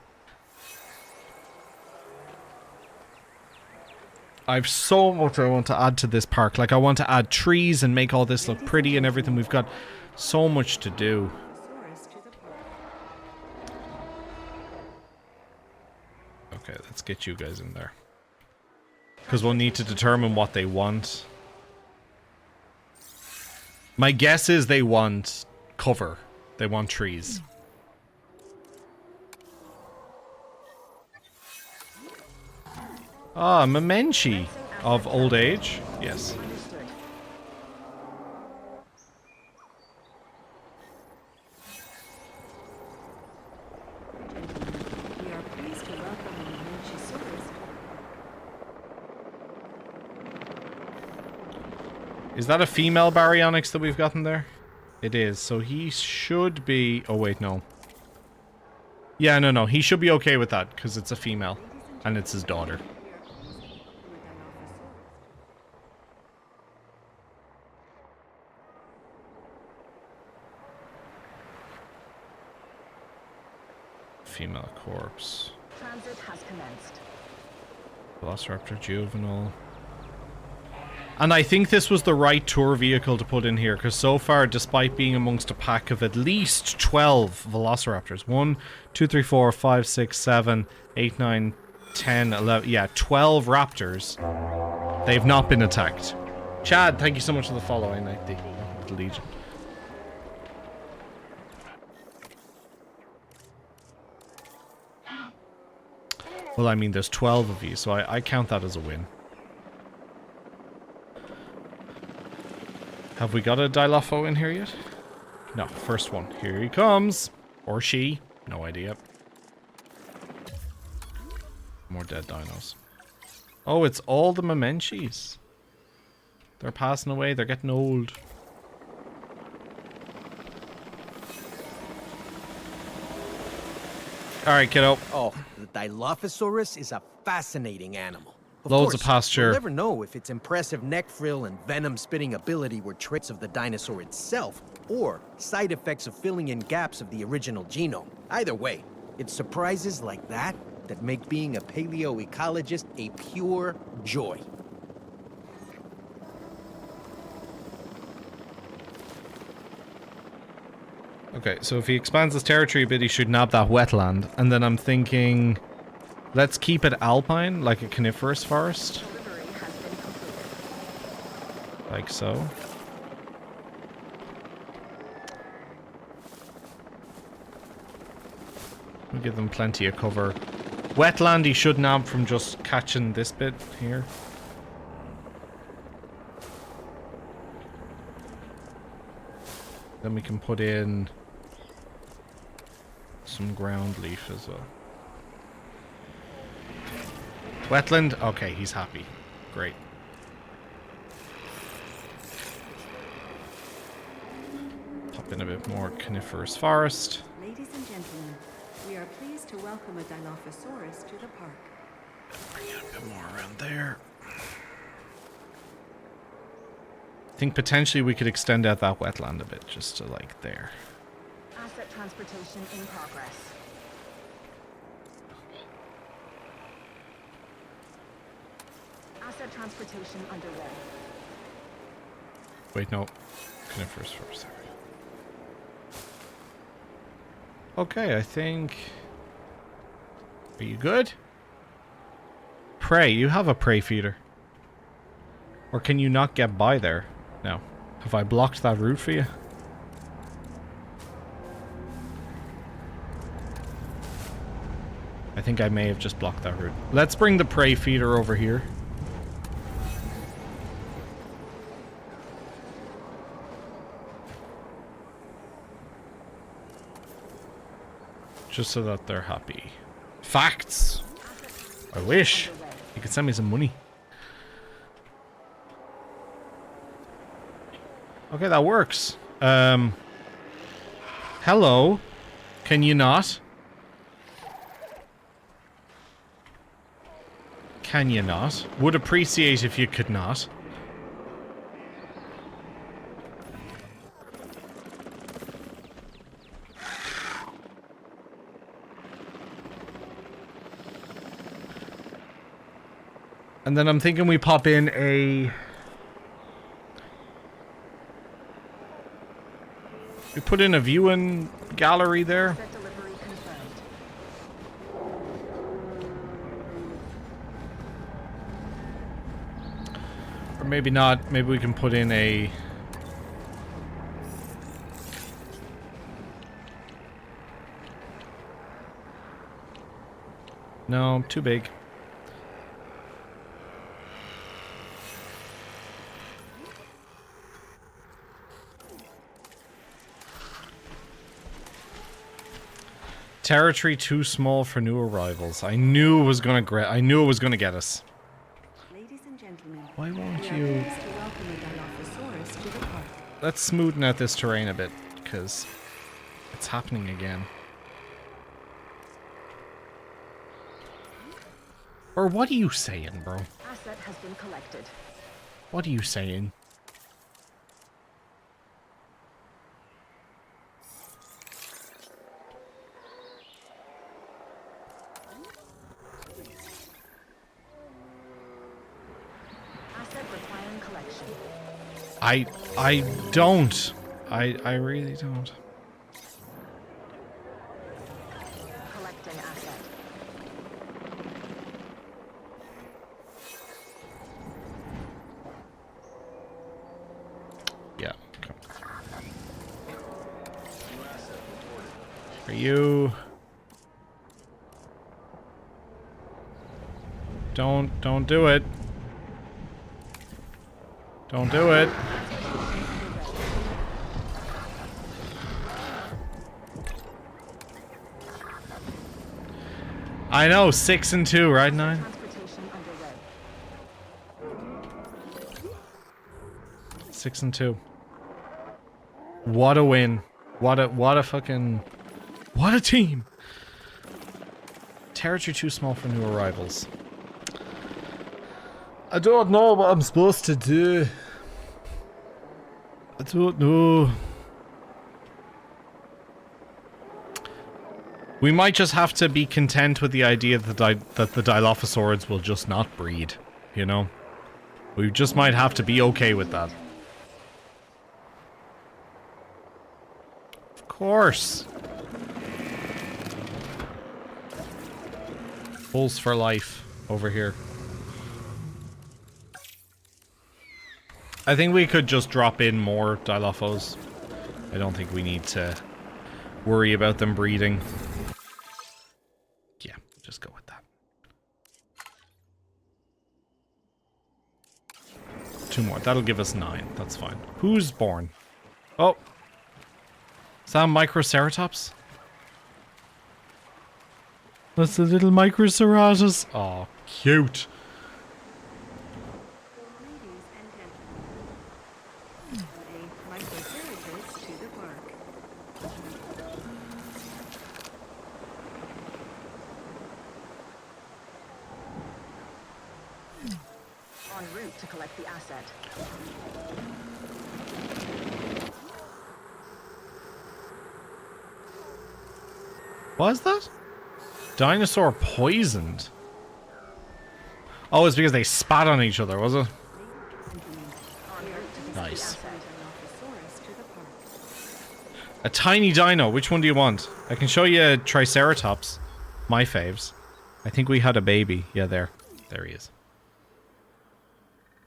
I've so much I want to add to this park. Like, I want to add trees and make all this look pretty and everything. We've got so much to do. Okay, let's get you guys in there. Because we'll need to determine what they want. My guess is they want cover. They want trees. Ah, Memenchi of old age. Yes. We are pleased to welcome the Memenchisaurus. Is that a female baryonyx that we've gotten there? It is. So he should be... Oh, wait, no. Yeah, no. He should be okay with that because it's a female. And it's his daughter. Female corpse. Transit has commenced. Velociraptor juvenile. And I think this was the right tour vehicle to put in here, because so far, despite being amongst a pack of at least 12 Velociraptors, 1, 2, 3, 4, 5, 6, 7, 8, 9, 10, 11, yeah, 12 raptors, they've not been attacked. Chad, thank you so much for the follow, I like the Legion. Well, I mean, there's 12 of you, so I count that as a win. Have we got a Dilopho in here yet? No, first one. Here he comes. Or she. No idea. More dead dinos. Oh, it's all the Memenchis. They're passing away. They're getting old. Alright, kiddo. Oh, the Dilophosaurus is a fascinating animal. Loads of pasture. We'll never know if its impressive neck frill and venom-spitting ability were traits of the dinosaur itself, or side effects of filling in gaps of the original genome. Either way, it's surprises like that that make being a paleoecologist a pure joy. Okay, so if he expands his territory a bit, he should nab that wetland. And then I'm thinking... Let's keep it alpine, like a coniferous forest. Delivery has been completed. Like so. We give them plenty of cover. Wetland he should nab from just catching this bit here. Then we can put in some ground leaf as well. Wetland? Okay, he's happy. Great. Pop in a bit more coniferous forest. Ladies and gentlemen, we are pleased to welcome a Dilophosaurus to the park. Bring it a bit more around there. I think potentially we could extend out that wetland a bit, just to like there. Asset transportation in progress. Asset transportation underway. Wait, no. Coniferous forest. There we go. Okay, I think... Are you good? Prey. You have a prey feeder. Or can you not get by there? No. Have I blocked that route for you? I think I may have just blocked that route. Let's bring the prey feeder over here. Just so that they're happy. Facts! I wish. You could send me some money. Okay, that works. Hello. Can you not? Can you not? Would appreciate if you could not. And then I'm thinking we pop in a... We put in a viewing gallery there. Asset delivery confirmed. Or maybe not. Maybe we can put in a... No, too big. Territory too small for new arrivals. I knew it was gonna get us. Ladies and gentlemen, Why won't we are you? pleased to welcome a Dilophosaurus to the park. Let's smoothen out this terrain a bit, because it's happening again. Or what are you saying, bro? Asset has been collected. What are you saying? Asset requiring collection. I don't. I really don't. Collecting asset. Yeah. Okay. Are you? Don't do it. Don't do it. I know, 6 and 2, right, 9? Transportation underway. 6 and 2. What a win. What a fucking... What a team! Territory too small for new arrivals. I don't know what I'm supposed to do. I don't know. We might just have to be content with the idea that the Dilophosaurids will just not breed, you know? We just might have to be okay with that. Of course. Bulls for life over here. I think we could just drop in more Dilophos. I don't think we need to worry about them breeding. Yeah, just go with that. 2 more. That'll give us 9. That's fine. Who's born? Oh. Is that a Microceratops? That's a little Microceratops. Oh, cute. Ladies and gentlemen, a Microceratops to the park. En route to collect the asset. What is that? Dinosaur poisoned. Oh, it's because they spat on each other, was it? En route to collect Nice. the asset. Dilophosaurus to the park. A tiny dino. Which one do you want? I can show you Triceratops. My faves. I think we had a baby. Yeah, there. There he is.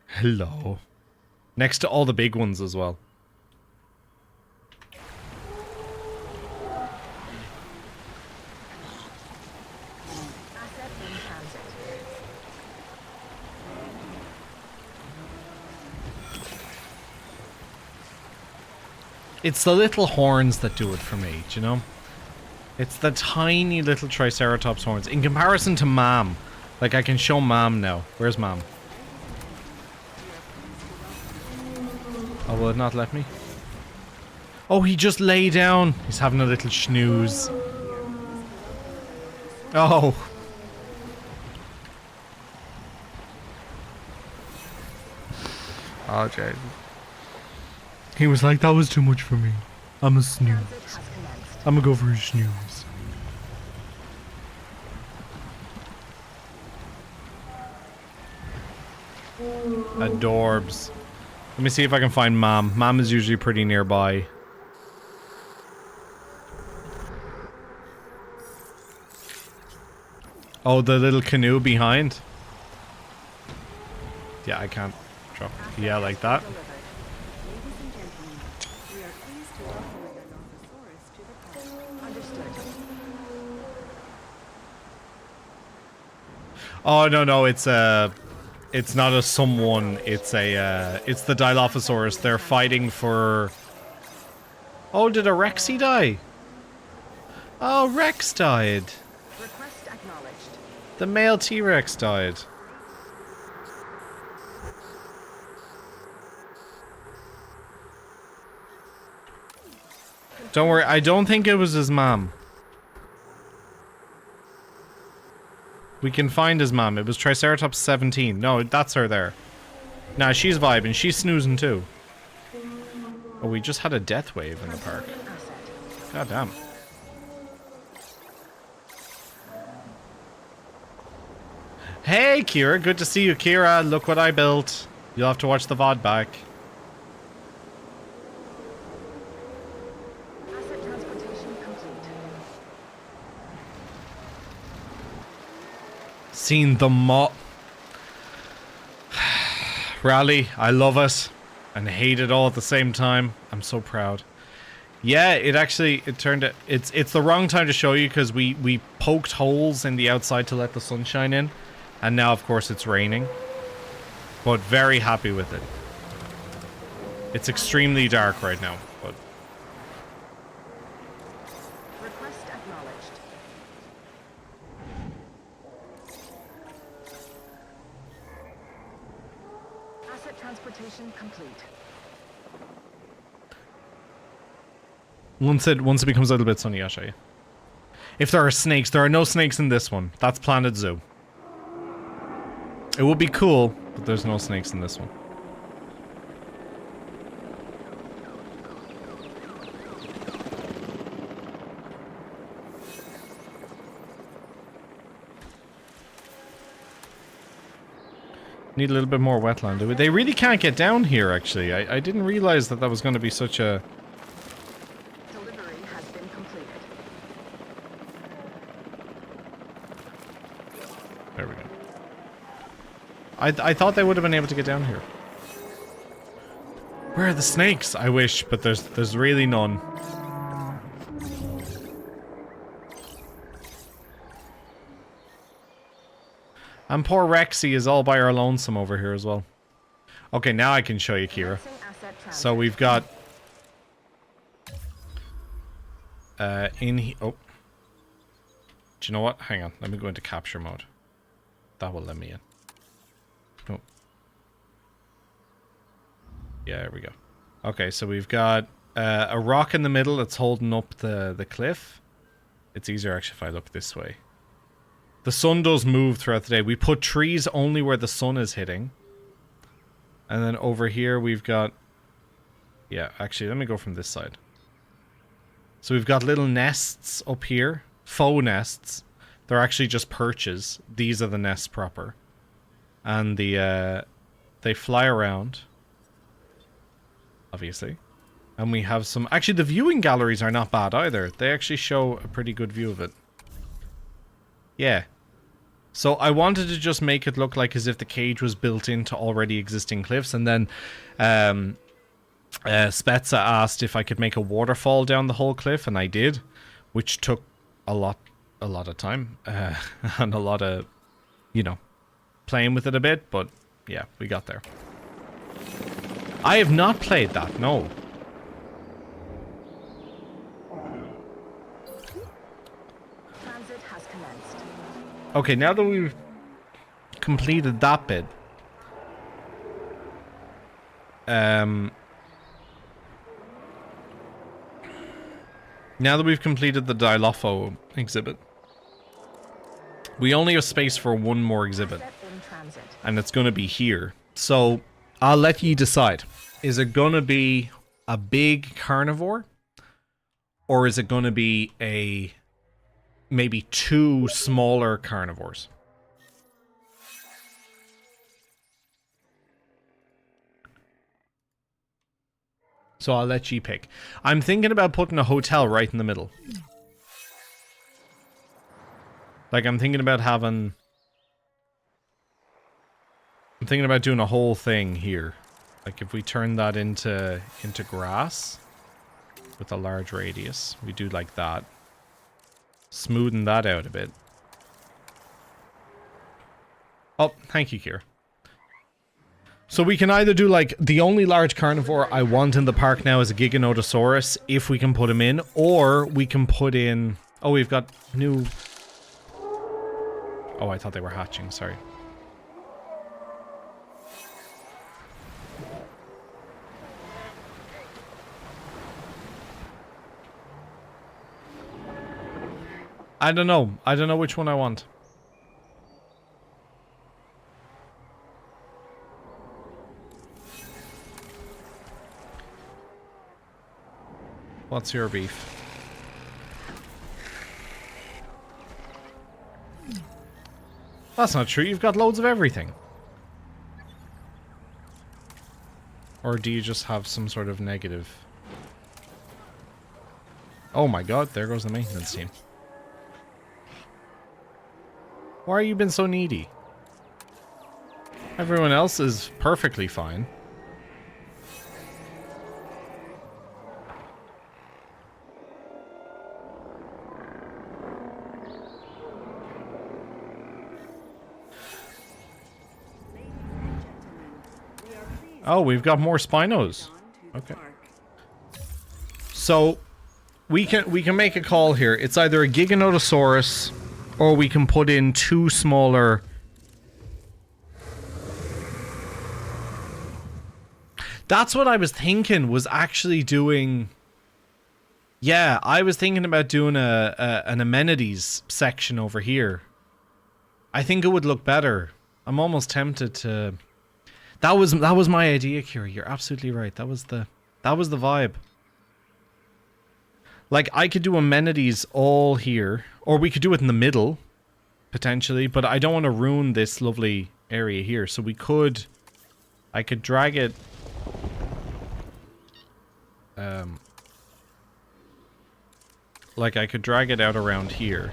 Hello. Next to all the big ones as well. Asset in transit. It's the little horns that do it for me, do you know? It's the tiny little Triceratops horns. In comparison to Mom. Like, I can show Mom now. Where's Mom? Oh, will it not let me? Oh, he just lay down. He's having a little snooze. Oh. Oh, Jesus. He was like, that was too much for me. I'm a snooze. Transit has commenced. I'm gonna go for a snooze. Adorbs. Let me see if I can find Mom. Mom is usually pretty nearby. Oh, the little canoe behind? Yeah, I can't drop. Yeah, like that. Ladies and gentlemen, we are pleased to welcome the Dilophosaurus to the park. Understood. Oh, no, it's not a someone, it's the Dilophosaurus. They're fighting for... Oh, did a Rexy die? Oh, Rex died. Request acknowledged. The male T-Rex died. Don't worry, I don't think it was his mom. We can find his mom. It was Triceratops 17. No, that's her there. Nah, she's vibing. She's snoozing too. Oh, we just had a death wave in the park. Asset. God damn. Hey, Kira. Good to see you, Kira. Look what I built. You'll have to watch the VOD back. Asset transportation complete. Seen the Rally, I love it and hate it all at the same time. I'm so proud. Yeah, it turned out it's the wrong time to show you because we poked holes in the outside to let the sunshine in, and now of course it's raining. But very happy with it. It's extremely dark right now, but Request acknowledged. Asset transportation complete. once it becomes a little bit sunny, I'll show you. If there are snakes, there are no snakes in this one. That's Planet Zoo. It would be cool, but there's no snakes in this one. Need a little bit more wetland. They really can't get down here, actually. I didn't realize that was going to be such a... Delivery has been completed. I thought they would have been able to get down here. Where are the snakes? I wish, but there's really none. And poor Rexy is all by her lonesome over here as well. Okay, now I can show you, Kira. So we've got... oh. Do you know what? Hang on. Let me go into capture mode. That will let me in. Oh. Yeah, there we go. Okay, so we've got a rock in the middle that's holding up the cliff. It's easier actually if I look this way. The sun does move throughout the day. We put trees only where the sun is hitting. And then over here we've got... Yeah, actually, let me go from this side. So we've got little nests up here. Faux nests. They're actually just perches. These are the nests proper. And they fly around. Obviously. And we have some... Actually, the viewing galleries are not bad either. They actually show a pretty good view of it. Yeah. So I wanted to just make it look like as if the cage was built into already existing cliffs. And then Spezza asked if I could make a waterfall down the whole cliff. And I did. Which took a lot of time. And a lot of, you know, playing with it a bit. But yeah, we got there. I have not played that, no. Transit has commenced. Okay, now that we've completed that bit, now that we've completed the Dilopho exhibit, we only have space for one more exhibit, and it's going to be here. So I'll let you decide. Is it going to be a big carnivore, or is it going to be a maybe two smaller carnivores? So I'll let you pick. I'm thinking about putting a hotel right in the middle. Like, I'm thinking about having... I'm thinking about doing a whole thing here. Like, if we turn that into grass with a large radius, we do like that. Smoothing that out a bit. Oh, thank you, Kira. So we can either do, like, the only large carnivore I want in the park now is a Giganotosaurus, if we can put him in, or we can put in... Oh, we've got new... Oh, I thought they were hatching, sorry. I don't know. I don't know which one I want. What's your beef? That's not true. You've got loads of everything. Or do you just have some sort of negative? Oh my god, there goes the maintenance team. Why have you been so needy? Everyone else is perfectly fine. Oh, we've got more Spinos. Okay. So we can make a call here. It's either a Giganotosaurus, or we can put in two smaller... That's what I was thinking, was actually doing... Yeah, I was thinking about doing an amenities section over here. I think it would look better. I'm almost tempted to... That was my idea, Kira. You're absolutely right. That was the vibe. Like, I could do amenities all here, or we could do it in the middle, potentially, but I don't want to ruin this lovely area here, so we could... I could drag it... like, I could drag it out around here.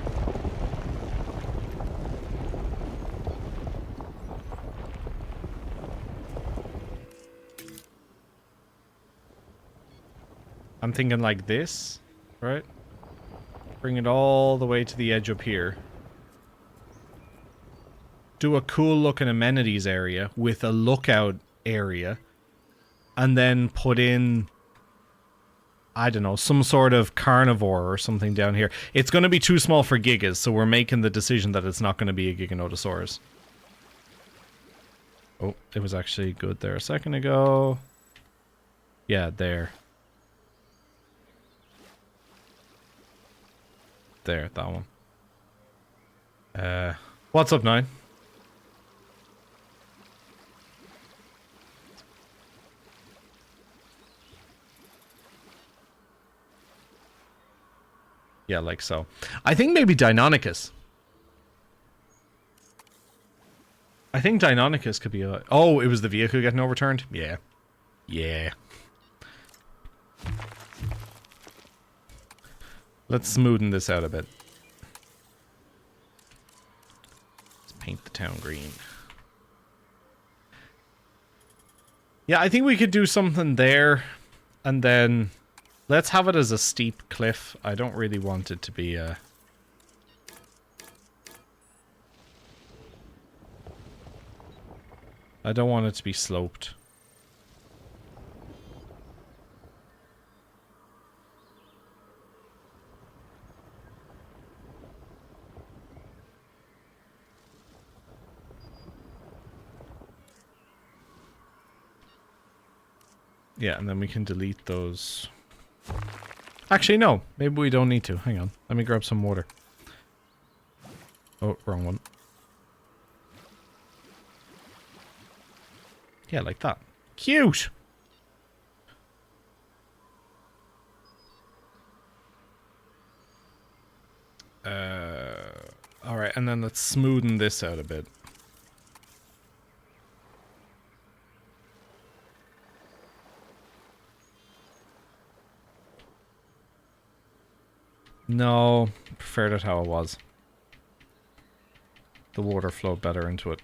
I'm thinking like this, right? Bring it all the way to the edge up here. Do a cool looking amenities area with a lookout area. And then put in, I don't know, some sort of carnivore or something down here. It's going to be too small for Gigas, so we're making the decision that it's not going to be a Giganotosaurus. Oh, it was actually good there a second ago. Yeah, there. There, that one. What's up, 9? Yeah, like so. I think maybe Deinonychus. I think Deinonychus could be a... Oh, it was the vehicle getting overturned? Yeah. Yeah. Let's smoothen this out a bit. Let's paint the town green. Yeah, I think we could do something there. And then... Let's have it as a steep cliff. I don't really want it to be a... I don't want it to be sloped. Yeah, and then we can delete those. Actually, no. Maybe we don't need to. Hang on. Let me grab some water. Oh, wrong one. Yeah, like that. Cute! Alright, and then let's smoothen this out a bit. No, preferred it how it was. The water flowed better into it.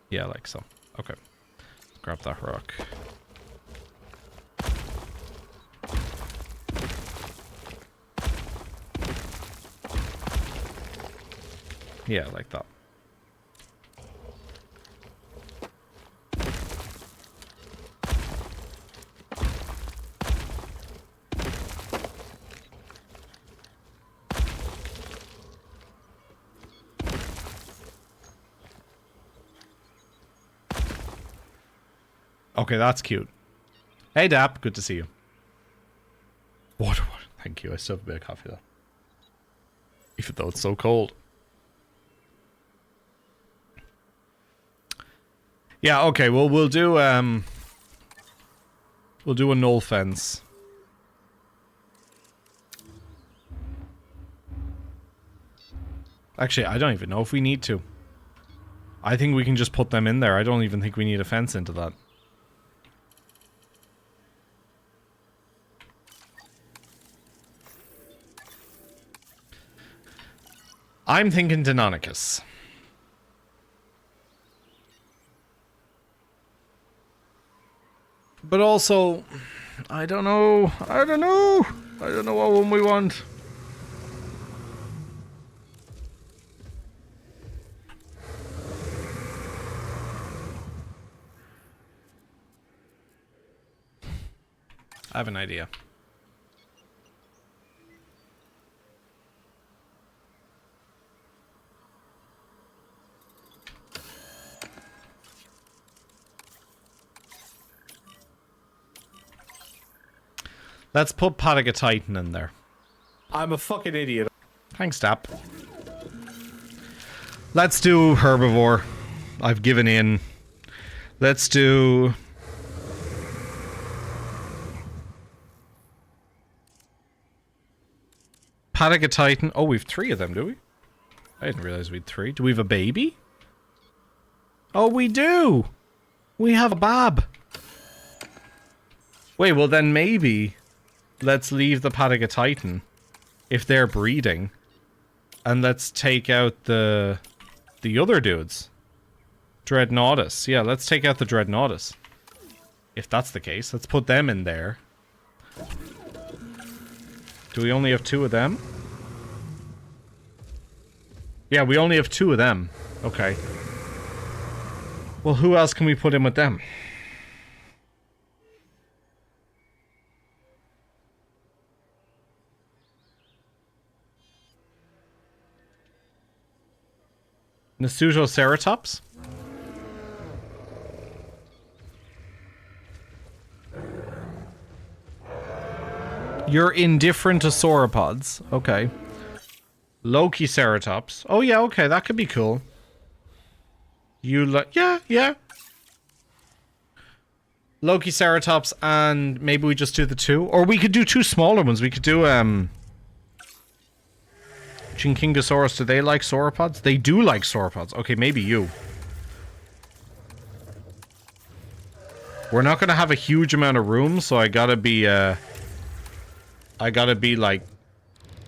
Yeah, like so. Okay. Let's grab that rock. Yeah, like that. Okay, that's cute. Hey, Dap. Good to see you. Water. Thank you. I still have a bit of coffee, though. Even though it's so cold. Yeah, okay. Well, we'll do a null fence. Actually, I don't even know if we need to. I think we can just put them in there. I don't even think we need a fence into that. I'm thinking Deinonychus. But also, I don't know. I don't know what one we want. I have an idea. Let's put Titan in there. I'm a fucking idiot. Thanks, Dap. Let's do herbivore. I've given in. Let's do... Titan. Oh, we've 3 of them, do we? I didn't realize we had 3. Do we have a baby? Oh, we do! We have a bab. Wait, well then maybe... Let's leave the Titan if they're breeding, and let's take out the other dudes. Dreadnoughtus. Yeah, let's take out the Dreadnoughtus. If that's the case, let's put them in there. Do we only have 2 of them? Yeah, we only have 2 of them. Okay. Well, who else can we put in with them? Nasutoceratops? You're indifferent to sauropods. Okay. Lokiceratops. Oh yeah, okay, that could be cool. Yeah. Lokiceratops, and maybe we just do the 2? Or we could do 2 smaller ones. We could do, Chinkingosaurus. Do they like sauropods? They do like sauropods. Okay, maybe you. We're not gonna have a huge amount of room, so I gotta be, like,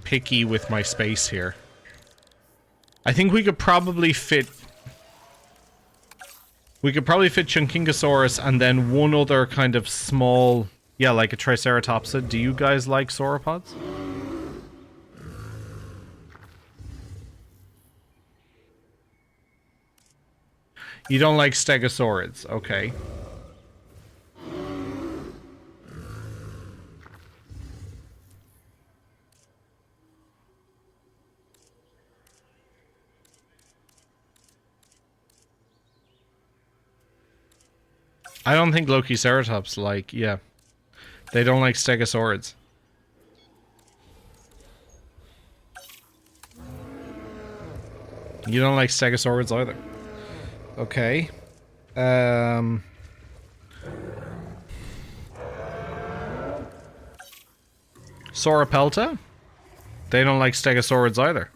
picky with my space here. I think we could probably fit... We could probably fit Chinkingosaurus and then one other kind of small... Yeah, like a Triceratopsid. Do you guys like sauropods? You don't like Stegosaurids. Okay. I don't think Lokiceratops like, yeah. They don't like Stegosaurids. You don't like Stegosaurids either. Okay. Sauropelta? They don't like Stegosaurids either.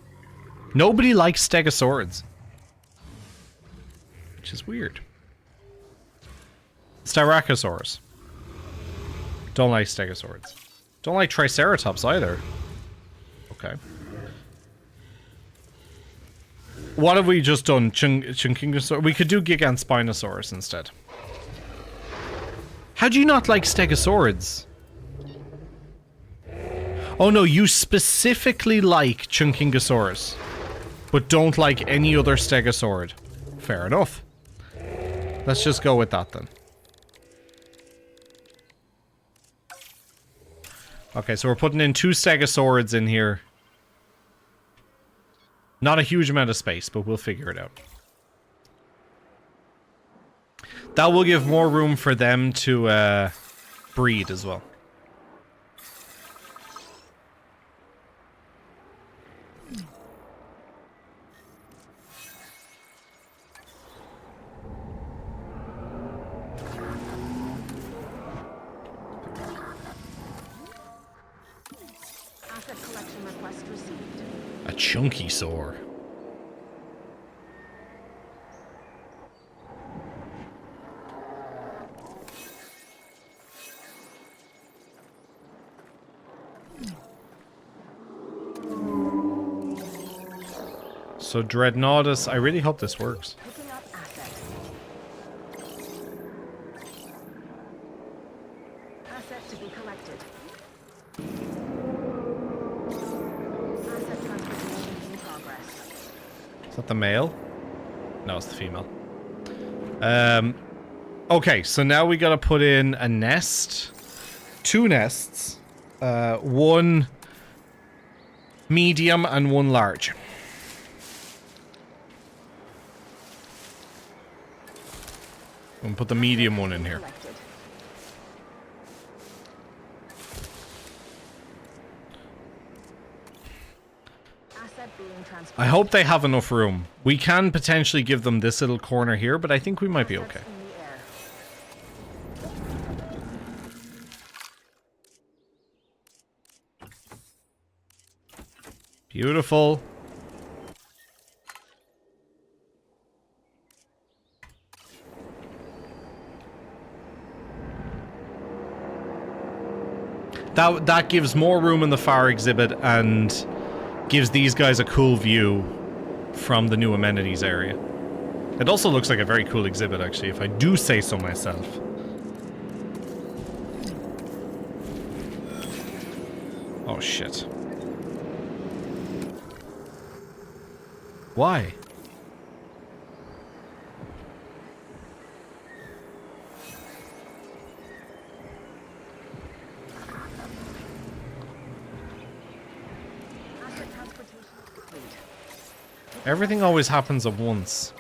Nobody likes Stegosaurids. Which is weird. Styracosaurus. Don't like Stegosaurids. Don't like Triceratops either. Okay. What have we just done? Chinkingosaurus? We could do Gigantspinosaurus instead. How do you not like Stegosaurids? Oh no, you specifically like Chinkingosaurus, but don't like any other Stegosaurid. Fair enough. Let's just go with that then. Okay, so we're putting in 2 Stegosaurids in here. Not a huge amount of space, but we'll figure it out. That will give more room for them to breed as well. Asset collection request received. A chunky saur. So Dreadnoughtus, I really hope this works. Picking up asset. Asset to be collected. Asset transportation in progress. Is that the male? No, it's the female. Okay, so now we gotta put in a nest. 2 nests. 1 medium and 1 large. I'm gonna put the medium one in here. Collected. Asset being transported. I hope they have enough room. We can potentially give them this little corner here, but I think we might be okay. In the air. Beautiful. That gives more room in the fire exhibit and gives these guys a cool view from the new amenities area. It also looks like a very cool exhibit, actually, if I do say so myself. Oh, shit. Why? Asset transportation complete. Everything always happens at once.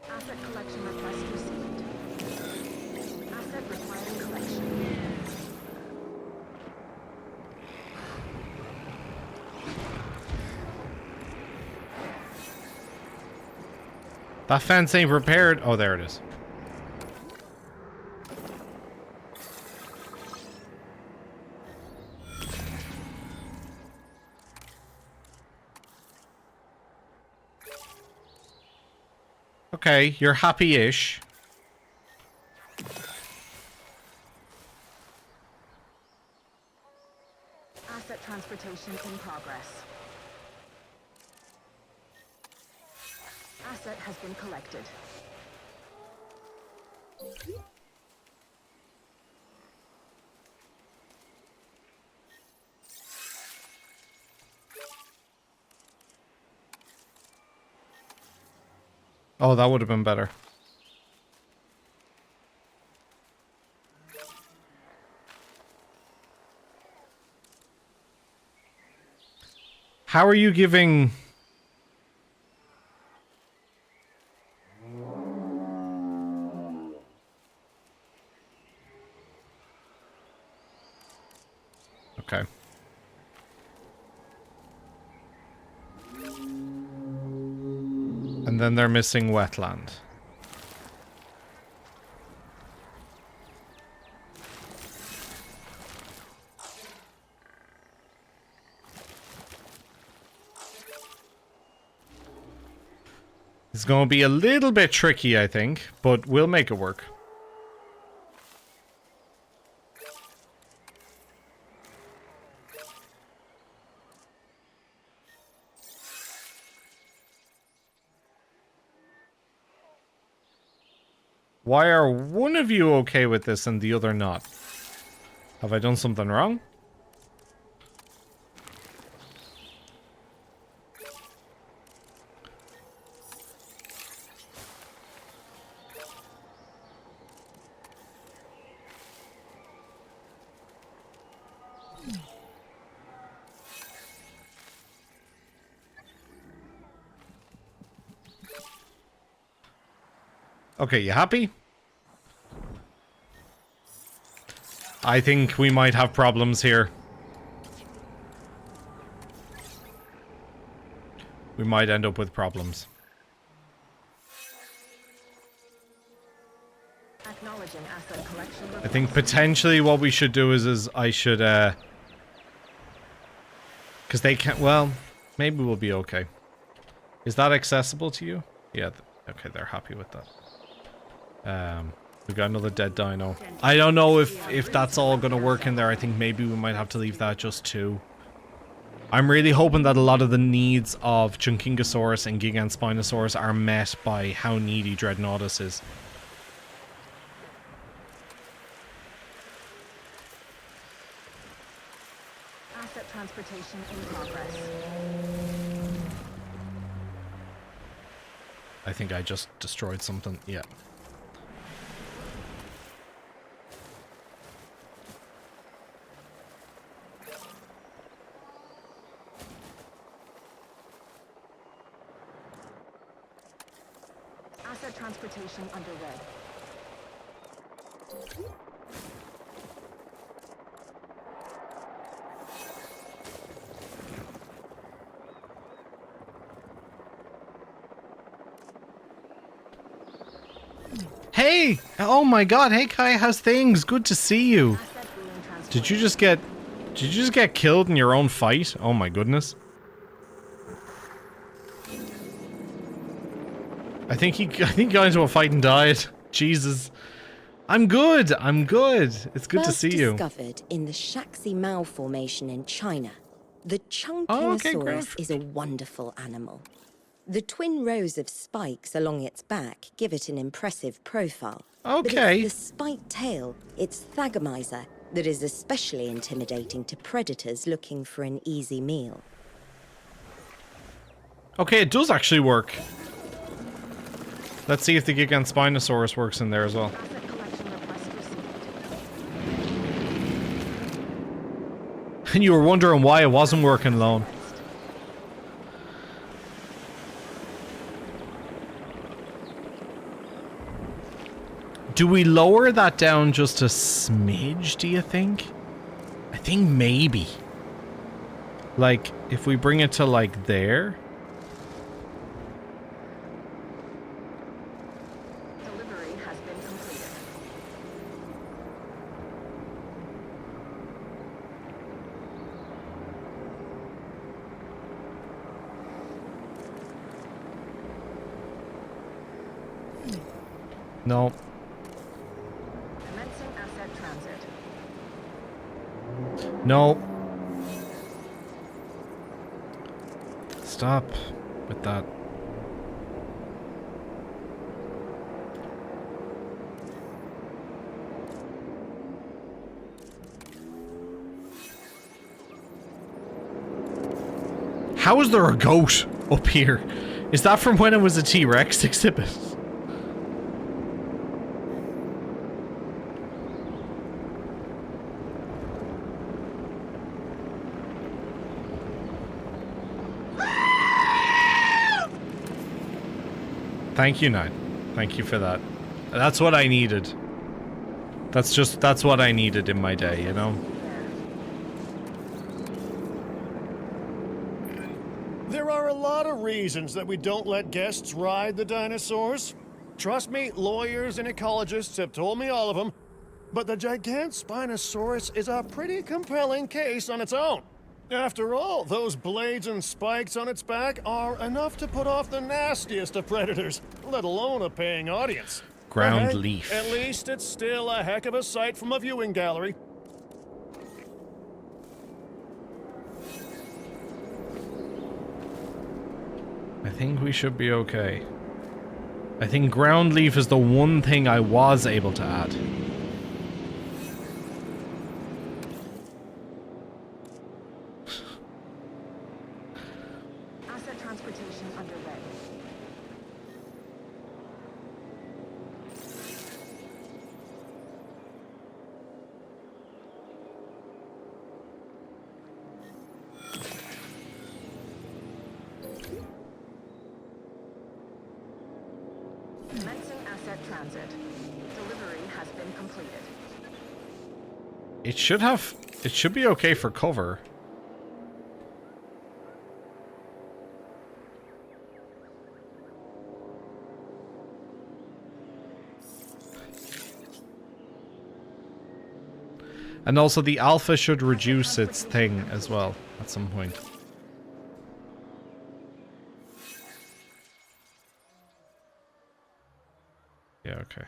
Asset collection request received. Asset requiring collection. That fence ain't repaired. Oh, there it is. Okay, you're happy-ish. Asset transportation in progress. Asset has been collected. Oh, that would have been better. How are you giving... Okay. And then they're missing wetland. It's going to be a little bit tricky, I think, but we'll make it work. Why are one of you okay with this and the other not? Have I done something wrong? Okay, you happy? I think we might have problems here. We might end up with problems. Acknowledging asset collection. I think potentially what we should do is I should, because they can't, well, maybe we'll be okay. Is that accessible to you? Yeah, okay, they're happy with that. We got another dead dino. I don't know if that's all gonna work in there. I think maybe we might have to leave that just two. I'm really hoping that a lot of the needs of Chunkingosaurus and Giganspinosaurus are met by how needy Dreadnoughtus is. Asset transportation in progress. I think I just destroyed something. Yeah. Asset transportation underway. Hey! Oh my god, hey Kai, how's things? Good to see you. Asset being transported. Did you just get killed in your own fight? Oh my goodness. I think he got into a fight and died. Jesus. I'm good. I'm good. It's good to see you. Discovered in the Shaxi Mao Formation in China. The Oh, okay, Chunkingosaurus ground is a wonderful animal. The twin rows of spikes along its back give it an impressive profile. Okay. But it's the spiked tail, its thagomizer, that is especially intimidating to predators looking for an easy meal. Okay, it does actually work. Let's see if the Gigant Spinosaurus works in there as well. Asset collection request received. And you were wondering why it wasn't working alone. Do we lower that down just a smidge, do you think? I think maybe. Like, if we bring it to, like, there. Delivery has been completed. No. Commencing asset transit. No. Stop with that. How is there a goat up here? Is that from when it was a T-Rex exhibit? Thank you, Nine. Thank you for that. That's what I needed. That's what I needed in my day, you know? There are a lot of reasons that we don't let guests ride the dinosaurs. Trust me, lawyers and ecologists have told me all of them. But the Gigant Spinosaurus is a pretty compelling case on its own. After all, those blades and spikes on its back are enough to put off the nastiest of predators, let alone a paying audience. Ground But hey, leaf. At least it's still a heck of a sight from a viewing gallery. I think we should be okay. I think ground leaf is the one thing I was able to add. Asset transportation underway. Commencing asset transit. Delivery has been completed. It should be okay for cover. And also the alpha should reduce its thing as well at some point. Yeah, okay.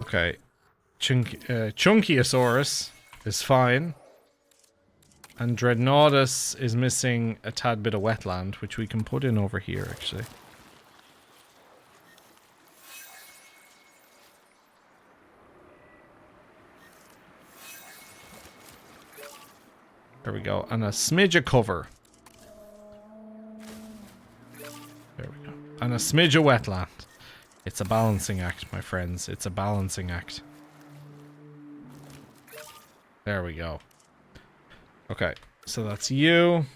Okay. Chunkyosaurus is fine. And Dreadnoughtus is missing a tad bit of wetland, which we can put in over here, actually. There we go. And a smidge of cover. There we go. And a smidge of wetland. It's a balancing act, my friends. It's a balancing act. There we go. Okay, so that's you.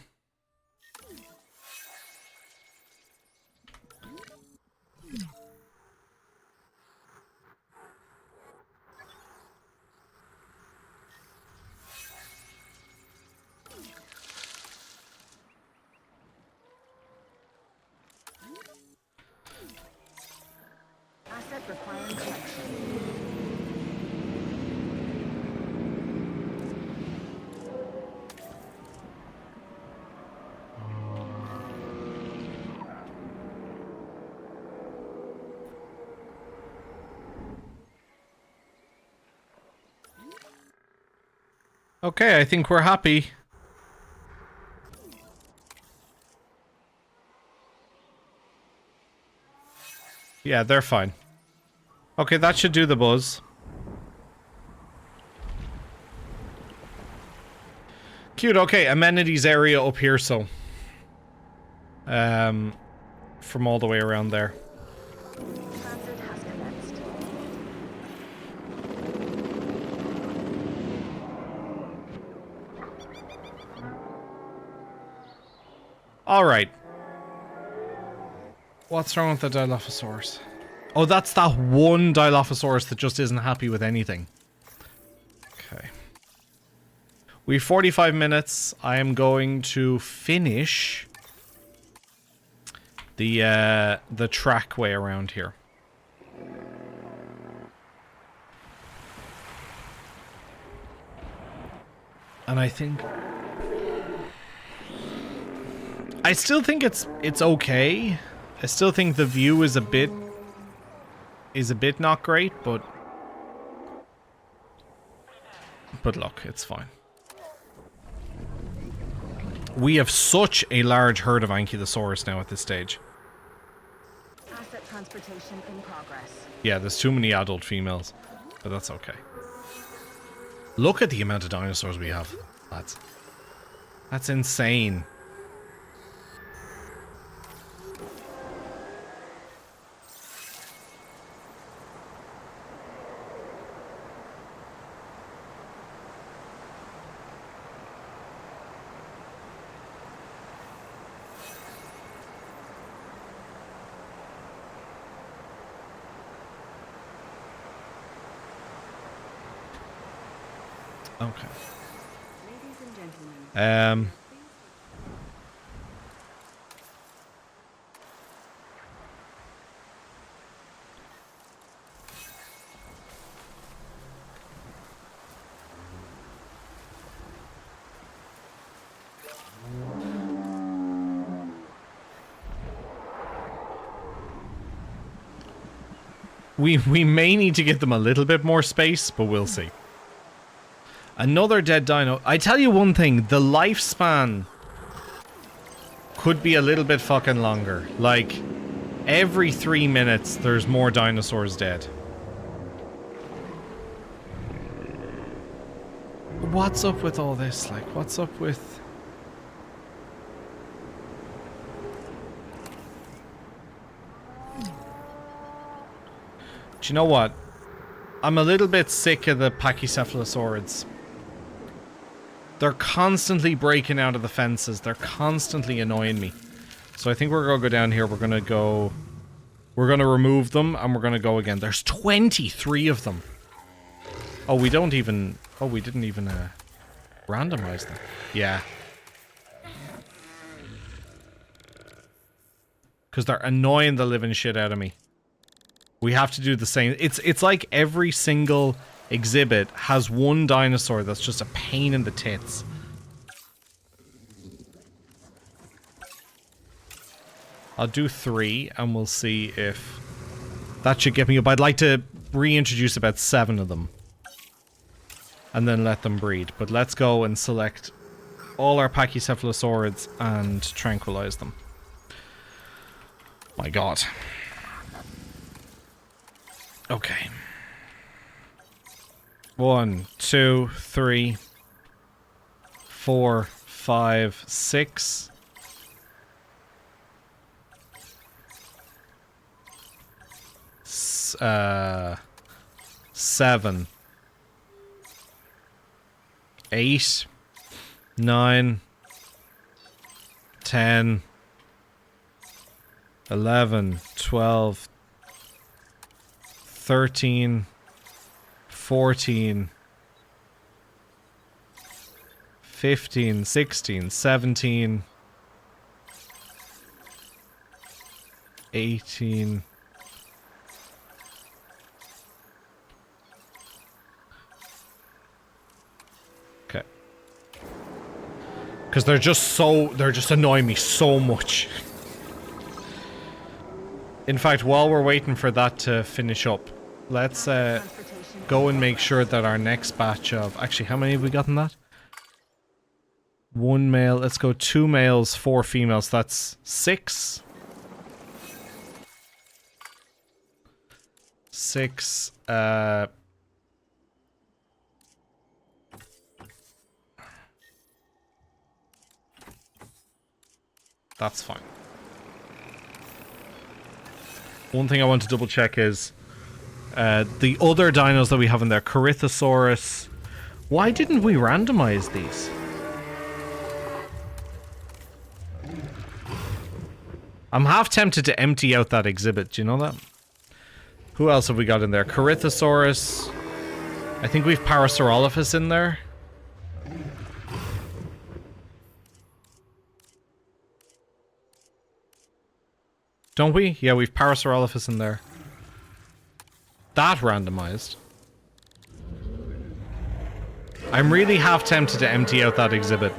Asset requiring collection. Okay, I think we're happy. Yeah, they're fine. Okay, that should do the buzz. Cute, okay, amenities area up here, so. From all the way around there. Transit has commenced. Alright. What's wrong with the Dilophosaurus? Oh, that's that one Dilophosaurus that just isn't happy with anything. Okay. We've 45 minutes. I am going to finish the trackway around here. And I still think it's okay. I still think the view is a bit not great, but look, it's fine. We have such a large herd of Ankylosaurus now at this stage. Asset transportation in progress. Yeah, there's too many adult females, but that's okay. Look at the amount of dinosaurs we have, lads. That's insane. Okay. Ladies and gentlemen. We may need to get them a little bit more space, but we'll see. Another dead dino. I tell you one thing, the lifespan could be a little bit fucking longer. Like, every 3 minutes there's more dinosaurs dead. What's up with all this? Like, what's up with... Do you know what? I'm a little bit sick of the Pachycephalosaurids. They're constantly breaking out of the fences. They're constantly annoying me. So I think we're going to go down here. We're going to remove them and we're going to go again. There's 23 of them. Oh, we didn't even randomize them. Yeah. Because they're annoying the living shit out of me. We have to do the same. It's like every single exhibit has one dinosaur that's just a pain in the tits. I'll do 3 and we'll see if that should get me up. I'd like to reintroduce about 7 of them and then let them breed. But let's go and select all our Pachycephalosaurids and tranquilize them. My god. Okay. 1, 2, 3, 4, 5, 6. 7, 8, 9, 10, 11, 12, 13, 14, 15, 16, 17, 18, okay. Because they're just annoying me so much. In fact, while we're waiting for that to finish up, let's go and make sure that our next batch of... Actually, how many have we gotten that? 1 male. Let's go 2 males, 4 females. That's 6. 6. That's fine. One thing I want to double check is the other dinos that we have in there. Corythosaurus. Why didn't we randomize these? I'm half tempted to empty out that exhibit. Do you know that? Who else have we got in there? Corythosaurus. I think we've Parasaurolophus in there. Don't we? Yeah, we've Parasaurolophus in there. That randomized. I'm really half tempted to empty out that exhibit.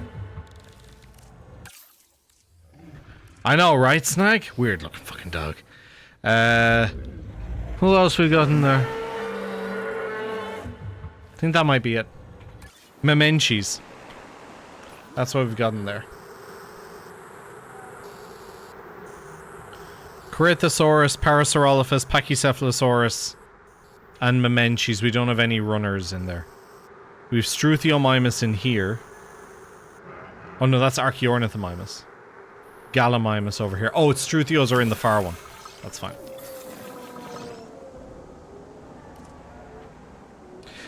I know, right, Snag? Weird looking fucking dog. Who else we got in there? I think that might be it. Memenches. That's what we've got in there. Corythosaurus, Parasaurolophus, Pachycephalosaurus, and Memenches. We don't have any runners in there. We have Struthiomimus in here. Oh no, that's Archaeornithomimus. Gallimimus over here. Oh, it's Struthios are in the far one. That's fine.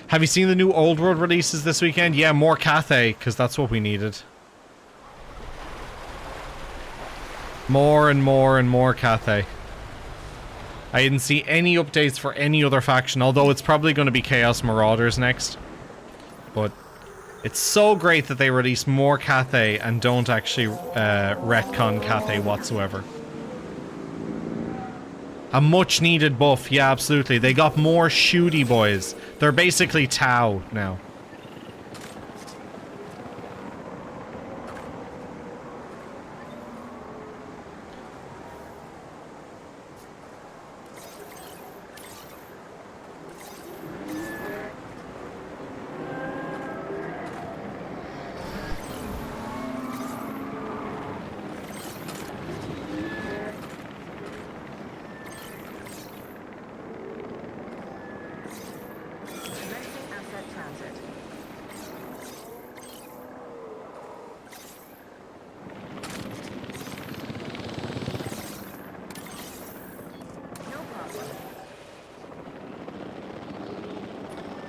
Have you seen the new Old World releases this weekend? Yeah, more Cathay, because that's what we needed. More and more and more Cathay. I didn't see any updates for any other faction, although it's probably going to be Chaos Marauders next. But it's so great that they release more Cathay and don't actually retcon Cathay whatsoever. A much needed buff, yeah, absolutely. They got more shooty boys. They're basically Tau now.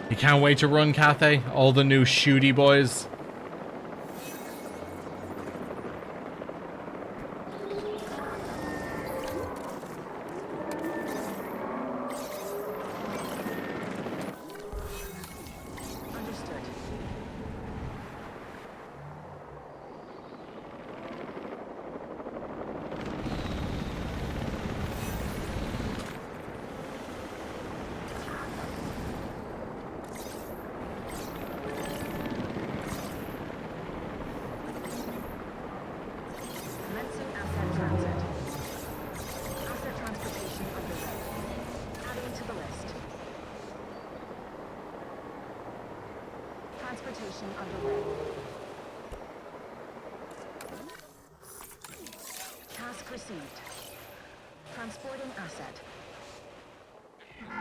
You can't wait to run Cathay? All the new shooty boys.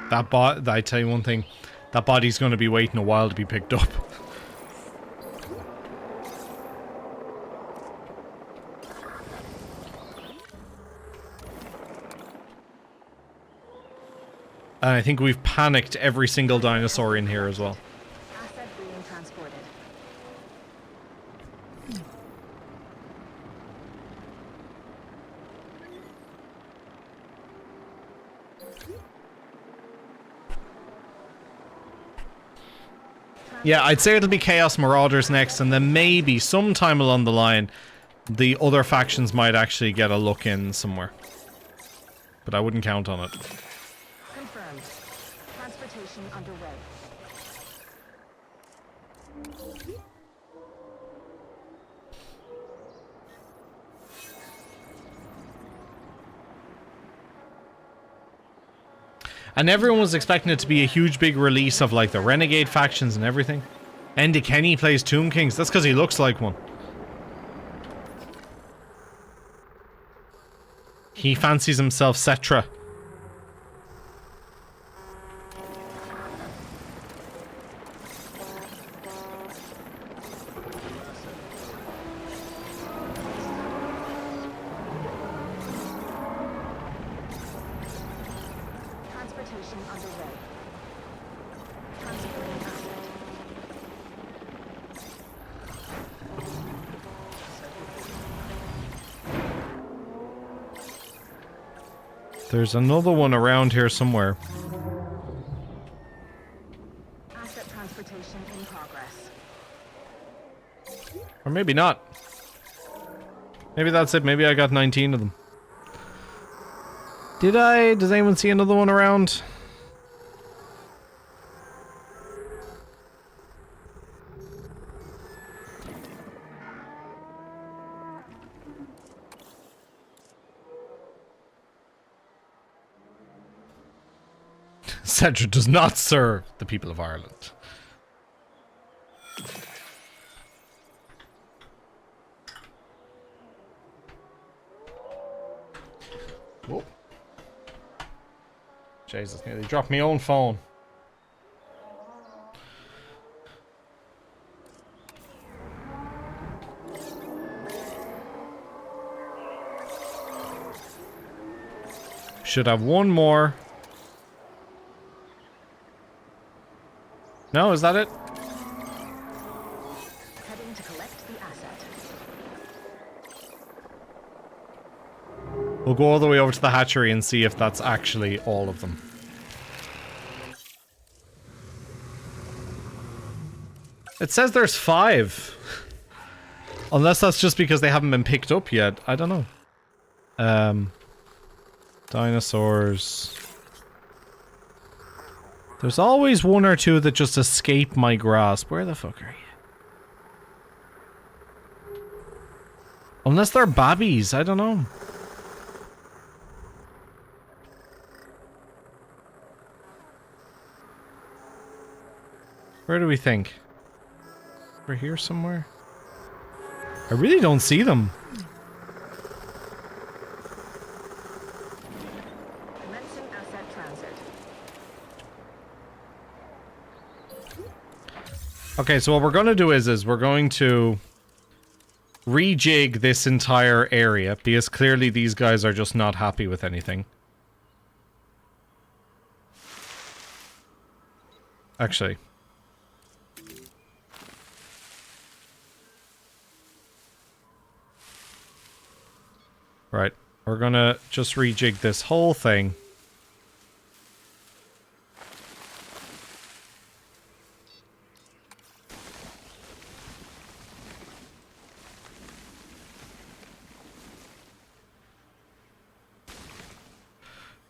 That I tell you one thing, that body's going to be waiting a while to be picked up. And I think we've panicked every single dinosaur in here as well. Asset being transported. Yeah, I'd say it'll be Chaos Marauders next, and then maybe sometime along the line, the other factions might actually get a look in somewhere. But I wouldn't count on it. Confirmed. Transportation underway. And everyone was expecting it to be a huge big release of like the Renegade factions and everything. Enda Kenny plays Tomb Kings. That's because he looks like one. He fancies himself Cetra. Transportation underway. Transferring asset. There's another one around here somewhere. Asset transportation in progress. Or maybe not. Maybe that's it. Maybe I got 19 of them. Did I? Does anyone see another one around? Cedric does not serve the people of Ireland. Whoa. Jesus, nearly dropped my own phone. Should have one more. No, is that it? Heading to collect the asset. We'll go all the way over to the hatchery and see if that's actually all of them. It says there's 5. Unless that's just because they haven't been picked up yet. I don't know. Dinosaurs. There's always one or two that just escape my grasp. Where the fuck are you? Unless they're babbies, I don't know. Where do we think? Over here somewhere? I really don't see them. Commencing asset transit. Okay, so what we're going to do is we're going to rejig this entire area because clearly these guys are just not happy with anything. Actually. Right, we're gonna just rejig this whole thing.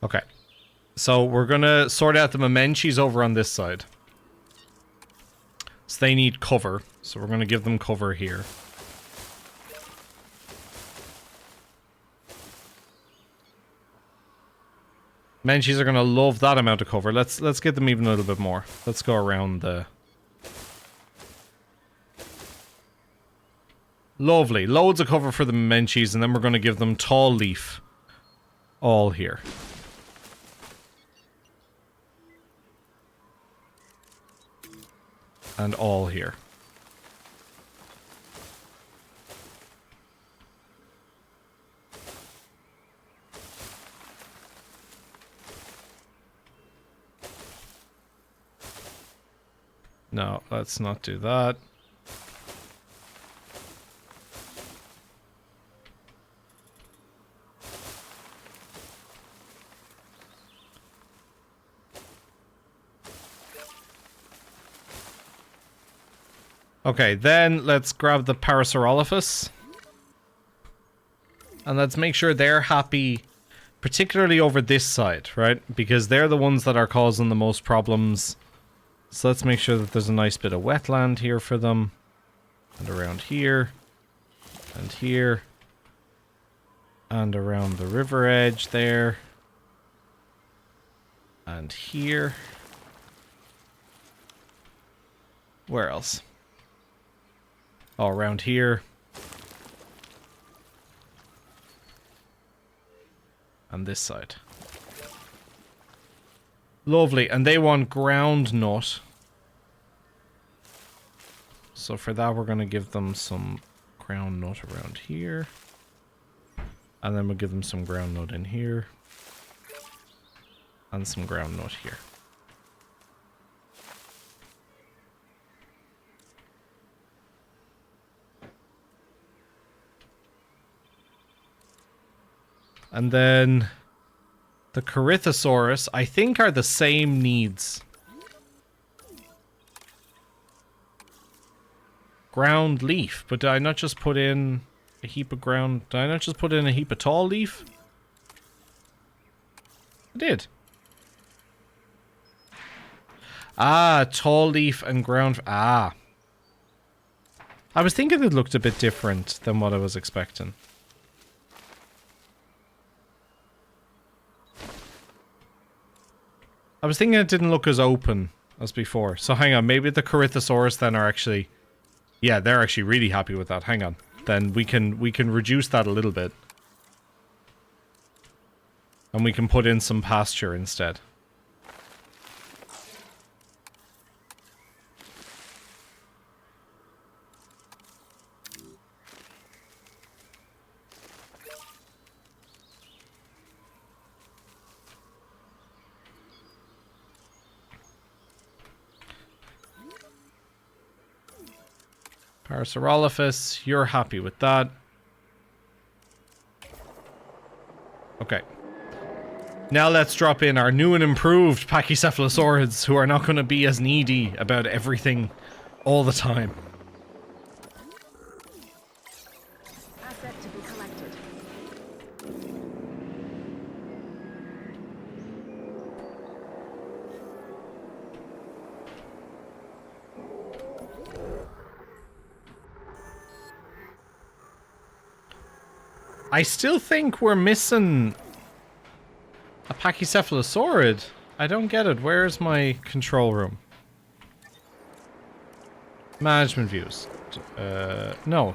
Okay, so we're gonna sort out the Memenchis over on this side. So they need cover, so we're gonna give them cover here. Menchies are gonna love that amount of cover. Let's get them even a little bit more. Let's go around the... Lovely. Loads of cover for the Menchies, and then we're gonna give them tall leaf. All here. And all here. No, let's not do that. Okay, then let's grab the Parasaurolophus. And let's make sure they're happy, particularly over this side, right? Because they're the ones that are causing the most problems. So let's make sure that there's a nice bit of wetland here for them. And around here. And here. And around the river edge there. And here. Where else? Oh, around here. and this side. Lovely. And they want ground nut. So for that, we're going to give them some ground nut around here. And then we'll give them some ground nut in here. And some ground nut here. And then the Corythosaurus, I think, are the same needs. Ground leaf, but did I not just put in a heap of ground? Did I not just put in a heap of tall leaf? I did. Ah, tall leaf and ground. Ah. I was thinking it looked a bit different than what I was expecting. I was thinking it didn't look as open as before. So hang on, maybe the Corythosaurus then are actually... Yeah, they're actually really happy with that. Hang on. Then we can reduce that a little bit. And we can put in some pasture instead. Parasaurolophus, you're happy with that. Okay. Now let's drop in our new and improved Pachycephalosaurids, who are not going to be as needy about everything all the time. Asset to be collected. I still think we're missing a Pachycephalosaurid. I don't get it. Where's my control room? Management views. No.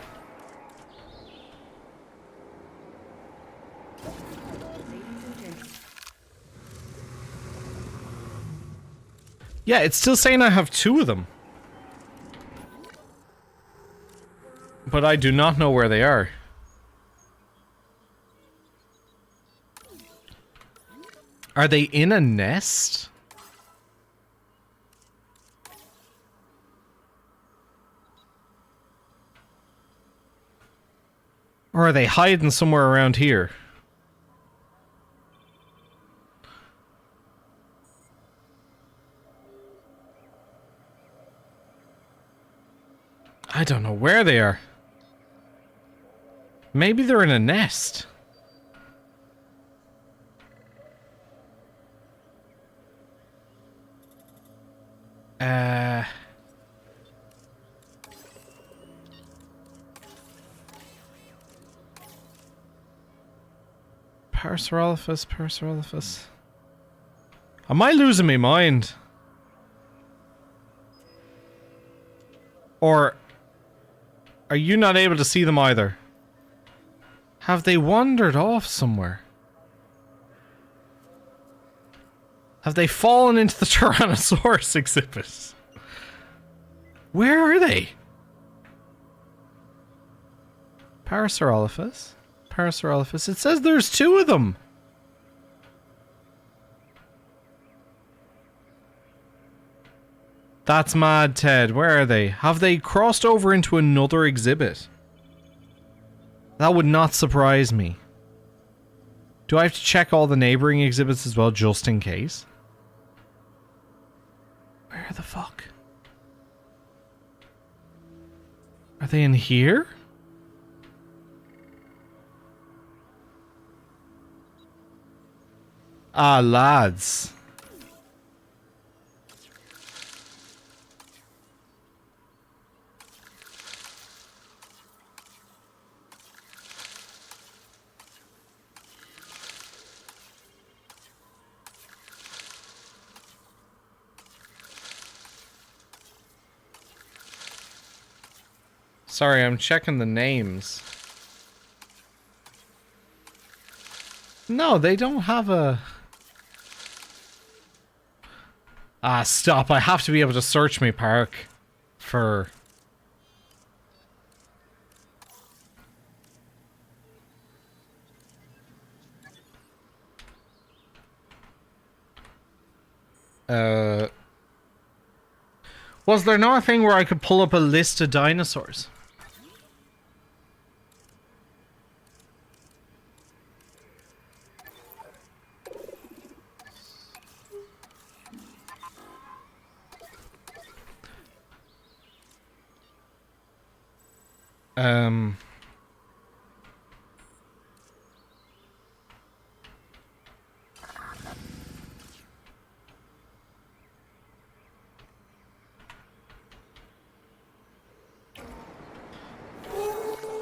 Yeah, it's still saying I have 2 of them. But I do not know where they are. Are they in a nest? Or are they hiding somewhere around here? I don't know where they are. Maybe they're in a nest. Parasaurolophus. Am I losing my mind? Or are you not able to see them either? Have they wandered off somewhere? Have they fallen into the Tyrannosaurus exhibit? Where are they? Parasaurolophus. Parasaurolophus. It says there's 2 of them. That's mad, Ted. Where are they? Have they crossed over into another exhibit? That would not surprise me. Do I have to check all the neighboring exhibits as well, just in case? Where the fuck? Are they in here? Ah, lads. Sorry, I'm checking the names. No, they don't have a... Ah, stop. I have to be able to search my park for... Was there not a thing where I could pull up a list of dinosaurs?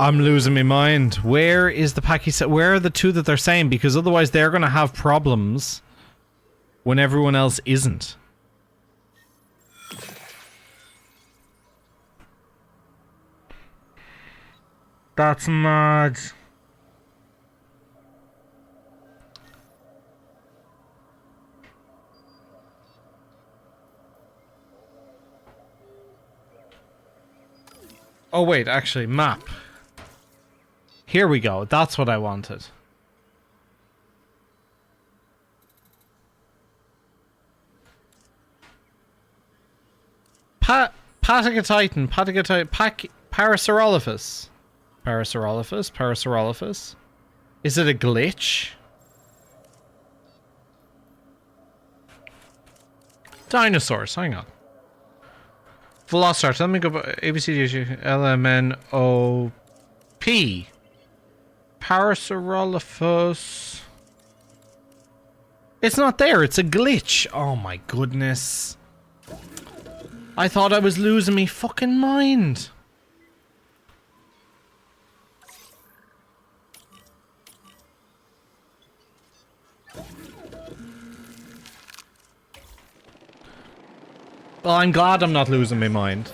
I'm losing my mind. Where is the Pachycephalosaurus? Where are the two that they're saying? Because otherwise they're going to have problems when everyone else isn't. That's mad. Oh wait, actually, map. Here we go. That's what I wanted. Patagotitan, Parasaurolophus. Parasaurolophus. Is it a glitch? Dinosaurs, hang on. Velociraptor, let me go ABCD LMNOP. Parasaurolophus. It's not there, it's a glitch. Oh my goodness. I thought I was losing me fucking mind. Well, I'm glad I'm not losing my mind.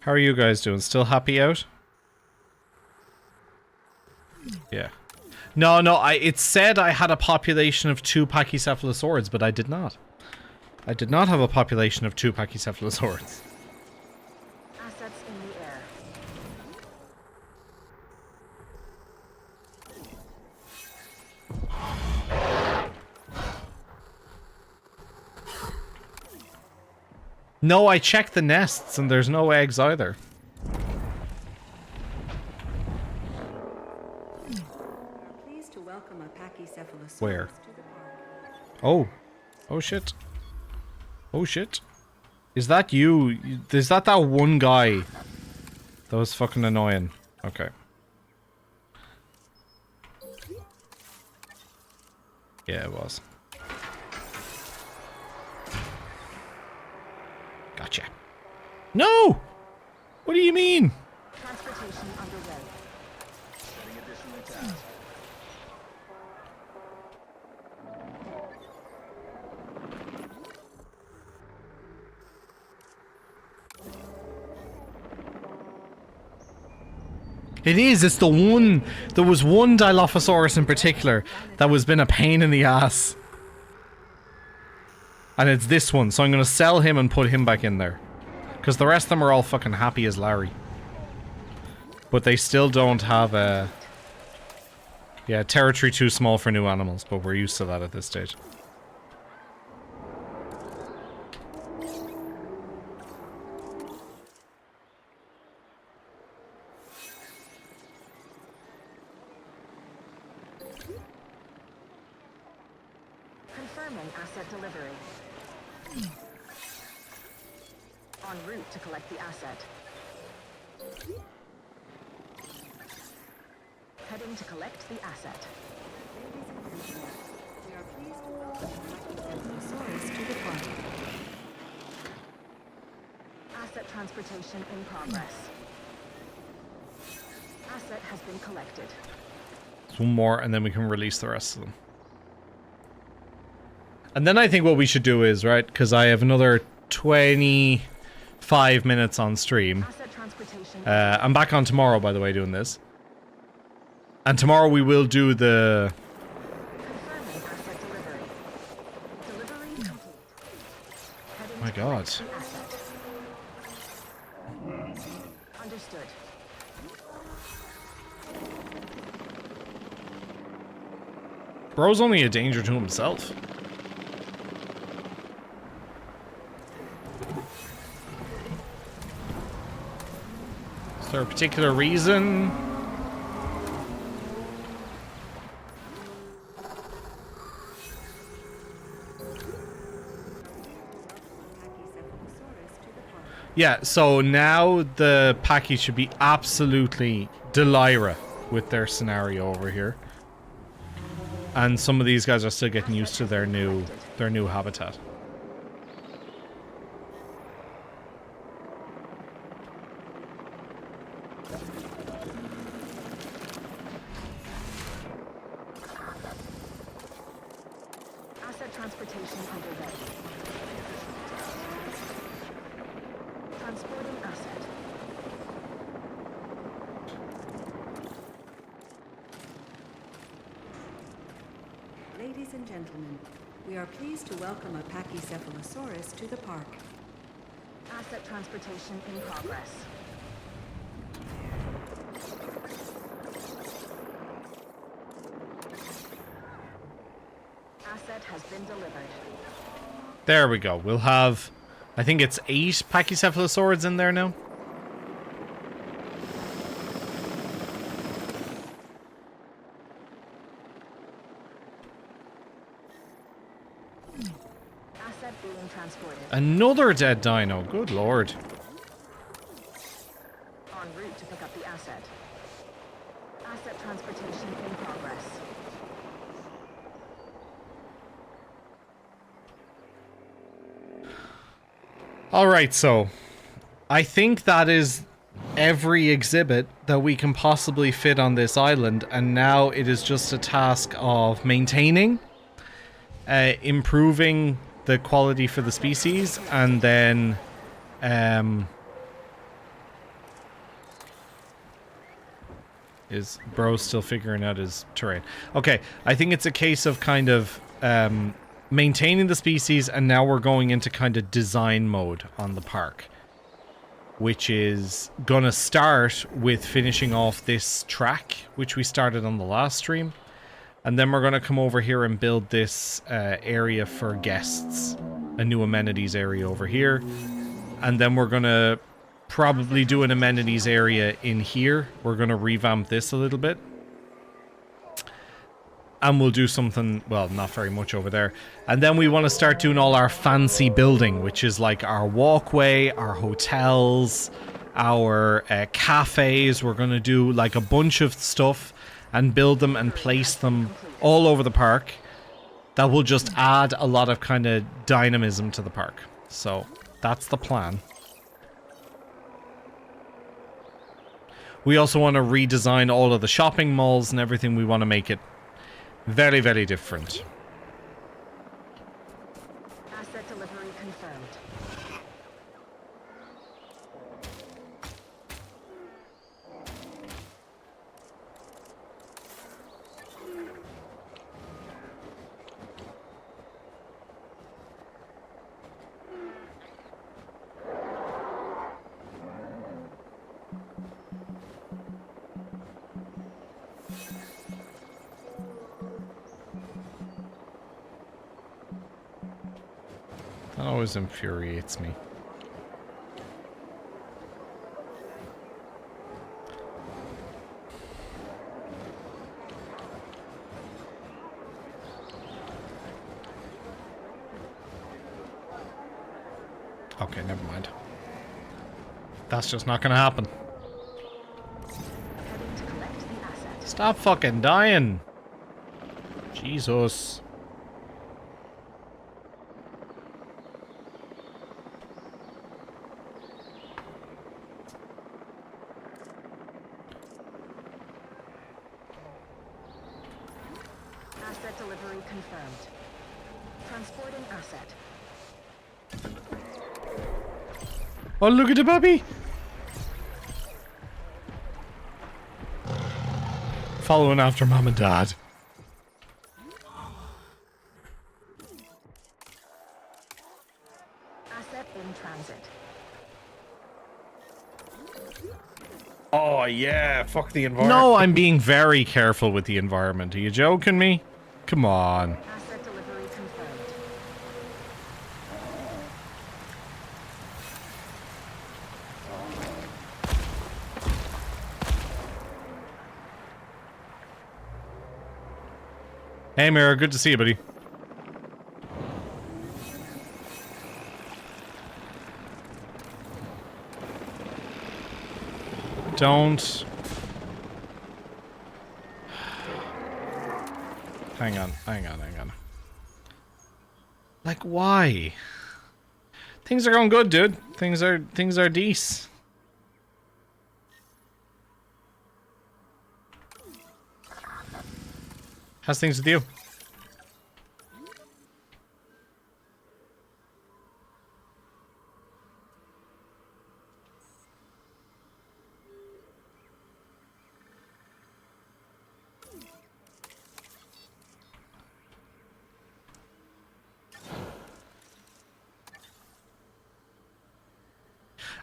How are you guys doing? Still happy out? Yeah. No, it said I had a population of 2 Pachycephalosaurs, but I did not. I did not have a population of 2 Pachycephalosaurs. Assets in the air. No, I checked the nests and there's no eggs either. Pleased to welcome a Pachycephalosaurus Where? to the park. Oh. Oh shit. Oh shit. Is that you? Is that one guy? That was fucking annoying. Okay. Yeah, it was. Gotcha. No! What do you mean? Transportation underway. It is, it's the one... There was one Dilophosaurus in particular that was been a pain in the ass. And it's this one, so I'm gonna sell him and put him back in there. Because the rest of them are all fucking happy as Larry. But they still don't have a... Yeah, territory too small for new animals, but we're used to that at this stage. Confirming asset delivery. En route to collect the asset. Heading to collect the asset. Ladies and gentlemen, we are pleased to welcome Pachycephalosaurus to the park. Asset transportation in progress. Asset has been collected. One more, and then we can release the rest of them. And then I think what we should do is, right, because I have another 25 minutes on stream. Asset transportation I'm back on tomorrow, by the way, doing this. And tomorrow we will do the... Confirming asset delivery. Delivery complete. Heading My to God. collect the asset. Understood. Bro's only a danger to himself. Is there a particular reason? Yeah, so now the Paki should be absolutely Delira with their scenario over here. And some of these guys are still getting used to their new habitat. Asset transportation underway. Transporting asset. Ladies and gentlemen, we are pleased to welcome a Pachycephalosaurus to the park. Asset transportation in progress. Asset has been delivered. There we go. We'll have, I think it's 8 Pachycephalosaurids in there now. Asset being transported. Another dead dino. Good lord. En route to pick up the asset. Asset transportation in progress. Alright, so I think that is every exhibit that we can possibly fit on this island, and now it is just a task of maintaining, improving the quality for the species, and then is Bro still figuring out his terrain? Okay, I think it's a case of kind of maintaining the species, and now we're going into kind of design mode on the park, which is gonna start with finishing off this track, which we started on the last stream, and then we're gonna come over here and build this area for guests, a new amenities area over here, and then we're gonna probably do an amenities area in here. We're gonna revamp this a little bit. And we'll do something, well, not very much over there. And then we want to start doing all our fancy building, which is like our walkway, our hotels, our cafes. We're going to do like a bunch of stuff and build them and place them all over the park. That will just add a lot of kind of dynamism to the park. So that's the plan. We also want to redesign all of the shopping malls and everything. We want to make it very, very different. Asset delivery confirmed. That always infuriates me. Okay, never mind. That's just not gonna happen. Heading to collect the asset. Stop fucking dying! Jesus. Asset delivery confirmed. Transporting asset. Oh, look at the puppy! following after mom and dad. Asset in transit. Oh yeah, fuck the environment. No, I'm being very careful with the environment. Are you joking me? Come on. Asset delivery confirmed. Hey, Mira, good to see you, buddy. Don't. Hang on. Like, why? Things are going good, dude. Things are decent. How's things with you?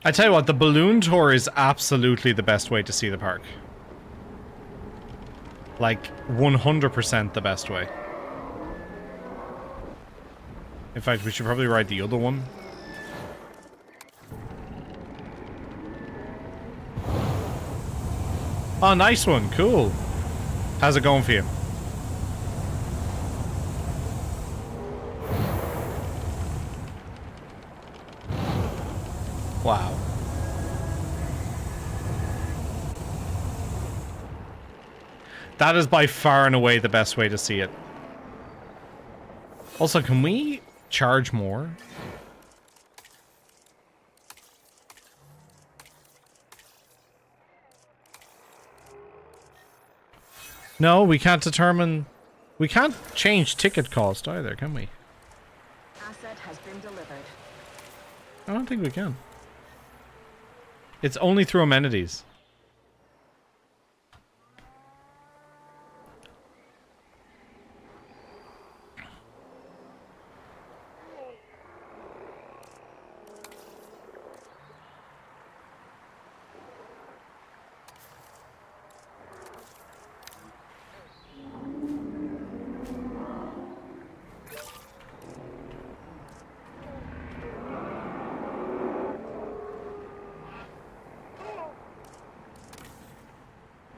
I tell you what, the balloon tour is absolutely the best way to see the park. Like, 100% the best way. In fact, we should probably ride the other one. Oh, nice one. Cool. How's it going for you? Wow. That is by far and away the best way to see it. Also, can we charge more? No, we can't determine... We can't change ticket cost either, can we? Asset has been delivered. I don't think we can. It's only through amenities.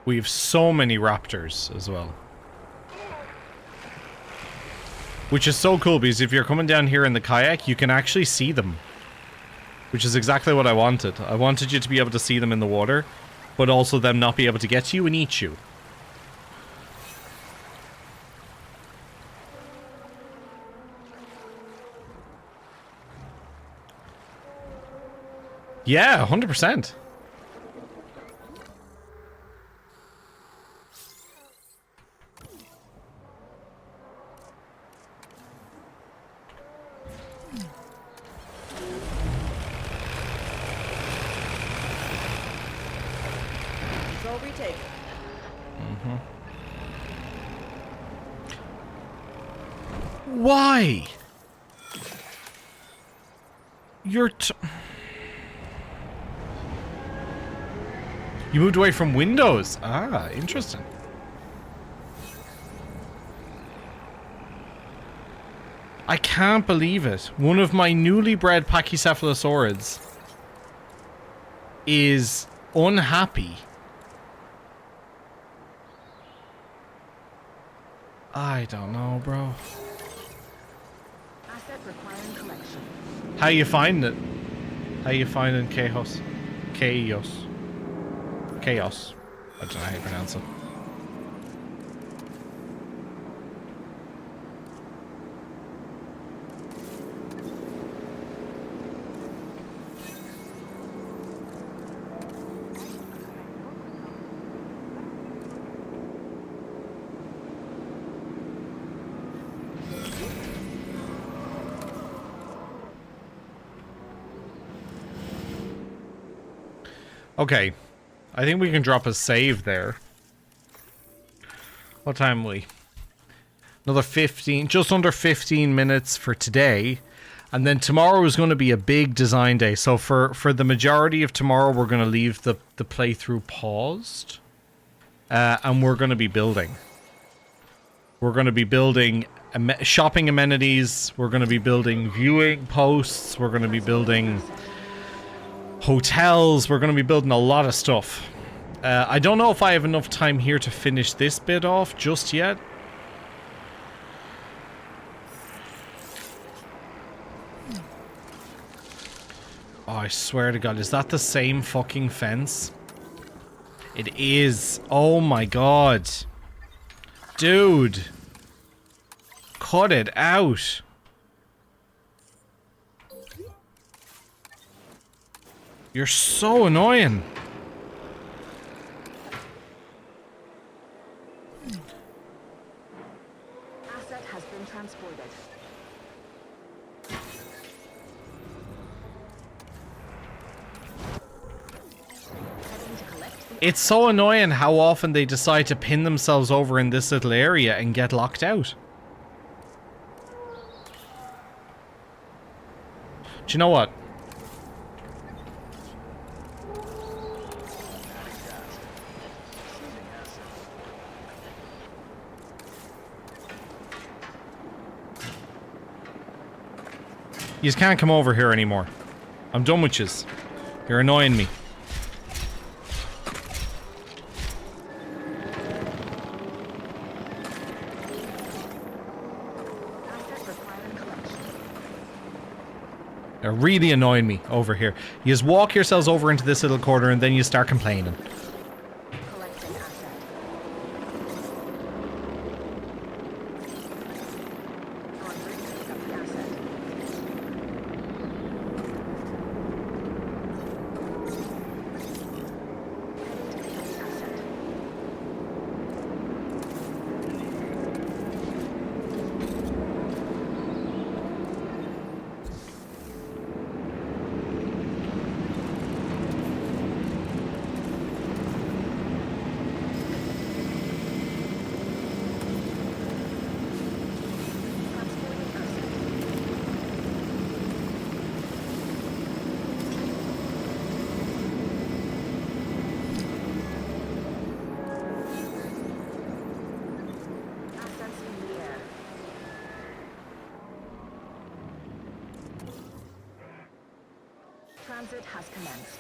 We have so many raptors as well. Which is so cool because if you're coming down here in the kayak, you can actually see them. Which is exactly what I wanted. I wanted you to be able to see them in the water, but also them not be able to get to you and eat you. Yeah, 100%. Why? You moved away from Windows. Ah, interesting. I can't believe it. One of my newly bred Pachycephalosaurids is unhappy. I don't know, bro. Asset requiring collection. How you find it? How you finding chaos? Chaos. Chaos. I don't know how you pronounce it. Okay, I think we can drop a save there. What time are we? Another 15, just under 15 minutes for today. And then tomorrow is going to be a big design day. So for the majority of tomorrow, we're going to leave the playthrough paused. And we're going to be building. We're going to be building shopping amenities. We're going to be building viewing posts. We're going to be building hotels. We're going to be building a lot of stuff. I don't know if I have enough time here to finish this bit off just yet. Oh, I swear to God, is that the same fucking fence? It is. Oh my God. Dude. Cut it out. You're so annoying. Asset has been transported. It's so annoying how often they decide to pin themselves over in this little area and get locked out. Do you know what? You just can't come over here anymore. I'm done with yous. You're annoying me. They're really annoying me over here. You just walk yourselves over into this little corner and then you start complaining. Transit has commenced.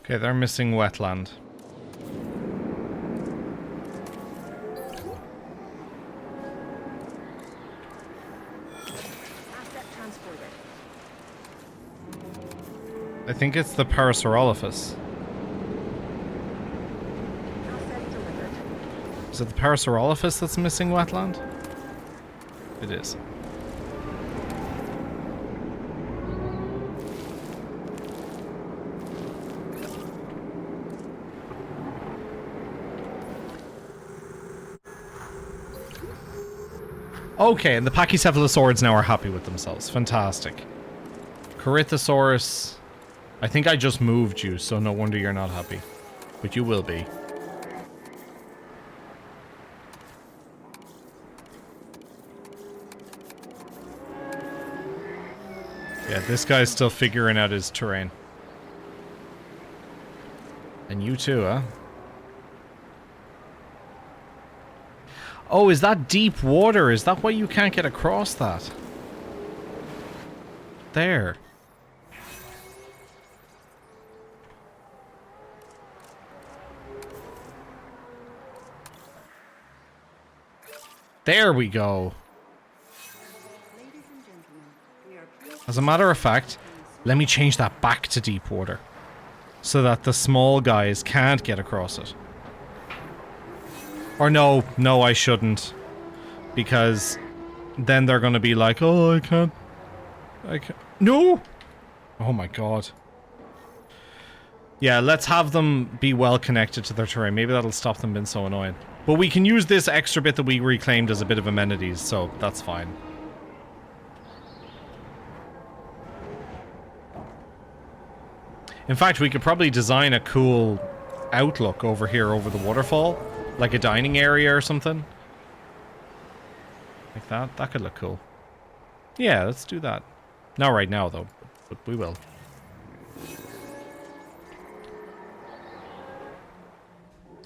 Okay, they're missing wetland. Asset transported. I think it's the Parasaurolophus. Asset delivered. Is it the Parasaurolophus that's missing wetland? It is. Okay, and the Pachycephalosaurids now are happy with themselves. Fantastic. Corythosaurus. I think I just moved you, so no wonder you're not happy. But you will be. Yeah, this guy's still figuring out his terrain. And you too, huh? Oh, is that deep water? Is that why you can't get across that? There. There we go. As a matter of fact, let me change that back to deep water, so that the small guys can't get across it. Or no, I shouldn't. Because then they're going to be like, oh, I can't. No! Oh my God. Yeah, let's have them be well connected to their terrain. Maybe that'll stop them being so annoying. But we can use this extra bit that we reclaimed as a bit of amenities, so that's fine. In fact, we could probably design a cool outlook over here over the waterfall. Like a dining area or something. Like that. That could look cool. Yeah, let's do that. Not right now, though. But we will.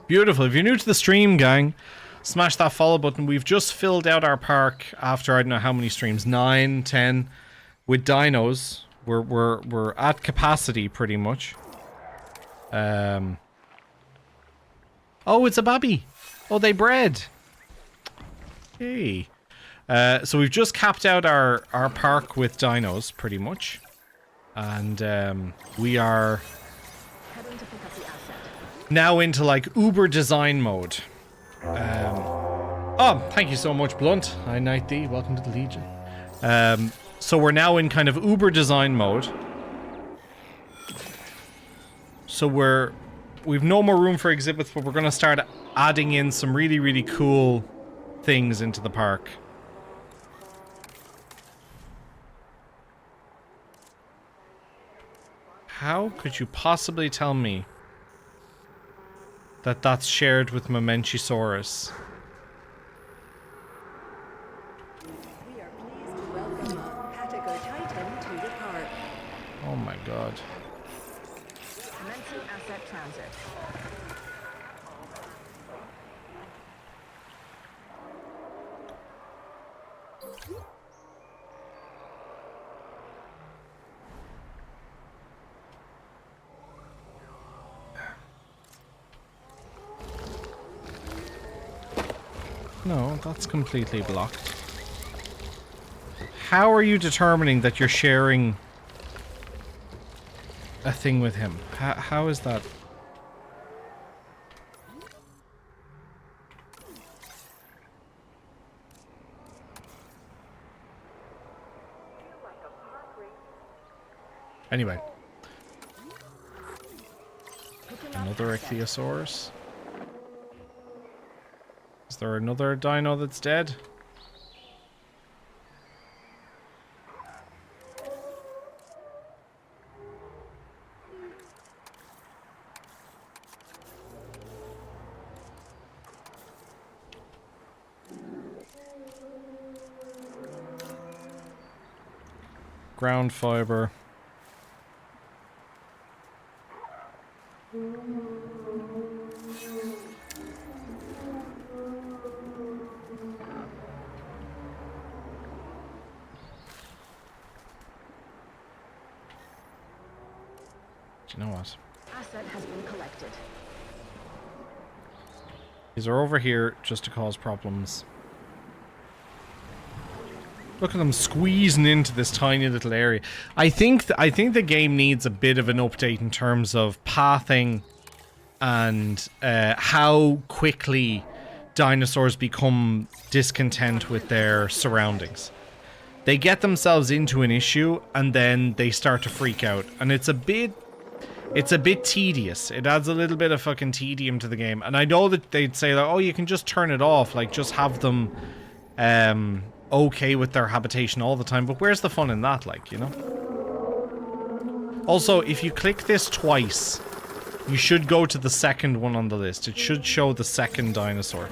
Beautiful. If you're new to the stream, gang, smash that follow button. We've just filled out our park after I don't know how many streams. 9, 10. With dinos. We're at capacity, pretty much. Oh, it's a baby. Oh, they bred. Hey. So we've just capped out our park with dinos, pretty much. And we are now into like uber design mode. Oh, thank you so much, Blunt. Hi, Night D. Welcome to the Legion. So we're now in kind of uber design mode. So we've no more room for exhibits, but we're going to start adding in some really, really cool things into the park. How could you possibly tell me that that's shared with Momenchisaurus? We are pleased to welcome Patago Titan to the park. Oh my god. Commencing asset transit. No, that's completely blocked. How are you determining that you're sharing a thing with him? How is that? Anyway. Another Ichthyosaurus. Is there another dino that's dead? Ground fiber. Do you know what? Asset has been collected. These are over here just to cause problems. Look at them squeezing into this tiny little area. I think the game needs a bit of an update in terms of pathing and how quickly dinosaurs become discontent with their surroundings. They get themselves into an issue and then they start to freak out, and it's a bit tedious. It adds a little bit of fucking tedium to the game. And I know that they'd say, like, oh, you can just turn it off, like just have them okay with their habitation all the time, but where's the fun in that, like, you know? Also, if you click this twice, you should go to the second one on the list. It should show the second dinosaur.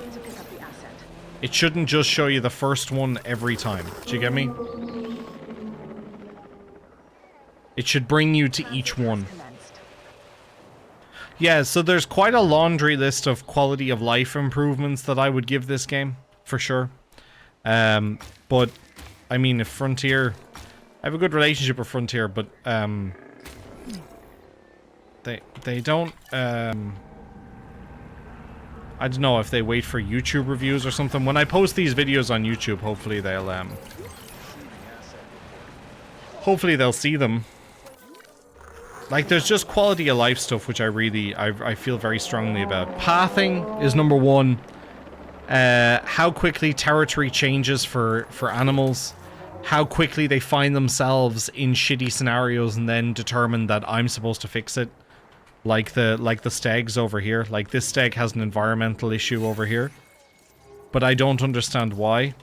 It shouldn't just show you the first one every time. Do you get me? It should bring you to each one. Yeah, so there's quite a laundry list of quality of life improvements that I would give this game, for sure. But, I mean, if Frontier... I have a good relationship with Frontier, but, they don't, I don't know if they wait for YouTube reviews or something. When I post these videos on YouTube, hopefully they'll see them. Like, there's just quality of life stuff which I feel very strongly about. Pathing is number one. How quickly territory changes for animals. How quickly they find themselves in shitty scenarios and then determine that I'm supposed to fix it. Like the stegs over here. Like, this steg has an environmental issue over here. But I don't understand why.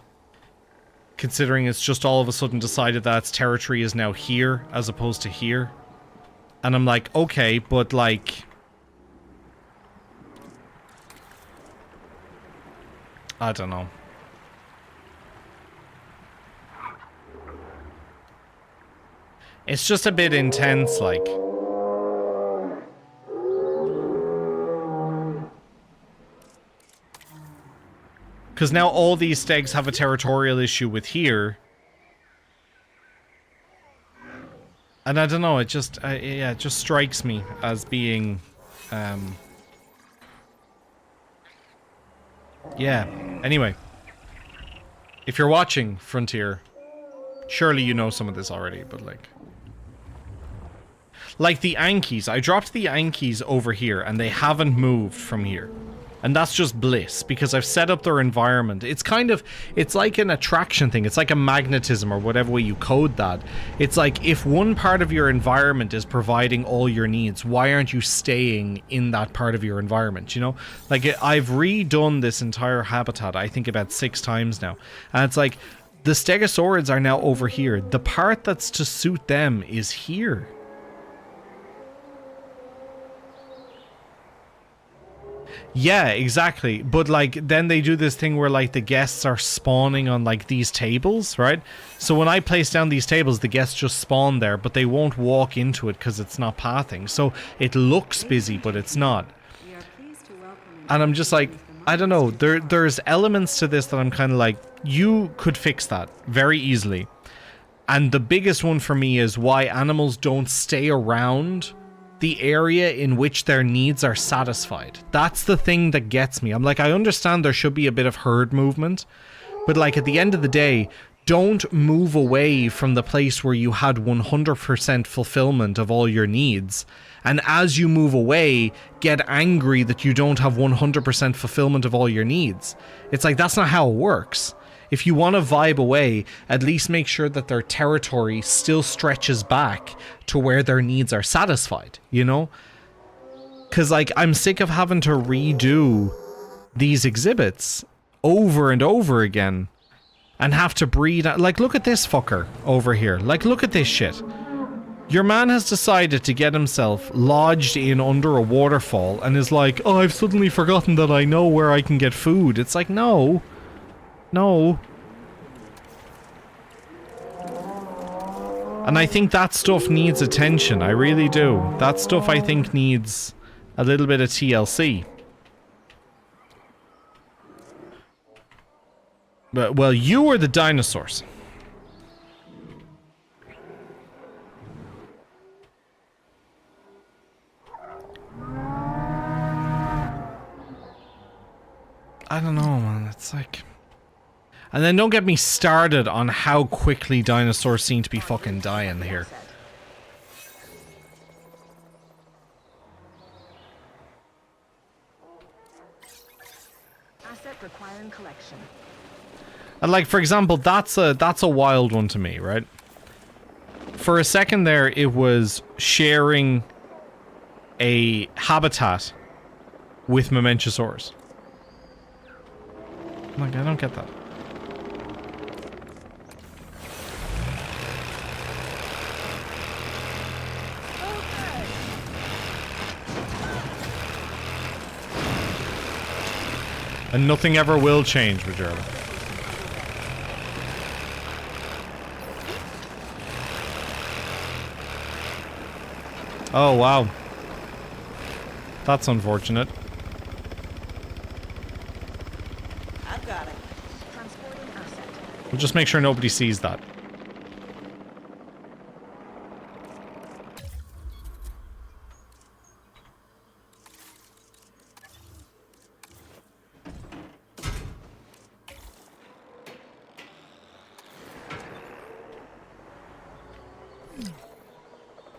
Considering it's just all of a sudden decided that its territory is now here as opposed to here. And I'm like, okay, but like... I don't know. It's just a bit intense, like. Because now all these stegs have a territorial issue with here. And I don't know, it just, yeah, it just strikes me as being, yeah. Anyway. If you're watching Frontier, surely you know some of this already, but like the Ankies. I dropped the Ankies over here and they haven't moved from here. And that's just bliss, because I've set up their environment. It's kind of, it's like an attraction thing. It's like a magnetism or whatever way you code that. It's like, if one part of your environment is providing all your needs, why aren't you staying in that part of your environment, you know? Like, I've redone this entire habitat, I think about 6 times now. And it's like, the stegosaurids are now over here. The part that's to suit them is here. Yeah, exactly. But like then they do this thing where like the guests are spawning on like these tables, right? So when I place down these tables, the guests just spawn there, but they won't walk into it because it's not pathing. So it looks busy, but it's not. And I'm just like, I don't know. There's elements to this that I'm kind of like, you could fix that very easily. And the biggest one for me is why animals don't stay around the area in which their needs are satisfied. That's the thing that gets me. I'm like, I understand there should be a bit of herd movement, but like at the end of the day, don't move away from the place where you had 100% fulfillment of all your needs. And as you move away, get angry that you don't have 100% fulfillment of all your needs. It's like, that's not how it works. If you want to vibe away, at least make sure that their territory still stretches back to where their needs are satisfied, you know? Because, like, I'm sick of having to redo these exhibits over and over again and have to breed. Like, look at this fucker over here. Like, look at this shit. Your man has decided to get himself lodged in under a waterfall and is like, oh, I've suddenly forgotten that I know where I can get food. It's like, no. No. And I think that stuff needs attention. I really do. That stuff I think needs a little bit of TLC. But, well, you are the dinosaurs. I don't know, man. It's like... And then don't get me started on how quickly dinosaurs seem to be fucking dying here. Asset requiring collection. And like, for example, that's a wild one to me, right? For a second there, it was sharing a habitat with Momentosaurus. Like, I don't get that. And nothing ever will change, Majerla. Oh, wow. That's unfortunate. I've got it. Transporting asset. We'll just make sure nobody sees that.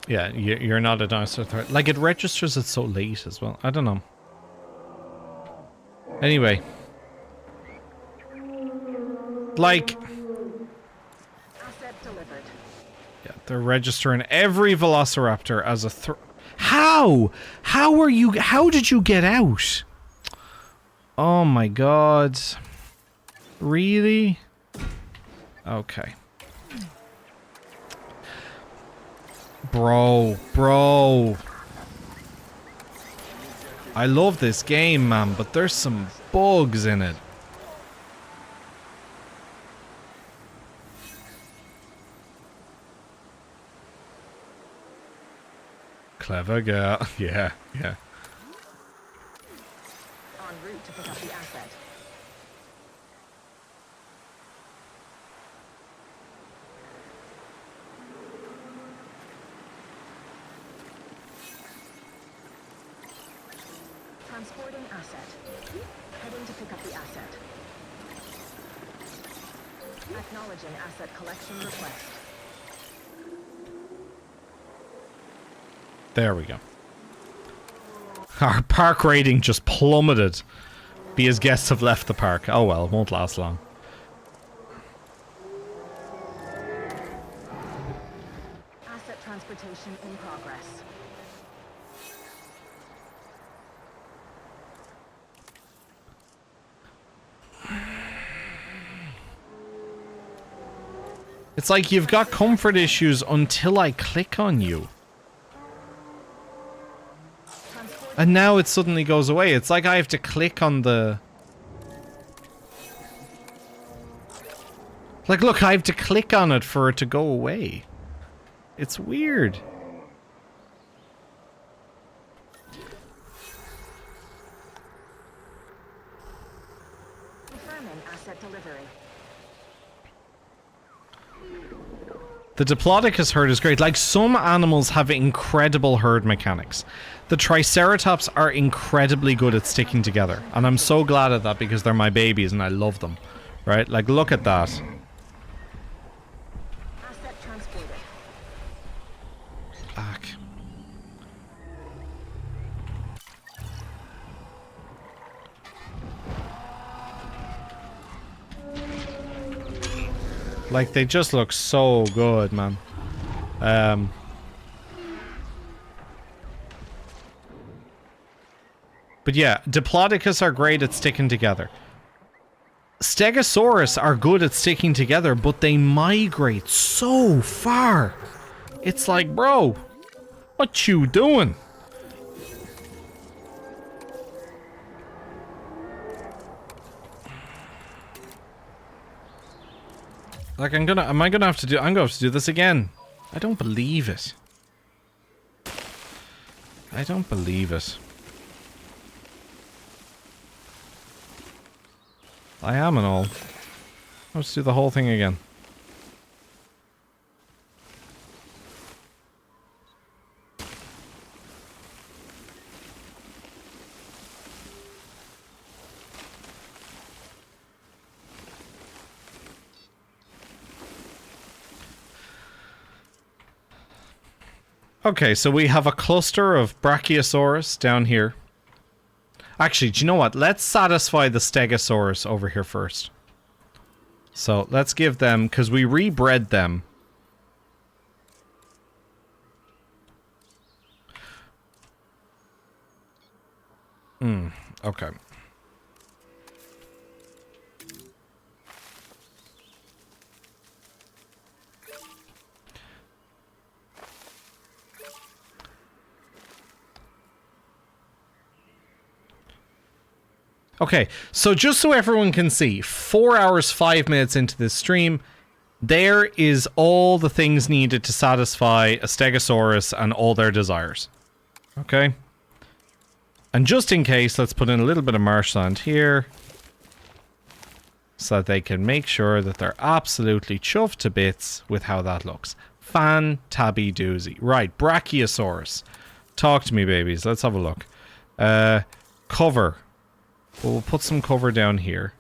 Yeah, you're not a dinosaur threat. Like, it registers it so late as well. I don't know. Anyway. Like... Asset delivered. Yeah, they're registering every Velociraptor as a How? How are you... How did you get out? Oh my god. Really? Okay. Bro. I love this game, man, but there's some bugs in it. Clever girl. Yeah, yeah. En route to pick up the asset. Transporting asset. Heading to pick up the asset. Acknowledging asset collection request. There we go. Our park rating just plummeted because guests have left the park. Oh well, it won't last long. Asset transportation in progress. It's like you've got comfort issues until I click on you. And now it suddenly goes away. It's like I have to click on the... Like, look, I have to click on it for it to go away. It's weird. Confirming asset delivery. The Diplodocus herd is great. Like, some animals have incredible herd mechanics. The Triceratops are incredibly good at sticking together. And I'm so glad at that because they're my babies and I love them. Right? Like, look at that. Asset transported. Fuck. Like, they just look so good, man. But yeah, Diplodocus are great at sticking together. Stegosaurus are good at sticking together, but they migrate so far. It's like, bro, what you doing? Like, I'm gonna have to do this again. I don't believe it. I don't believe it. I am and all. Let's do the whole thing again. Okay, so we have a cluster of Brachiosaurus down here. Actually, do you know what? Let's satisfy the Stegosaurus over here first. So, let's give them... Because we rebred them. Okay. Okay, so just so everyone can see, 4 hours, 5 minutes into this stream, there is all the things needed to satisfy a Stegosaurus and all their desires. Okay? And just in case, let's put in a little bit of marshland here, so that they can make sure that they're absolutely chuffed to bits with how that looks. Fan-tabby-doozy. Right, Brachiosaurus. Talk to me, babies. Let's have a look. Cover. Well, we'll put some cover down here.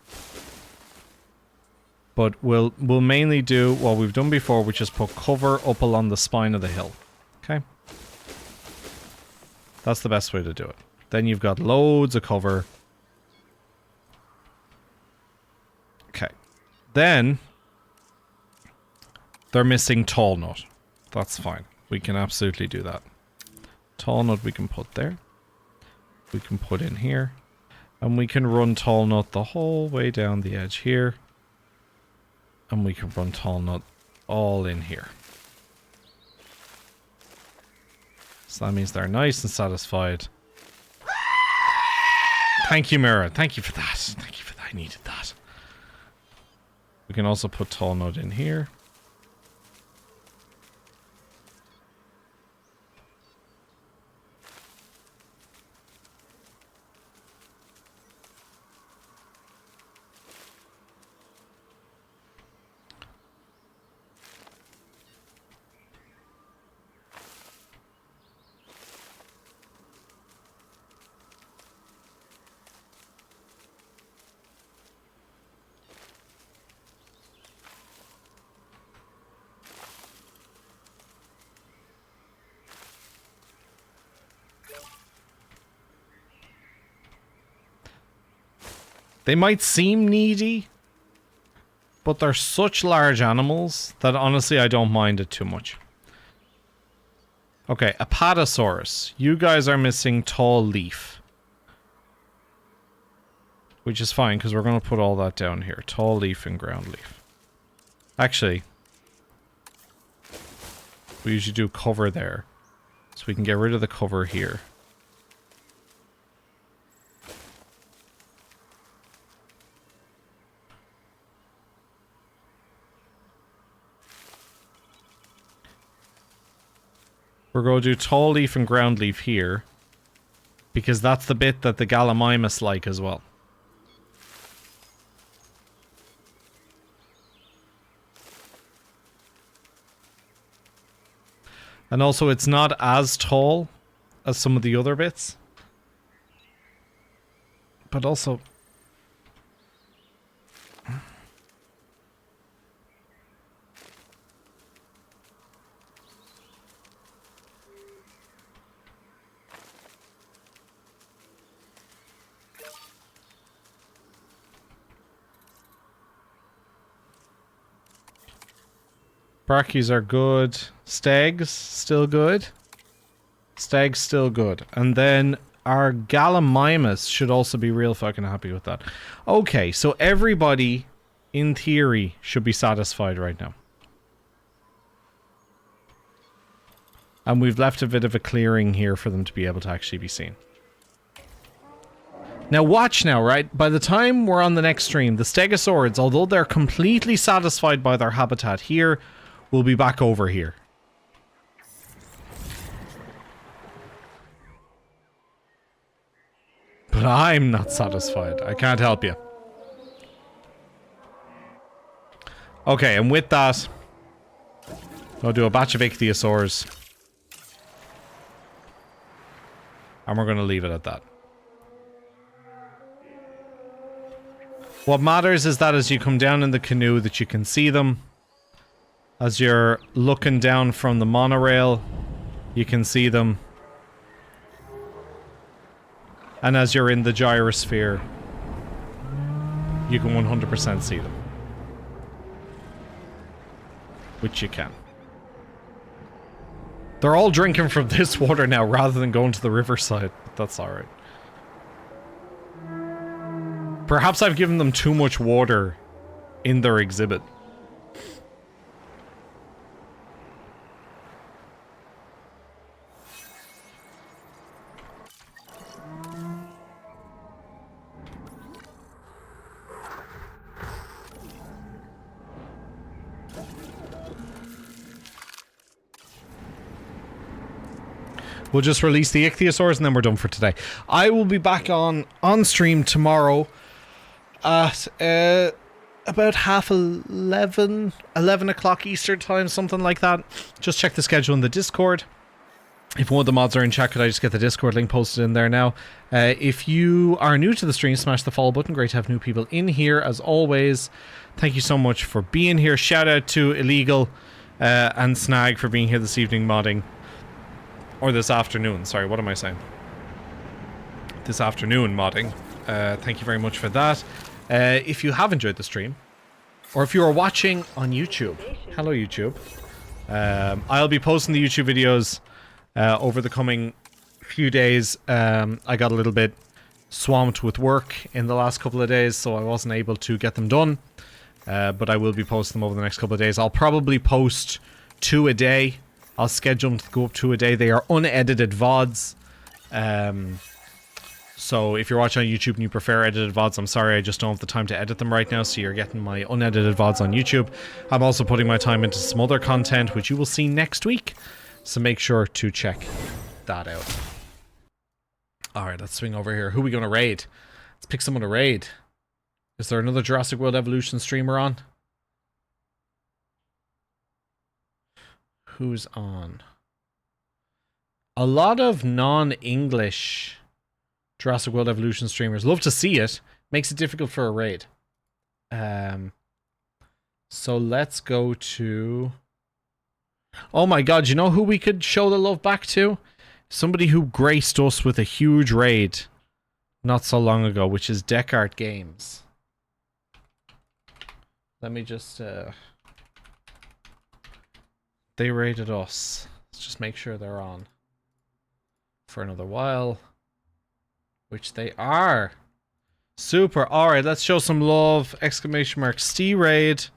But we'll mainly do what we've done before, which is put cover up along the spine of the hill. Okay? That's the best way to do it. Then you've got loads of cover. Okay. Then they're missing tall nut. That's fine. We can absolutely do that. Tall nut we can put there. We can put in here. And we can run tall nut the whole way down the edge here. And we can run tall nut all in here. So that means they're nice and satisfied. Thank you, Mira. Thank you for that. Thank you for that. I needed that. We can also put tall nut in here. They might seem needy, but they're such large animals that honestly I don't mind it too much. Okay, Apatosaurus. You guys are missing tall leaf. Which is fine, because we're going to put all that down here. Tall leaf and ground leaf. Actually, we usually do cover there. So we can get rid of the cover here. We're going to do tall leaf and ground leaf here. Because that's the bit that the Gallimimus like as well. And also it's not as tall as some of the other bits. But also... Brackies are good. Stags, still good. Stags, still good. And then our Gallimimus should also be real fucking happy with that. Okay, so everybody, in theory, should be satisfied right now. And we've left a bit of a clearing here for them to be able to actually be seen. Now watch now, right? By the time we're on the next stream, the Stegosaurids, although they're completely satisfied by their habitat here, will be back over here. But I'm not satisfied. I can't help you. Okay, and with that, I'll do a batch of ichthyosaurs. And we're going to leave it at that. What matters is that as you come down in the canoe that you can see them. As you're looking down from the monorail, you can see them. And as you're in the gyrosphere, you can 100% see them. Which you can. They're all drinking from this water now rather than going to the riverside. That's alright. Perhaps I've given them too much water in their exhibit. We'll just release the ichthyosaurs and then we're done for today. I will be back on stream tomorrow at about 11 o'clock Eastern time, something like that. Just check the schedule in the Discord. If one of the mods are in chat, could I just get the Discord link posted in there now? If you are new to the stream, smash the follow button. Great to have new people in here, as always. Thank you so much for being here. Shout out to Illegal and Snag for being here this evening modding. Or this afternoon, sorry, what am I saying? This afternoon modding. Thank you very much for that. If you have enjoyed the stream, or if you are watching on YouTube, hello YouTube. I'll be posting the YouTube videos over the coming few days. I got a little bit swamped with work in the last couple of days, so I wasn't able to get them done. But I will be posting them over the next couple of days. I'll probably post 2 a day. I'll schedule them to go up 2 a day. They are unedited VODs. So if you're watching on YouTube and you prefer edited VODs, I'm sorry, I just don't have the time to edit them right now, so you're getting my unedited VODs on YouTube. I'm also putting my time into some other content, which you will see next week. So make sure to check that out. Alright, let's swing over here. Who are we going to raid? Let's pick someone to raid. Is there another Jurassic World Evolution streamer on? Who's on? A lot of non-English Jurassic World Evolution streamers. Love to see it. Makes it difficult for a raid. So let's go to... Oh my god, you know who we could show the love back to? Somebody who graced us with a huge raid not so long ago, which is Descartes Games. Let me just they rated us. Let's just make sure they're on for another while, which they are. Super. All right, let's show some love. Exclamation mark STRaid.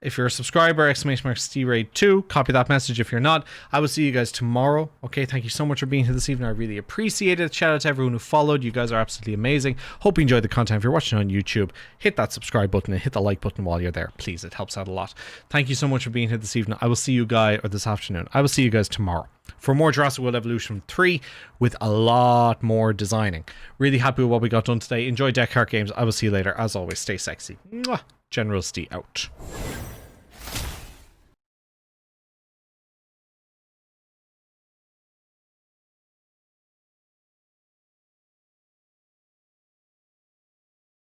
If you're a subscriber, exclamation mark STRaid2. Copy that message if you're not. I will see you guys tomorrow. Okay, thank you so much for being here this evening. I really appreciate it. Shout out to everyone who followed. You guys are absolutely amazing. Hope you enjoyed the content. If you're watching on YouTube, hit that subscribe button and hit the like button while you're there. Please, it helps out a lot. Thank you so much for being here this evening. I will see you guys, or this afternoon. I will see you guys tomorrow for more Jurassic World Evolution 3 with a lot more designing. Really happy with what we got done today. Enjoy Descartes Games. I will see you later. As always, stay sexy. Mwah. General Steve out.